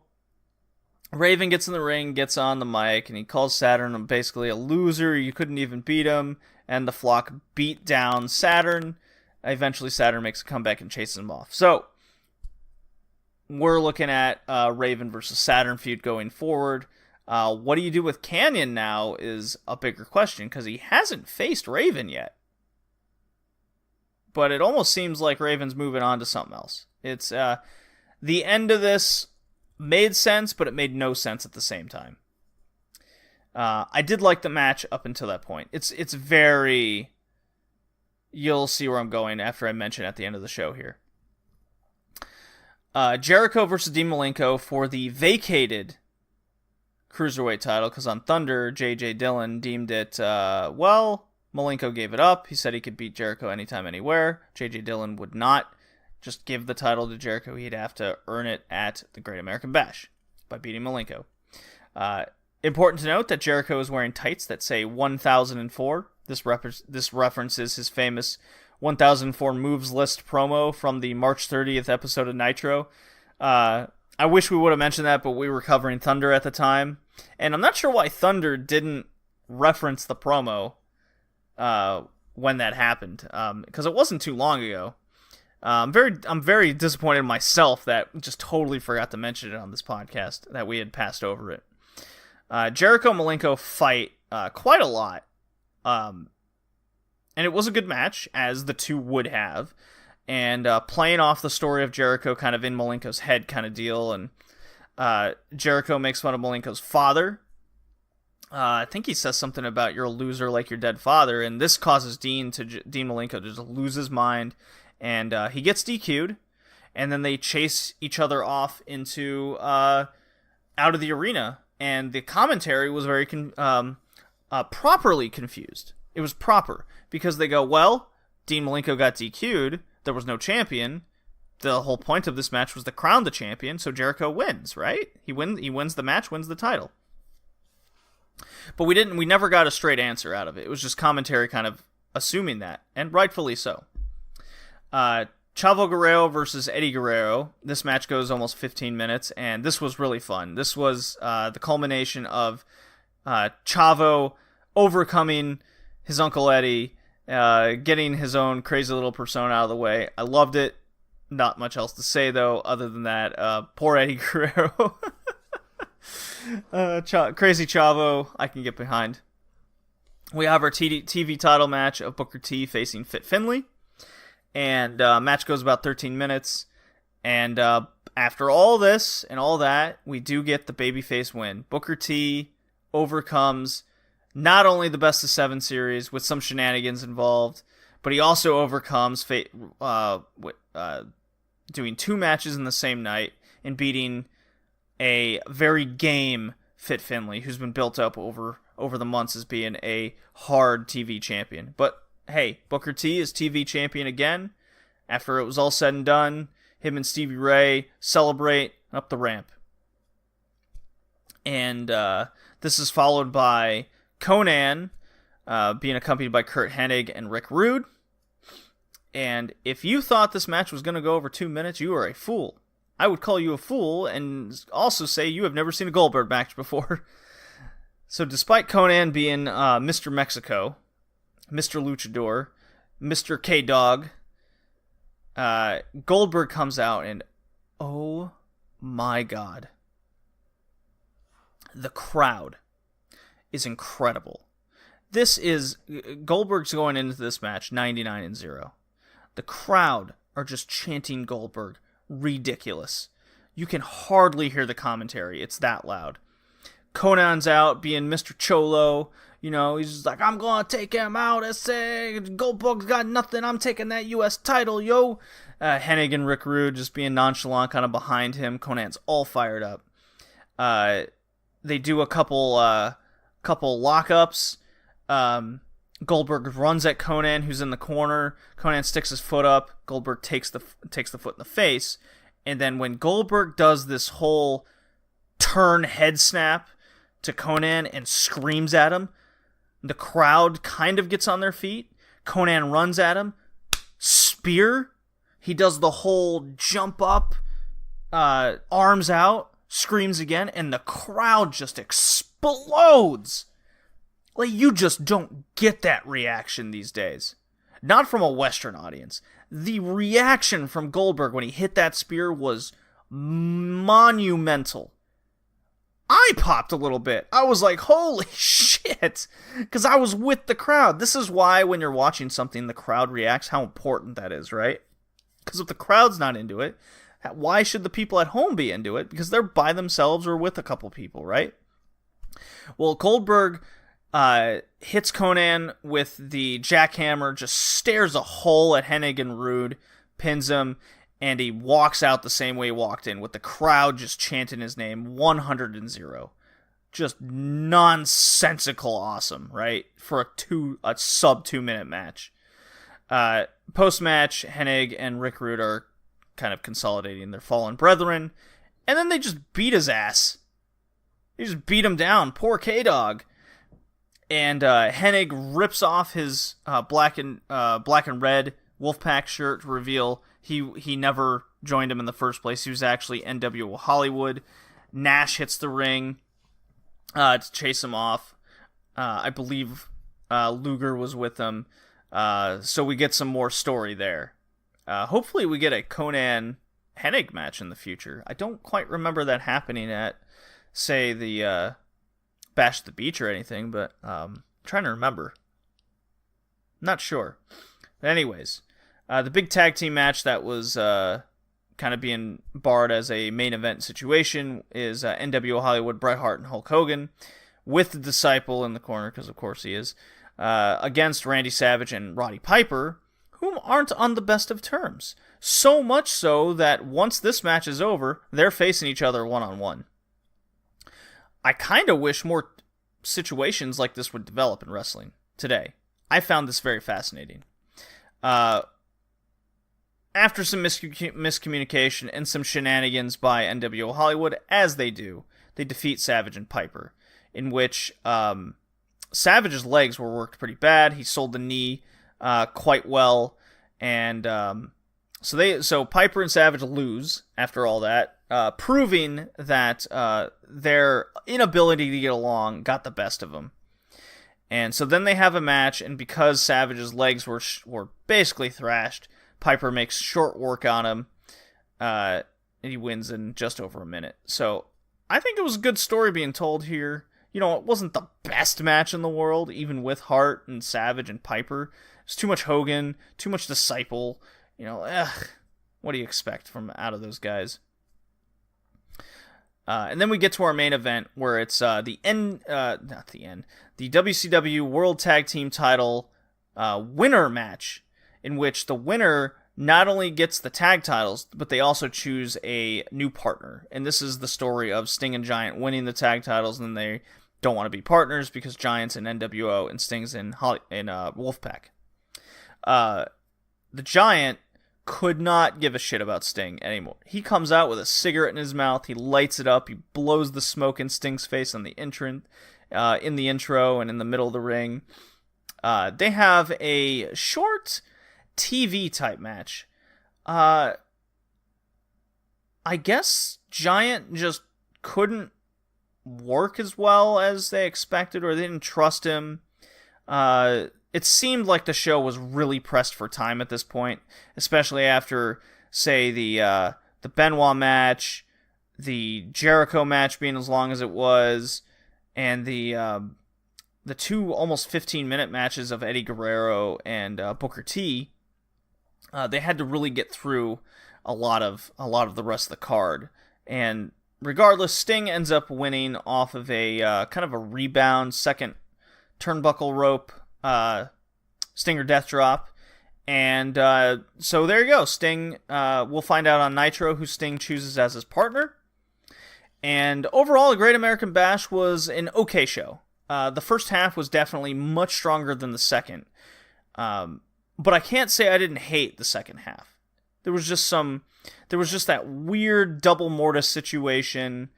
Raven gets in the ring, gets on the mic, and he calls Saturn basically a loser. You couldn't even beat him. And the flock beat down Saturn. Eventually, Saturn makes a comeback and chases him off. So, we're looking at Raven versus Saturn feud going forward. What do you do with Kanyon now is a bigger question, because he hasn't faced Raven yet. But it almost seems like Raven's moving on to something else. It's the end of this made sense, but it made no sense at the same time. I did like the match up until that point. It's very... You'll see where I'm going after I mention at the end of the show here. Jericho versus Dean Malenko for the vacated Cruiserweight title, because on Thunder, J.J. Dillon deemed it, Malenko gave it up. He said he could beat Jericho anytime, anywhere. J.J. Dillon would not just give the title to Jericho. He'd have to earn it at the Great American Bash by beating Malenko. Important to note that Jericho is wearing tights that say 1004. This references his famous 1004 moves list promo from the March 30th episode of Nitro. I wish we would have mentioned that, but we were covering Thunder at the time. And I'm not sure why Thunder didn't reference the promo when that happened, because it wasn't too long ago. I'm very disappointed in myself that just totally forgot to mention it on this podcast, that we had passed over it. Jericho and Malenko fight quite a lot. And it was a good match, as the two would have. and playing off the story of Jericho kind of in Malenko's head kind of deal. And Jericho makes fun of Malenko's father. I think he says something about you're a loser like your dead father, and this causes Dean Malenko to just lose his mind, and he gets DQ'd, and then they chase each other off into out of the arena, and the commentary was very properly confused. It was proper, because they go, well, Dean Malenko got DQ'd, there was no champion, the whole point of this match was to crown the champion, so Jericho wins, right? He wins the match, wins the title. But we never got a straight answer out of it. It was just commentary kind of assuming that, and rightfully so. Chavo Guerrero versus Eddie Guerrero. This match goes almost 15 minutes, and this was really fun. This was the culmination of Chavo overcoming his Uncle Eddie, getting his own crazy little persona out of the way. I loved it. Not much else to say, though, other than that. Poor Eddie Guerrero. Crazy Chavo, I can get behind. We have our TV title match of Booker T facing Fit Finlay. And match goes about 13 minutes. And after all this and all that, we do get the babyface win. Booker T overcomes not only the best of 7 series with some shenanigans involved, but he also overcomes doing 2 matches in the same night and beating a very game Fit Finlay, who's been built up over the months as being a hard TV champion. But hey, Booker T is TV champion again. After it was all said and done, him and Stevie Ray celebrate up the ramp. And this is followed by Conan being accompanied by Kurt Hennig and Rick Rude. And if you thought this match was going to go over 2 minutes, you are a fool. I would call you a fool and also say you have never seen a Goldberg match before. So despite Conan being Mr. Mexico, Mr. Luchador, Mr. K-Dog, Goldberg comes out and oh my god. The crowd is incredible. Goldberg's going into this match 99-0. The crowd are just chanting Goldberg. Ridiculous. You can hardly hear the commentary. It's that loud. Conan's out being Mr. Cholo. You know, he's just like, I'm going to take him out. I say, Goldberg's got nothing. I'm taking that U.S. title, yo. Hennig and Rick Rude just being nonchalant kind of behind him. Conan's all fired up. They do a couple lockups. Goldberg runs at Conan, who's in the corner. Conan sticks his foot up. Goldberg takes the foot in the face. And then when Goldberg does this whole turn head snap to Conan and screams at him, the crowd kind of gets on their feet. Conan runs at him. Spear. He does the whole jump up, arms out, screams again, and the crowd just explodes. Like, you just don't get that reaction these days. Not from a Western audience. The reaction from Goldberg when he hit that spear was monumental. I popped a little bit. I was like, holy shit. Because I was with the crowd. This is why when you're watching something, the crowd reacts, how important that is, right? Because if the crowd's not into it, why should the people at home be into it? Because they're by themselves or with a couple people, right? Well, Goldberg hits Conan with the jackhammer, just stares a hole at Hennig and Rude, pins him, and he walks out the same way he walked in, with the crowd just chanting his name, 100-0. Just nonsensical awesome, right? For a sub 2 minute match. Post-match, Hennig and Rick Rude are kind of consolidating their fallen brethren, and then they just beat his ass. They just beat him down. Poor K-Dog. And Hennig rips off his black and red Wolfpack shirt to reveal he never joined him in the first place. He was actually NWO Hollywood. Nash hits the ring to chase him off. I believe Luger was with him. So we get some more story there. Hopefully we get a Conan Hennig match in the future. I don't quite remember that happening at, say, the Bash at the Beach or anything, but I'm trying to remember. Not sure. But anyways, The big tag team match that was kind of being barred as a main event situation is NWO Hollywood, Bret Hart and Hulk Hogan, with the Disciple in the corner, because of course he is, against Randy Savage and Roddy Piper, whom aren't on the best of terms. So much so that once this match is over, they're facing each other one-on-one. I kind of wish more situations like this would develop in wrestling today. I found this very fascinating. After some miscommunication and some shenanigans by NWO Hollywood, as they do, they defeat Savage and Piper, in which Savage's legs were worked pretty bad. He sold the knee quite well, and so Piper and Savage lose after all that, proving that their inability to get along got the best of them. And so then they have a match, and because Savage's legs were basically thrashed, Piper makes short work on him, and he wins in just over a minute. So I think it was a good story being told here. You know, it wasn't the best match in the world, even with Hart and Savage and Piper. It's too much Hogan, too much Disciple. You know, what do you expect from out of those guys? And then we get to our main event, where it's the WCW World Tag Team Title winner match, in which the winner not only gets the tag titles, but they also choose a new partner. And this is the story of Sting and Giant winning the tag titles, and they don't want to be partners because Giant's in NWO and Sting's in Wolfpack. The Giant could not give a shit about Sting anymore. He comes out with a cigarette in his mouth, he lights it up, he blows the smoke in Sting's face on the intro and in the middle of the ring. They have a short TV type match. I guess Giant just couldn't work as well as they expected, or they didn't trust him. It seemed like the show was really pressed for time at this point, especially after, say, the Benoit match, the Jericho match being as long as it was, and the two almost 15-minute matches of Eddie Guerrero and Booker T. They had to really get through a lot of the rest of the card, and regardless, Sting ends up winning off of a kind of a rebound second turnbuckle rope Stinger Death Drop. And so there you go. Sting, we'll find out on Nitro who Sting chooses as his partner. And overall, a Great American Bash was an okay show. The first half was definitely much stronger than the second. But I can't say I didn't hate the second half. There was just that weird double mortis situation.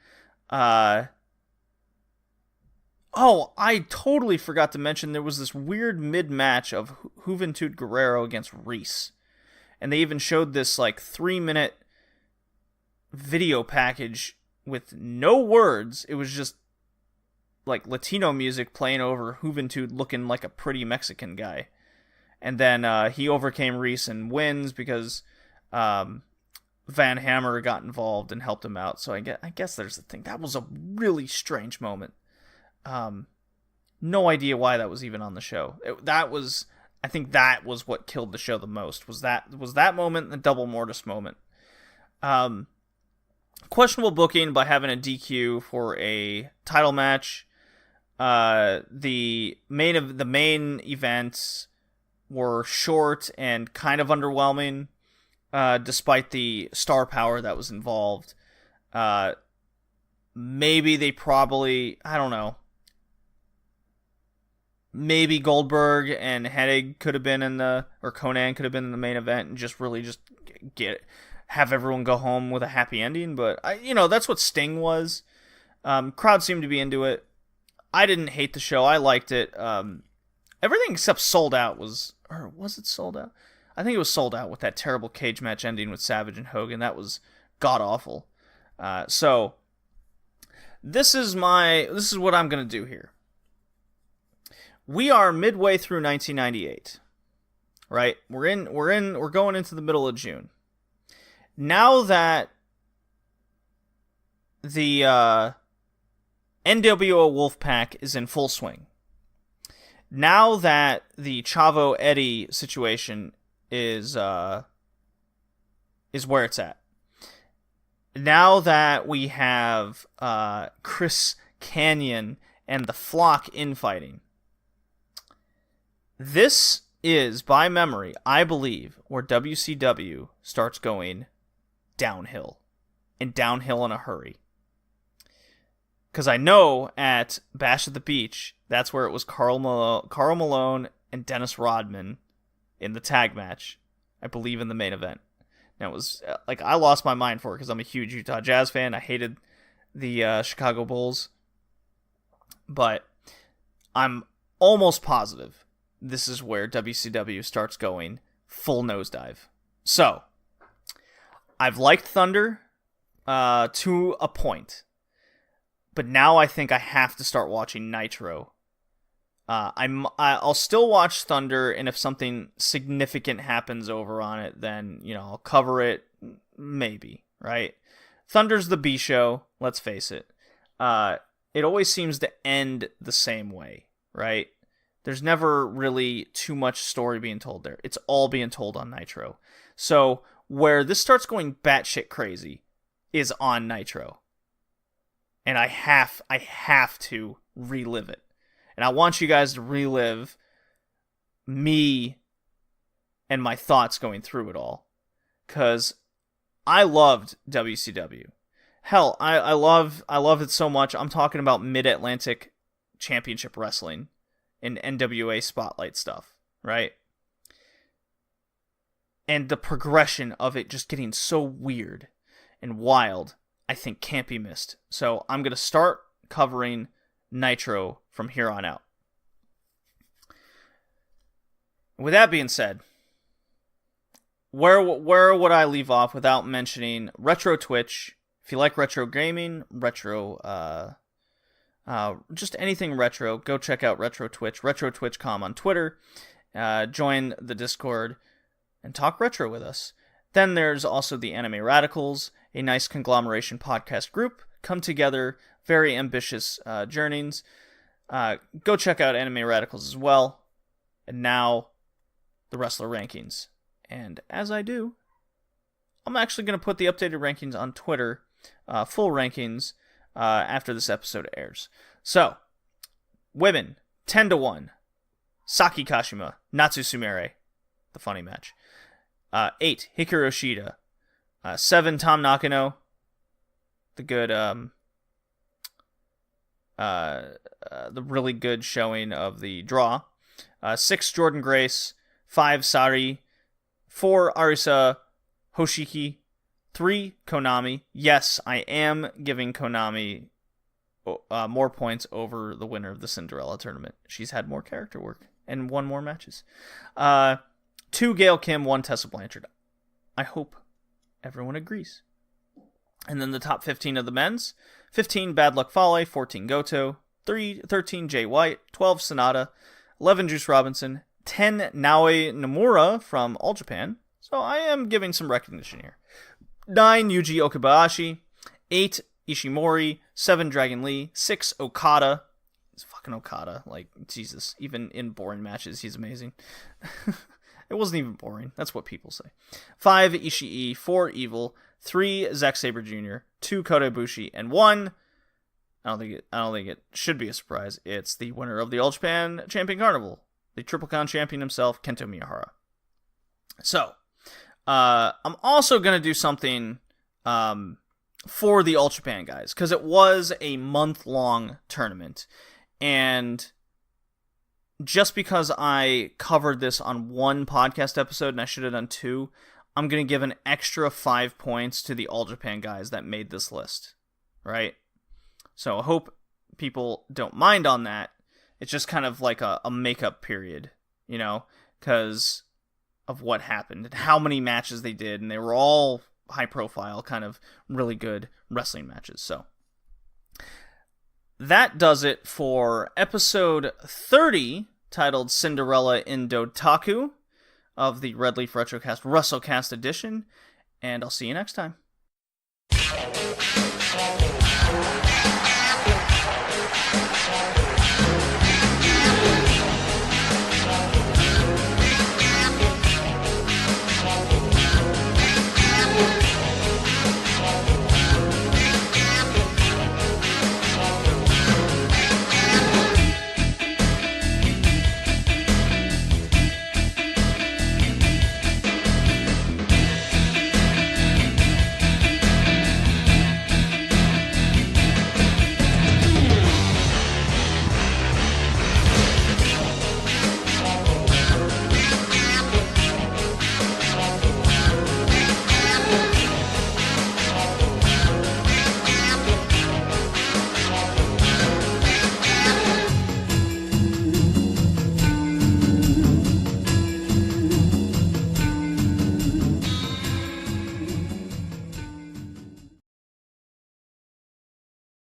Oh, I totally forgot to mention there was this weird mid-match of Juventud Guerrero against Reese. And they even showed this, 3-minute video package with no words. It was just, Latino music playing over Juventud looking like a pretty Mexican guy. And then he overcame Reese and wins because Van Hammer got involved and helped him out. So I guess there's the thing. That was a really strange moment. No idea why that was even on the show. I think that was what killed the show the most. Was that moment and the double mortis moment. Questionable booking by having a DQ for a title match. The main events were short and kind of underwhelming, despite the star power that was involved. Maybe they probably, I don't know. Maybe Goldberg and Hennig could have been or Conan could have been in the main event and just have everyone go home with a happy ending. But that's what Sting was. Crowd seemed to be into it. I didn't hate the show. I liked it. Everything except Sold Out was it Sold Out? I think it was Sold Out with that terrible cage match ending with Savage and Hogan. That was god awful. So this is what I'm gonna do here. We are midway through 1998, right? We're going into the middle of June. Now that the NWO Wolfpack is in full swing, now that the Chavo Eddie situation is where it's at. Now that we have Chris Kanyon and the Flock infighting, this is, by memory, I believe, where WCW starts going downhill. And downhill in a hurry. Because I know at Bash at the Beach, that's where it was Carl Malone and Dennis Rodman in the tag match. I believe in the main event. Now it was, I lost my mind for it because I'm a huge Utah Jazz fan. I hated the Chicago Bulls. But I'm almost positive this is where WCW starts going full nosedive. So, I've liked Thunder to a point. But now I think I have to start watching Nitro. I'll still watch Thunder, and if something significant happens over on it, then, I'll cover it, maybe, right? Thunder's the B show, let's face it. It always seems to end the same way, right? There's never really too much story being told there. It's all being told on Nitro. So, where this starts going batshit crazy is on Nitro. And I have to relive it. And I want you guys to relive me and my thoughts going through it all. Because I loved WCW. Hell, I love it so much. I'm talking about Mid-Atlantic Championship Wrestling and NWA Spotlight stuff, right? And the progression of it just getting so weird and wild, I think can't be missed. So I'm going to start covering Nitro from here on out. With that being said, where would I leave off without mentioning Retro Twitch? If you like retro gaming, just anything retro, go check out Retro Twitch, RetroTwitch.com on Twitter. Join the Discord and talk retro with us. Then there's also the Anime Radicals, a nice conglomeration podcast group. Come together, very ambitious journeys. Go check out Anime Radicals as well. And now, the wrestler rankings. And as I do, I'm actually going to put the updated rankings on Twitter, full rankings, after this episode airs. So, women, 10-1. Saki Kashima, Natsu Sumire, the funny match. 8, Hikaru Shida. 7, Tom Nakano, the good, the really good showing of the draw. 6, Jordan Grace. 5, Sari. 4, Arisa Hoshiki. 3, Konami. Yes, I am giving Konami more points over the winner of the Cinderella tournament. She's had more character work and won more matches. 2, Gail Kim. 1, Tessa Blanchard. I hope everyone agrees. And then the top 15 of the men's. 15, Bad Luck Fale. 14, Goto. 13, Jay White. 12, Sonata. 11, Juice Robinson. 10, Naoya Nomura from All Japan. So I am giving some recognition here. 9, Yuji Okabayashi. 8, Ishimori. 7, Dragon Lee. 6, Okada. It's fucking Okada. Like, Jesus. Even in boring matches, he's amazing. It wasn't even boring. That's what people say. 5, Ishii. 4, Evil. 3, Zack Sabre Jr. 2, Kota Ibushi. And 1, I don't think it should be a surprise. It's the winner of the All Japan Champion Carnival. The Triple Crown champion himself, Kento Miyahara. So, I'm also going to do something for the All Japan guys, because it was a month-long tournament. And just because I covered this on one podcast episode, and I should have done 2, I'm going to give an extra 5 points to the All Japan guys that made this list. Right? So I hope people don't mind on that. It's just kind of like a makeup period, because of what happened and how many matches they did, and they were all high profile, kind of really good wrestling matches. So that does it for episode 30, titled Cinderella in Dontaku, of the Red Leaf Retrocast WrestleCast edition, and I'll see you next time.